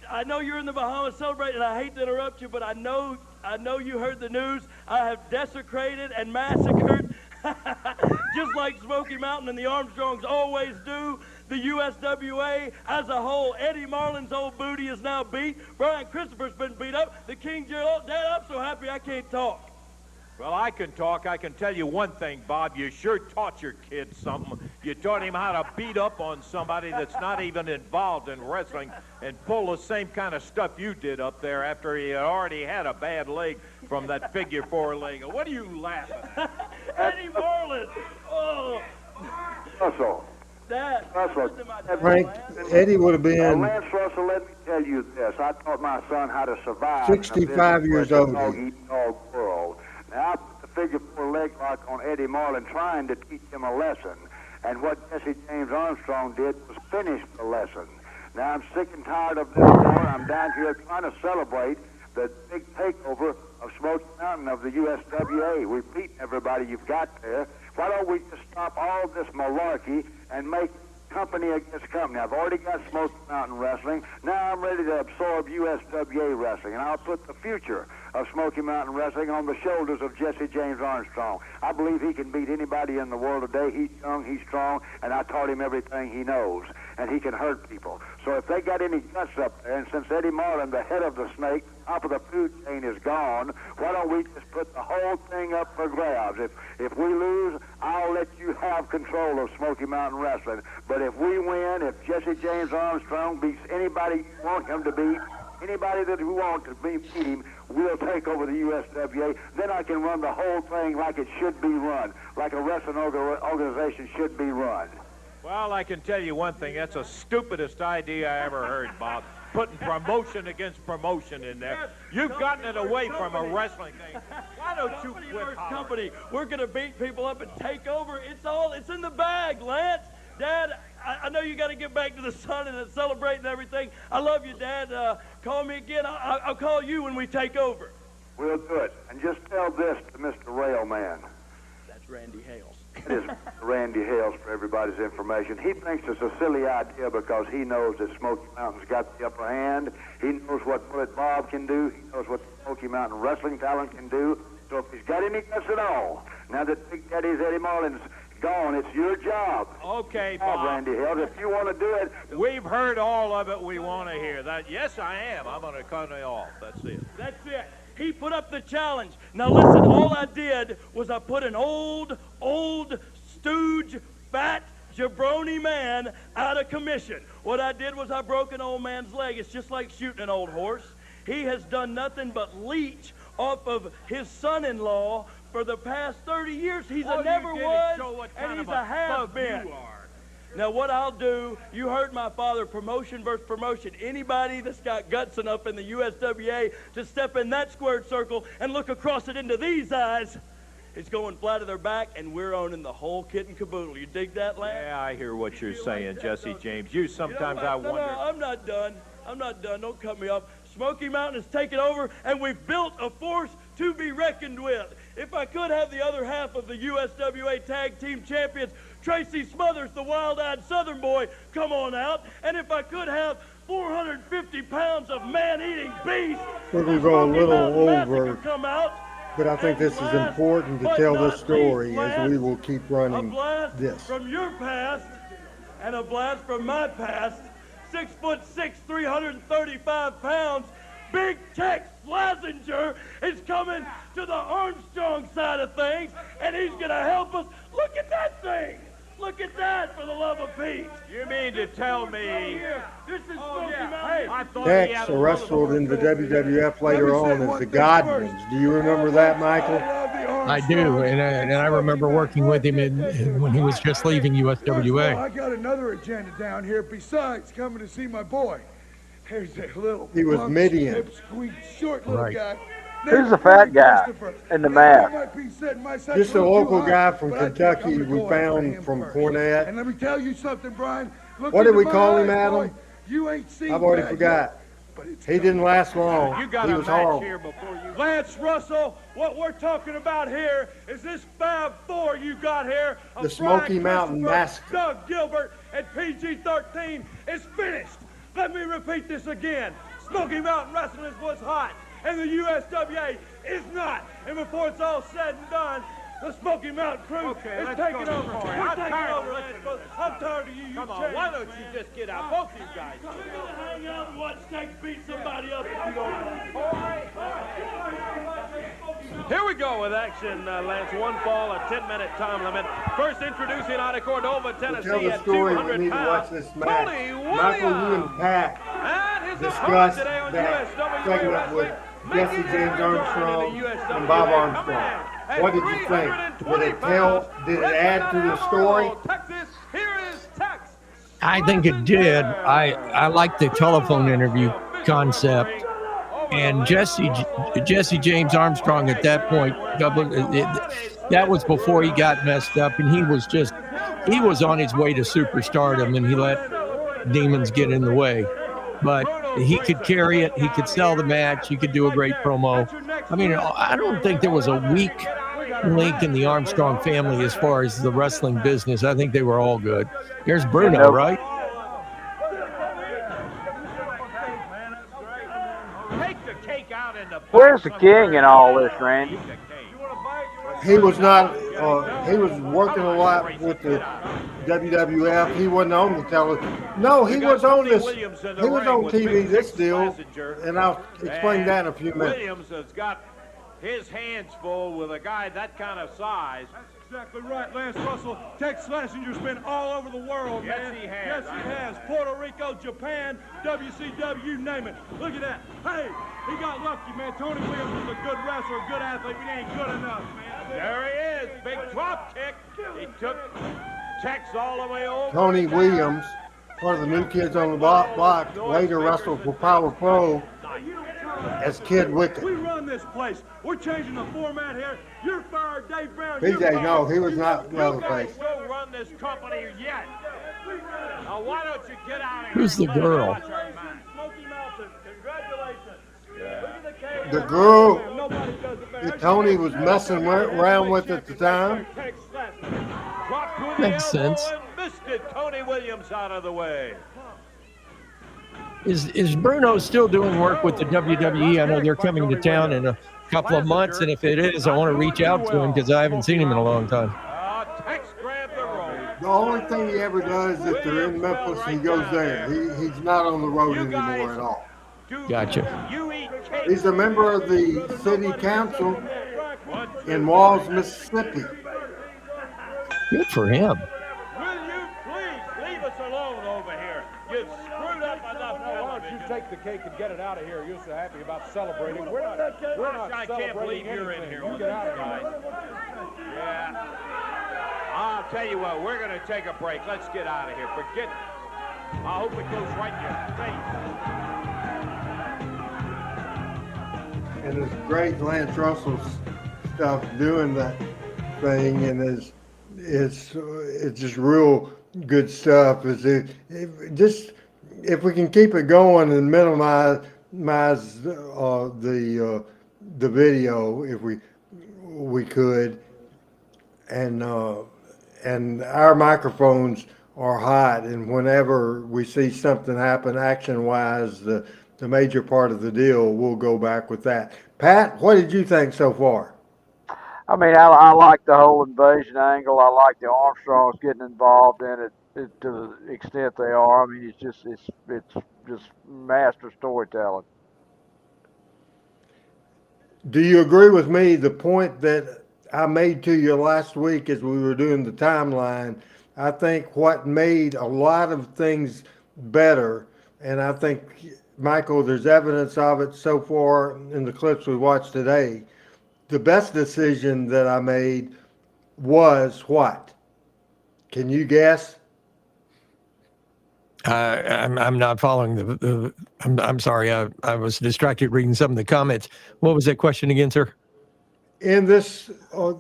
S7: I know you're in the Bahamas celebrating, and I hate to interrupt you, but I know you heard the news. I have desecrated and massacred, just like Smoky Mountain and the Armstrongs always do, the USWA as a whole. Eddie Marlin's old booty is now beat. Brian Christopher's been beat up. The King Gerald, Dad, I'm so happy I can't talk.
S5: Well, I can talk. I can tell you one thing, Bob. You sure taught your kid something. You taught him how to beat up on somebody that's not even involved in wrestling and pull the same kind of stuff you did up there after he had already had a bad leg from that figure four leg. What are you laughing at?
S7: Eddie Marlin! Oh,
S3: Russell.
S7: Dad.
S3: Russell.
S2: Frank, Eddie would have been
S3: Lance Russell, let me tell you this. I taught my son how to survive
S2: 65 years old.
S3: Dog world. Now, I put the figure four leg lock on Eddie Marlin trying to teach him a lesson. And what Jesse James Armstrong did was finish the lesson. Now, I'm sick and tired of this war. I'm down here trying to celebrate the big takeover of Smoky Mountain of the USWA. We've beaten everybody you've got there. Why don't we just stop all this malarkey and make company against company? I've already got Smoky Mountain Wrestling. Now I'm ready to absorb USWA Wrestling, and I'll put the future of Smoky Mountain Wrestling on the shoulders of Jesse James Armstrong. I believe he can beat anybody in the world today. He's young, he's strong, and I taught him everything he knows, and he can hurt people. So if they got any guts up there, and since Eddie Marlin, the head of the snake, top of the food chain is gone, why don't we just put the whole thing up for grabs? If we lose, I'll let you have control of Smoky Mountain Wrestling. But if we win, if Jesse James Armstrong beats anybody you want him to beat, anybody that you want to beat him, we'll take over the USWA. Then I can run the whole thing like it should be run, like a wrestling organization should be run.
S5: Well, I can tell you one thing. That's the stupidest idea I ever heard, Bob. Putting promotion against promotion in there. You've gotten it away from a wrestling thing. Why don't you quit
S7: Company. We're going to beat people up and take over. It's in the bag, Lance. Dad, I know you got to get back to the sun and celebrate and everything. I love you, Dad. Call me again. I'll call you when we take over.
S3: We'll do it. And just tell this to Mr. Railman.
S7: That's Randy Hales.
S3: It is Randy Hales for everybody's information. He thinks it's a silly idea because he knows that Smoky Mountain's got the upper hand. He knows what Bullet Bob can do. He knows what the Smoky Mountain wrestling talent can do. So if he's got any guts at all, now that Big Daddy's Eddie Marlin's gone, it's your job.
S5: Okay, Bob.
S3: Randy Hales, if you want to do it.
S5: We've heard all of it we want to hear. That. Yes, I am. I'm going to cut it off. That's it.
S7: That's it. He put up the challenge. Now listen, all I did was I put an old stooge, fat, jabroni man out of commission. What I did was I broke an old man's leg. It's just like shooting an old horse. He has done nothing but leech off of his son-in-law for the past 30 years. He's a never was, and he's a have-been. Now, what I'll do, you heard my father, promotion versus promotion. Anybody that's got guts enough in the USWA to step in that squared circle and look across it into these eyes, it's going flat to their back, and we're owning the whole kit and caboodle. You dig that, Lance?
S5: Yeah, I hear what you're saying, Jesse James. You sometimes I wonder.
S7: No, I'm not done. I'm not done. Don't cut me off. Smoky Mountain has taken over, and we've built a force to be reckoned with. If I could have the other half of the USWA Tag Team Champions, Tracy Smothers, the wild-eyed Southern boy, come on out. And if I could have 450 pounds of man-eating beast,
S2: we're going to go a little over,
S7: come out.
S2: but I think this is important to tell this story as we will keep running
S7: a blast
S2: this.
S7: From your past and a blast from my past. 6'6", 335 pounds. Big Tex Flasinger is coming to the Armstrong side of things, and he's going to help us. Look at that thing. Look at that, for the love of Pete.
S5: You mean to tell me?
S7: This is Smoky Mountain.
S2: Tex wrestled in the WWF later on as the Godwins. Do you remember that, Michael?
S4: I do, and I remember working with him when he was just leaving USWA.
S8: I got another agenda down here besides coming to see my boy. There's a little.
S2: He was Midian.
S8: Pipsqueak, short little guy.
S3: Who's the fat guy in the mask?
S2: Just a local guy from Kentucky we found from Cornette.
S8: And let me tell you something, Brian.
S2: What did we call him, Adam?
S8: You ain't seen
S2: I've already
S8: that
S2: forgot.
S8: But it's
S2: He didn't last long.
S7: You got
S2: He
S7: a
S2: was
S7: match
S2: horrible.
S7: here before you. Lance Russell, what we're talking about here is this Fab Four you got here.
S2: The Smoky Mountain Massacre.
S7: Doug Gilbert and PG-13 is finished. Let me repeat this again. Smoky Mountain Wrestling was hot, and the USWA is not. And before it's all said and done, the Smoky Mountain crew is taking over. We're taking over, Lance Russell. I'm tired of you. Come on, why don't you just get out, both of you guys? We're gonna hang out and watch Snake beat somebody up if you don't mind. Here we go with action, Lance. One fall, a 10-minute time limit. First introducing out of Cordova, Tennessee,
S2: Tell the
S7: at
S2: story. We
S7: 200
S2: need to watch
S7: pounds.
S2: this match.
S7: Tony
S2: Michael, you
S7: Williams.
S2: and Pat
S7: And his opponent
S2: discussed
S7: today on
S2: that
S7: USWA
S2: segment
S7: Wrestling,
S2: with Jesse
S7: making
S2: James
S7: his return
S2: Armstrong
S7: in the
S2: and Bob
S7: USWA,
S2: Armstrong.
S7: coming in at
S2: What did you think?
S7: 320
S2: Did it tell?
S7: pounds.
S2: Did it add to the story?
S7: Texas, here is Tex.
S4: I think it did. I like the telephone interview concept. And Jesse James Armstrong at that point, that was before he got messed up, and he was on his way to superstardom, and he let demons get in the way. But he could carry it. He could sell the match. He could do a great promo. I mean, I don't think there was a weak link in the Armstrong family as far as the wrestling business. I think they were all good. Here's Bruno, right?
S3: Where's the king in all this, Randy?
S2: He was not. He was working a lot with the WWF. He wasn't on the television. No, he was on this. He was on TV. This deal, and I'll explain that in a few minutes.
S5: Williams has got his hands full with a guy that kind of size.
S7: Exactly right, Lance Russell. Tex Schlesinger's been all over the world,
S5: Yes,
S7: man.
S5: he has.
S7: Yes, he has. Puerto Rico, Japan, WCW, you name it. Look at that. Hey, he got lucky, man. Tony Williams is a good wrestler, a good athlete, but he ain't good enough, man.
S5: There he is. Big drop kick. He took Tex all the way over.
S2: Tony Williams, one of the new kids on the block, later wrestled for Power Pro as Kid Wicket.
S7: We run this place. We're changing the format here. You're fired, Dave Brown.
S2: BJ, no, he was not Leatherface.
S5: We'll run this company yet. Now, why don't you get out of here?
S4: Who's the girl?
S7: Smoky Mountain. Congratulations. Look at the cage.
S2: The girl
S7: Nobody does it better.
S2: that Tony was messing around with at the time.
S5: Dropped with the
S4: Makes
S5: elbow
S4: sense.
S5: and missed it. Tony Williams out of the way.
S4: Is Bruno still doing work with the WWE? I know they're coming to town in a couple of months, and if it is, I want to reach out to him because I haven't seen him in a long time.
S5: Tex grabbed the rope.
S2: The only thing he ever does is if they're in Memphis, he goes there. He's not on the road anymore at all.
S4: Gotcha.
S5: You eat cake.
S2: He's a member of the city council in Walls, Mississippi.
S4: Good for him.
S5: Will you please leave us alone over here? You've screwed up enough.
S12: Why don't you take the cake and get it out of here? You're so happy about celebrating. We're not
S5: I can't believe you're in here
S12: You
S5: with
S12: get
S5: us,
S12: out of
S5: guys.
S12: here.
S5: Yeah. I'll tell you what, we're going to take a break. Let's get out of here. Forget. I hope it goes right in your face.
S2: And it's great Lance Russell's stuff doing that thing, and it's just real good stuff. If we can keep it going and minimize the video, if we could, and our microphones are hot, and whenever we see something happen action-wise, the major part of the deal, we'll go back with that. Pat, what did you think so far?
S3: I mean, I like the whole invasion angle. I like the Armstrongs getting involved in it to the extent they are. I mean, it's just master storytelling.
S2: Do you agree with me? The point that I made to you last week as we were doing the timeline, I think what made a lot of things better, and I think, Michael, there's evidence of it so far in the clips we watched today. The best decision that I made was what? Can you guess?
S4: I'm not following I'm sorry. I was distracted reading some of the comments. What was that question again, sir?
S2: in this run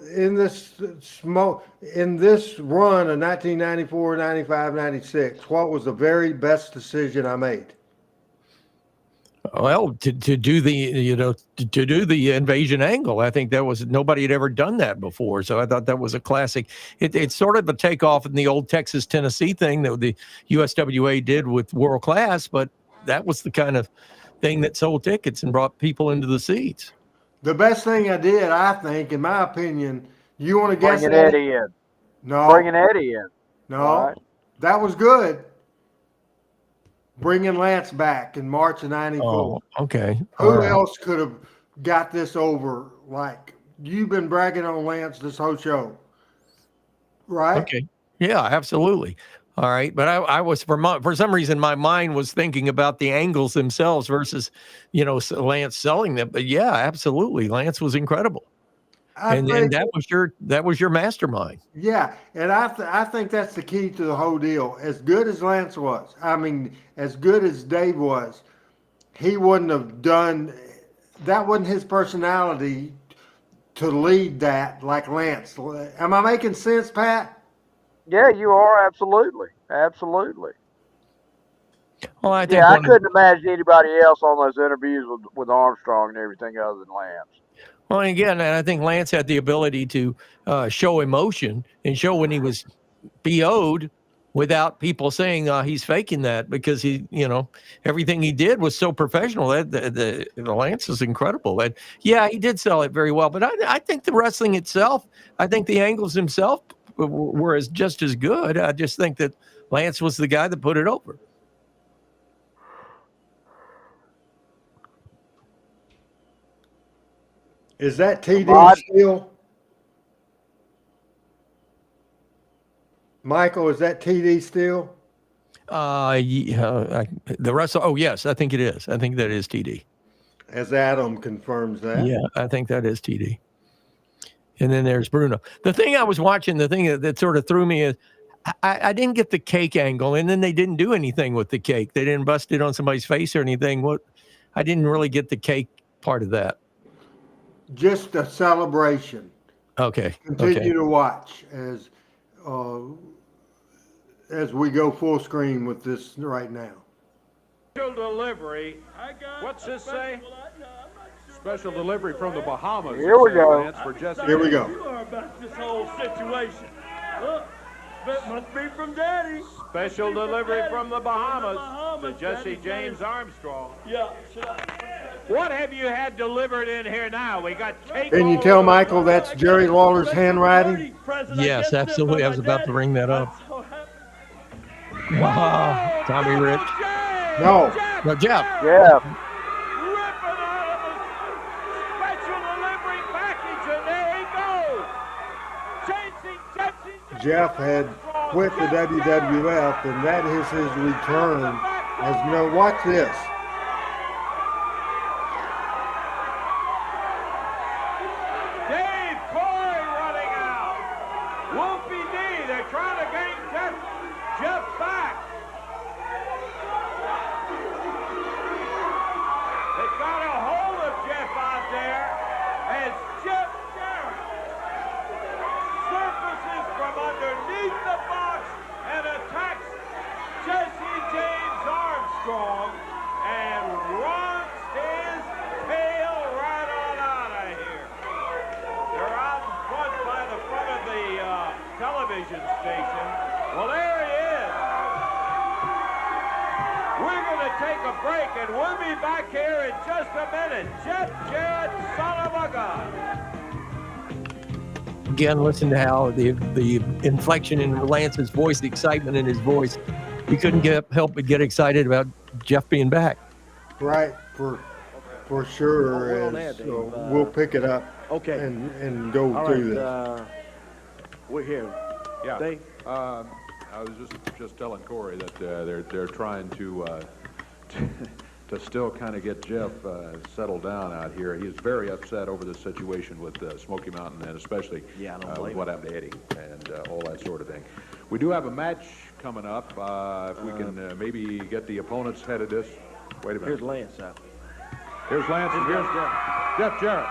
S2: of 1994, 95, 96, what was the very best decision I made?
S4: Well, to do the invasion angle, I think that was nobody had ever done that before. So I thought that was a classic. It's sort of a takeoff in the old Texas Tennessee thing that the USWA did with World Class, but that was the kind of thing that sold tickets and brought people into the seats.
S2: The best thing I did, I think, in my opinion, you want to guess?
S3: Bringing Eddie in.
S2: No.
S3: Bringing Eddie in.
S2: No.
S3: Right.
S2: That was good. Bringing Lance back in March of 94.
S4: Oh, okay.
S2: Who else could have got this over? Like, you've been bragging on Lance this whole show, right?
S4: Okay. Yeah, absolutely. All right. But I was, for some reason, my mind was thinking about the angles themselves versus, Lance selling them. But yeah, absolutely. Lance was incredible. And that was your mastermind.
S2: Yeah, and I think that's the key to the whole deal. As good as Lance was, I mean, as good as Dave was, he wouldn't have done that. Wasn't his personality to lead that like Lance. Am I making sense, Pat?
S3: Yeah, you are, absolutely, absolutely.
S4: Well, I think
S3: I couldn't imagine anybody else on those interviews with Armstrong and everything other than Lance.
S4: Well, again, and I think Lance had the ability to show emotion and show when he was BO'd without people saying he's faking that, because he, everything he did was so professional. The Lance is incredible. And yeah, he did sell it very well. But I think the wrestling itself, I think the angles himself were just as good. I just think that Lance was the guy that put it over.
S2: Is that TD still? Michael, is that TD still?
S4: Yeah, the rest. Oh, yes, I think it is. I think that is TD.
S2: As Adam confirms that.
S4: Yeah, I think that is TD. And then there's Bruno. The thing I was watching, the thing that sort of threw me is I didn't get the cake angle, and then they didn't do anything with the cake. They didn't bust it on somebody's face or anything. I didn't really get the cake part of that.
S2: Just a celebration.
S4: Okay.
S2: Continue to watch as we go full screen with this right now.
S5: Special delivery. What's this say?
S12: Special delivery from the Bahamas.
S3: Here we go.
S12: For Jesse.
S2: Here we go.
S7: You are about this whole situation. Look, that must be from Daddy.
S5: Special delivery from the Bahamas to Jesse James Armstrong.
S7: Yeah.
S5: What have you had delivered in here now? We got cake.
S2: Can you tell Michael that's Jerry Lawler's handwriting?
S4: Yes, absolutely. I was about to bring that up. Wow. Tommy Rich.
S2: No,
S4: Jeff.
S3: Yeah.
S5: Ripping out of a special delivery package, and there he goes. Chasing.
S2: Jeff had quit the WWF, and that is his return. Watch this.
S5: Dave Corey running out. Wolfie D, they're trying to gain Jeff back. They got a hold of Jeff out there as Jeff Jarrett surfaces from underneath the box and attacks Jesse James Armstrong and runs his tail right on out of here. They're out in front by the front of the television station. Well, there he is. We're going to take a break, and we'll be back here in just a minute. Jeff Jarrett, son of a gun.
S4: Again, listen to how the inflection in Lance's voice, the excitement in his voice. You couldn't help but get excited about Jeff being back.
S2: Right, for sure. We'll pick it up.
S8: Okay.
S2: And go
S8: All
S2: through
S8: right,
S2: this.
S8: we're here.
S12: Yeah.
S8: Dave?
S12: I was just telling Corey that they're trying to still kind of get Jeff settled down out here. He's very upset over the situation with Smoky Mountain, and especially with what happened to Eddie and all that sort of thing. We do have a match coming up. If we can maybe get the opponents headed this. Wait a minute.
S8: Here's Lance out.
S12: Here's Lance and here's Jeff Jarrett.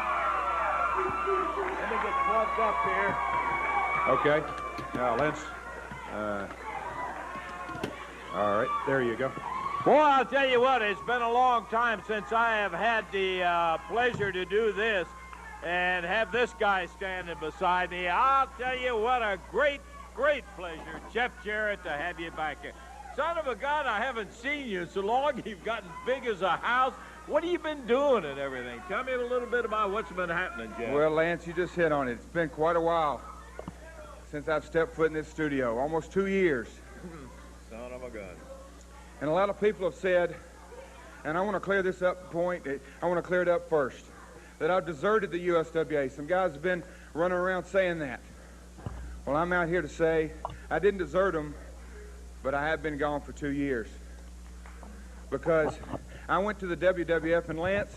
S5: plugged up here.
S12: Okay. Now, Lance. All right, there you go.
S5: Boy, I'll tell you what, it's been a long time since I have had the pleasure to do this and have this guy standing beside me. I'll tell you what, a great pleasure, Jeff Jarrett, to have you back here. Son of a gun, I haven't seen you so long. You've gotten big as a house. What have you been doing and everything? Tell me a little bit about what's been happening, Jeff.
S13: Well, Lance, you just hit on it. It's been quite a while since I've stepped foot in this studio, almost 2 years.
S5: Son of a gun.
S13: And a lot of people have said, and I want to clear this up point, I want to clear it up first, that I've deserted the USWA. Some guys have been running around saying that. Well, I'm out here to say I didn't desert them, but I have been gone for 2 years. Because I went to the WWF, and Lance,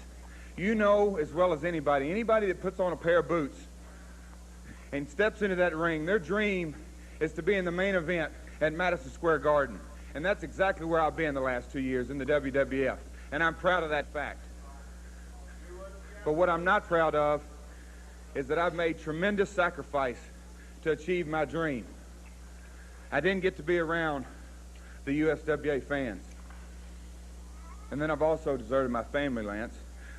S13: you know as well as anybody that puts on a pair of boots and steps into that ring, their dream is to be in the main event at Madison Square Garden. And that's exactly where I've been the last 2 years, in the WWF. And I'm proud of that fact. But what I'm not proud of is that I've made tremendous sacrifice to achieve my dream. I didn't get to be around the USWA fans. And then I've also deserted my family, Lance,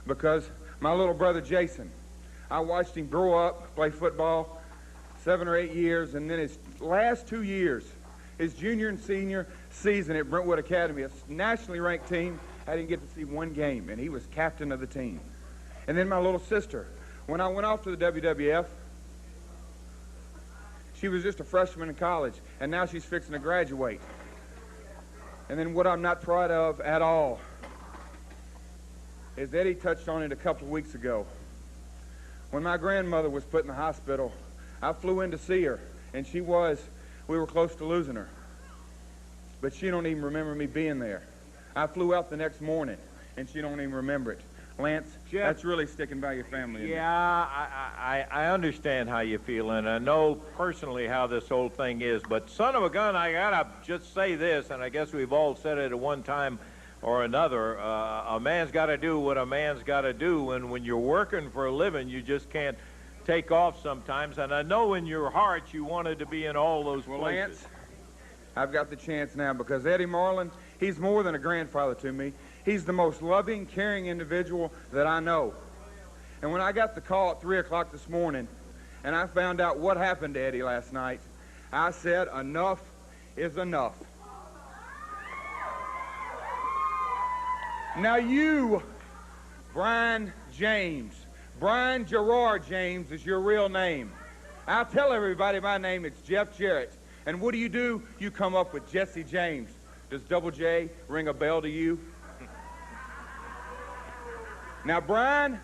S13: because my little brother Jason, I watched him grow up, play football 7 or 8 years, and then his last 2 years, his junior and senior season at Brentwood Academy, a nationally ranked team, I didn't get to see one game, and he was captain of the team. And then my little sister, when I went off to the WWF, she was just a freshman in college, and now she's fixing to graduate. And then what I'm not proud of at all is Eddie touched on it a couple of weeks ago. When my grandmother was put in the hospital, I flew in to see her, and we were close to losing her. But she don't even remember me being there. I flew out the next morning, and she don't even remember it. Lance, Jeff, that's really sticking by your family. Isn't it?
S5: I understand how you feel, and I know personally how this whole thing is, but son of a gun, I gotta just say this, and I guess we've all said it at one time or another, a man's got to do what a man's got to do, and when you're working for a living, you just can't take off sometimes, and I know in your heart you wanted to be in all those places.
S13: Lance, I've got the chance now, because Eddie Marlin, he's more than a grandfather to me. He's the most loving, caring individual that I know. And when I got the call at 3 o'clock this morning, and I found out what happened to Eddie last night, I said, enough is enough. Now you, Brian Gerard James is your real name. I'll tell everybody my name, it's Jeff Jarrett. And what do? You come up with Jesse James. Does Double J ring a bell to you? Now, Brian,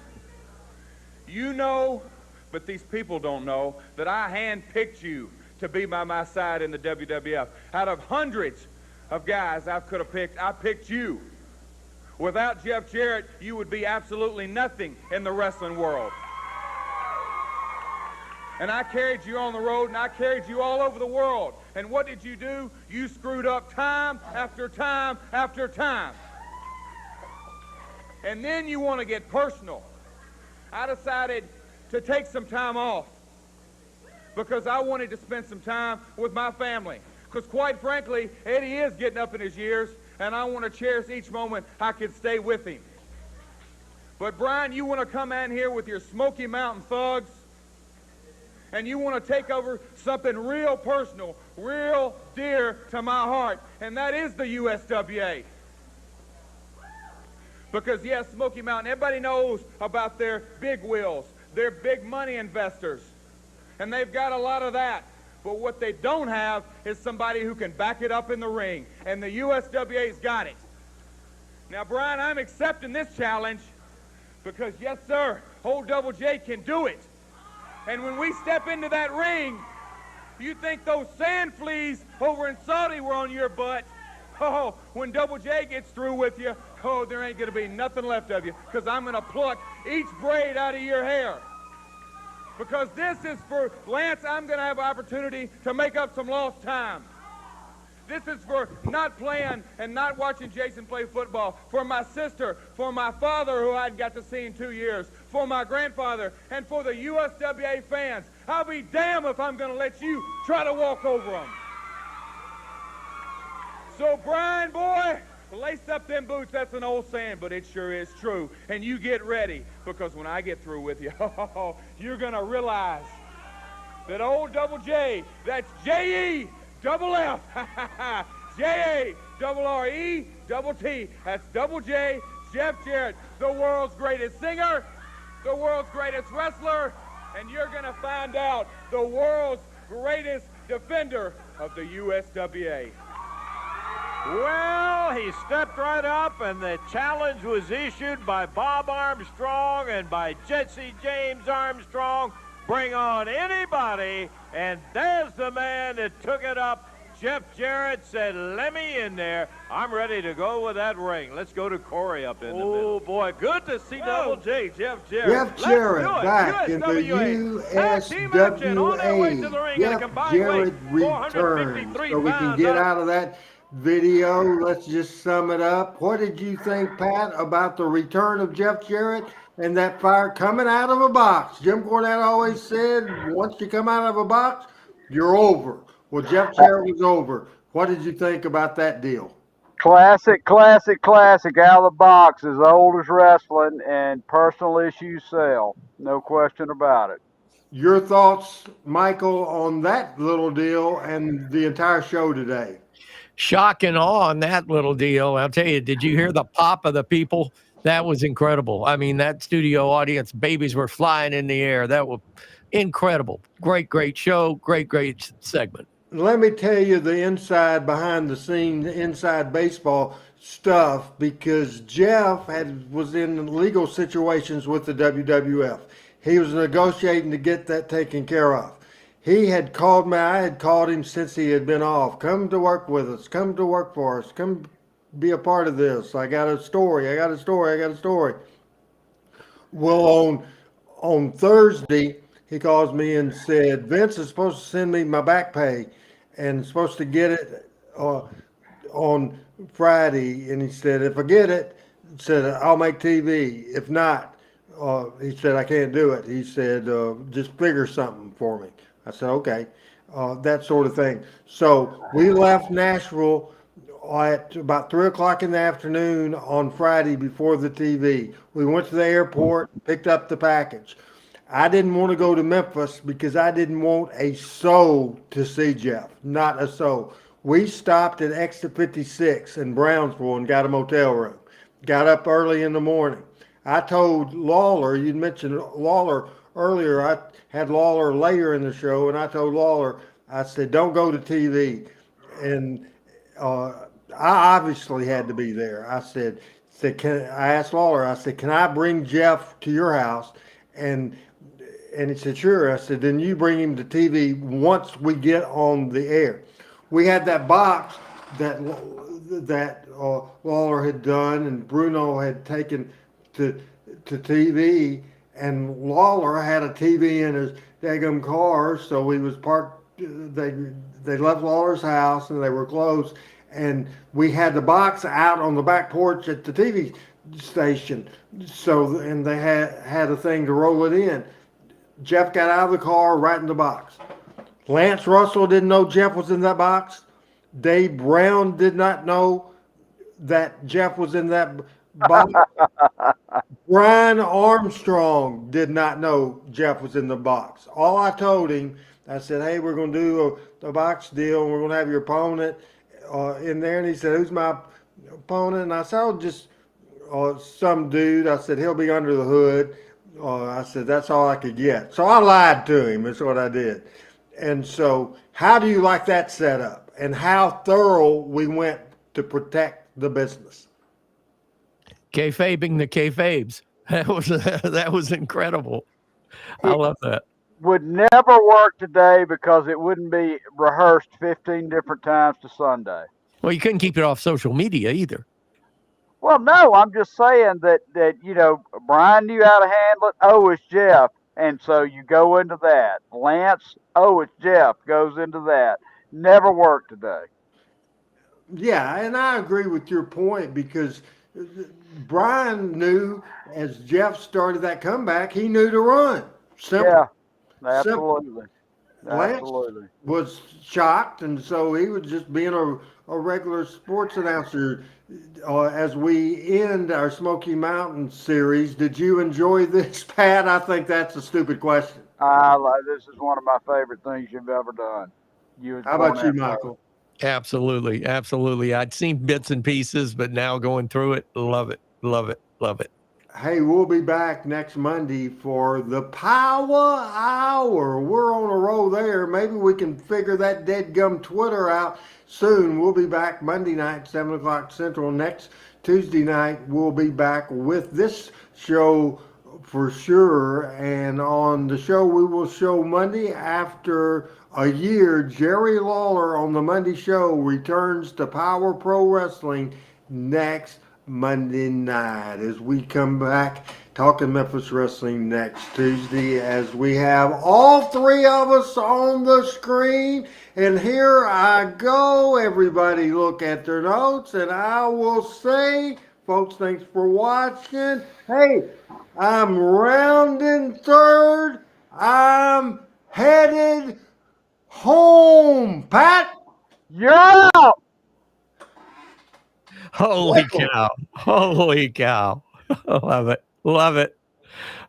S13: you know, but these people don't know, that I handpicked you to be by my side in the WWF. Out of hundreds of guys I could have picked, I picked you. Without Jeff Jarrett, you would be absolutely nothing in the wrestling world. And I carried you on the road, and I carried you all over the world. And what did you do? You screwed up time after time after time. And then you want to get personal. I decided to take some time off because I wanted to spend some time with my family. Because quite frankly, Eddie is getting up in his years, and I want to cherish each moment I can stay with him. But Brian, you want to come in here with your Smoky Mountain thugs, and you want to take over something real personal, real dear to my heart, and that is the USWA. Because, yes, Smoky Mountain, everybody knows about their big wheels, their big money investors, and they've got a lot of that. But what they don't have is somebody who can back it up in the ring, and the USWA's got it. Now, Brian, I'm accepting this challenge because, yes, sir, old Double J can do it. And when we step into that ring, you think those sand fleas over in Saudi were on your butt. Oh, when Double J gets through with you, oh, there ain't going to be nothing left of you, because I'm going to pluck each braid out of your hair. Because this is for Lance, I'm going to have an opportunity to make up some lost time. This is for not playing and not watching Jason play football, for my sister, for my father who I hadn't got to see in 2 years, for my grandfather, and for the USWA fans. I'll be damned if I'm going to let you try to walk over them. So, Brian, boy, lace up them boots. That's an old saying, but it sure is true. And you get ready, because when I get through with you, you're going to realize that old Double J, that's J-E, double F, J-A, double R-E, double T. That's Double J, Jeff Jarrett, the world's greatest singer, the world's greatest wrestler, and you're going to find out the world's greatest defender of the USWA.
S5: Well, he stepped right up, and the challenge was issued by Bob Armstrong and by Jesse James Armstrong. Bring on anybody, and there's the man that took it up. Jeff Jarrett said, let me in there. I'm ready to go with that ring. Let's go to Corey up in the middle. Oh, boy, good to see Double J, Jeff Jarrett.
S2: Jeff Jarrett back in the USWA. Jeff Jarrett returns. So we can get out of that video. Let's just sum it up. What did you think, Pat, about the return of Jeff Jarrett and that fire coming out of a box? Jim Cornette always said, once you come out of a box, you're over. Well, Jeff Jarrett was over. What did you think about that deal?
S3: Classic, classic, classic. Out of the box, as old as wrestling, and personal issues sell. No question about it.
S2: Your thoughts, Michael, on that little deal and the entire show today?
S4: Shock and awe on that little deal. I'll tell you, did you hear the pop of the people? That was incredible. I mean, that studio audience, babies were flying in the air. That was incredible. Great, great show. Great, great segment.
S2: Let me tell you the inside, behind the scenes, inside baseball stuff, because Jeff was in legal situations with the WWF. He was negotiating to get that taken care of. He had called me. I had called him since he had been off. Come to work with us. Come to work for us. Come be a part of this. I got a story. I got a story. I got a story. Well, on Thursday, he calls me and said, Vince is supposed to send me my back pay and supposed to get it on Friday. And he said, if I get it, he said, I'll make TV. If not, he said, I can't do it. He said, just figure something for me. I said, okay, that sort of thing. So we left Nashville at about 3 o'clock in the afternoon on Friday before the TV. We went to the airport, picked up the package. I didn't want to go to Memphis because I didn't want a soul to see Jeff, not a soul. We stopped at Exit 56 in Brownsville and got a motel room. Got up early in the morning. I told Lawler, you mentioned Lawler earlier, I had Lawler later in the show, and I told Lawler, I said, don't go to TV. And I obviously had to be there. I asked Lawler, I said, can I bring Jeff to your house? And he said, sure. I said, then you bring him to TV once we get on the air. We had that box that Lawler had done and Bruno had taken to TV, and Lawler had a TV in his daggum car, so he was parked. They left Lawler's house and they were closed, and we had the box out on the back porch at the TV station. So, and they had a thing to roll it in. Jeff got out of the car right in the box. Lance Russell didn't know Jeff was in that box. Dave Brown did not know that Jeff was in that box. Brian Armstrong did not know Jeff was in the box. All I told him, I said, hey, we're going to do a box deal, and we're going to have your opponent in there. And he said, who's my opponent? And I said, oh, just some dude. I said, he'll be under the hood. I said, that's all I could get. So I lied to him. That's what I did. And so how do you like that setup? And how thorough we went to protect the business?
S4: Kayfabing the kayfabes. That was incredible. I love that.
S3: Would never work today because it wouldn't be rehearsed 15 different times to Sunday.
S4: Well, you couldn't keep it off social media either.
S3: Well, no, I'm just saying that Brian knew how to handle it. Oh, it's Jeff. And so you go into that. Lance, oh, it's Jeff, goes into that. Never worked today.
S2: Yeah, and I agree with your point, because Brian knew as Jeff started that comeback, he knew to run. Simple.
S3: Yeah. Absolutely.
S2: Lance
S3: Absolutely.
S2: was shocked, and so he was just being a regular sports announcer. As we end our Smoky Mountain series, did you enjoy this, Pat? I think that's a stupid question.
S3: This is one of my favorite things you've ever done.
S2: How about you, Michael?
S4: Absolutely. Absolutely. I'd seen bits and pieces, but now going through it, love it. Love it. Love it.
S2: Hey, we'll be back next Monday for the Power Hour. We're on a roll there. Maybe we can figure that dead gum Twitter out soon. We'll be back Monday night, 7 o'clock Central. Next Tuesday night, we'll be back with this show for sure. And on the show we will show Monday after a year, Jerry Lawler on the Monday show returns to Power Pro Wrestling next Monday night as we come back talking Memphis wrestling next Tuesday, as we have all three of us on the screen. And here I go. Everybody look at their notes, and I will say, folks, thanks for watching. Hey, I'm rounding third. I'm headed home. Pat?
S3: You're out!
S4: Holy cow. Holy cow. Love it. Love it.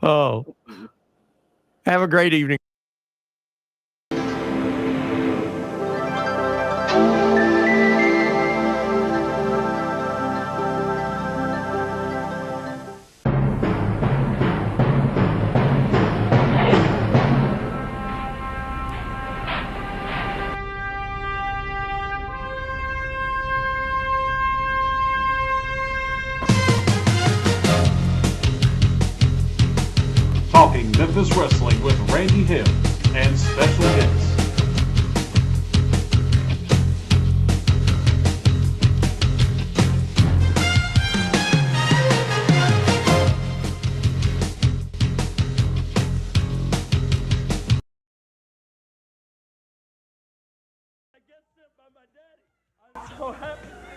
S4: Oh, have a great evening.
S14: Talking Memphis Wrestling with Randy Hill and special guests.
S7: So happy.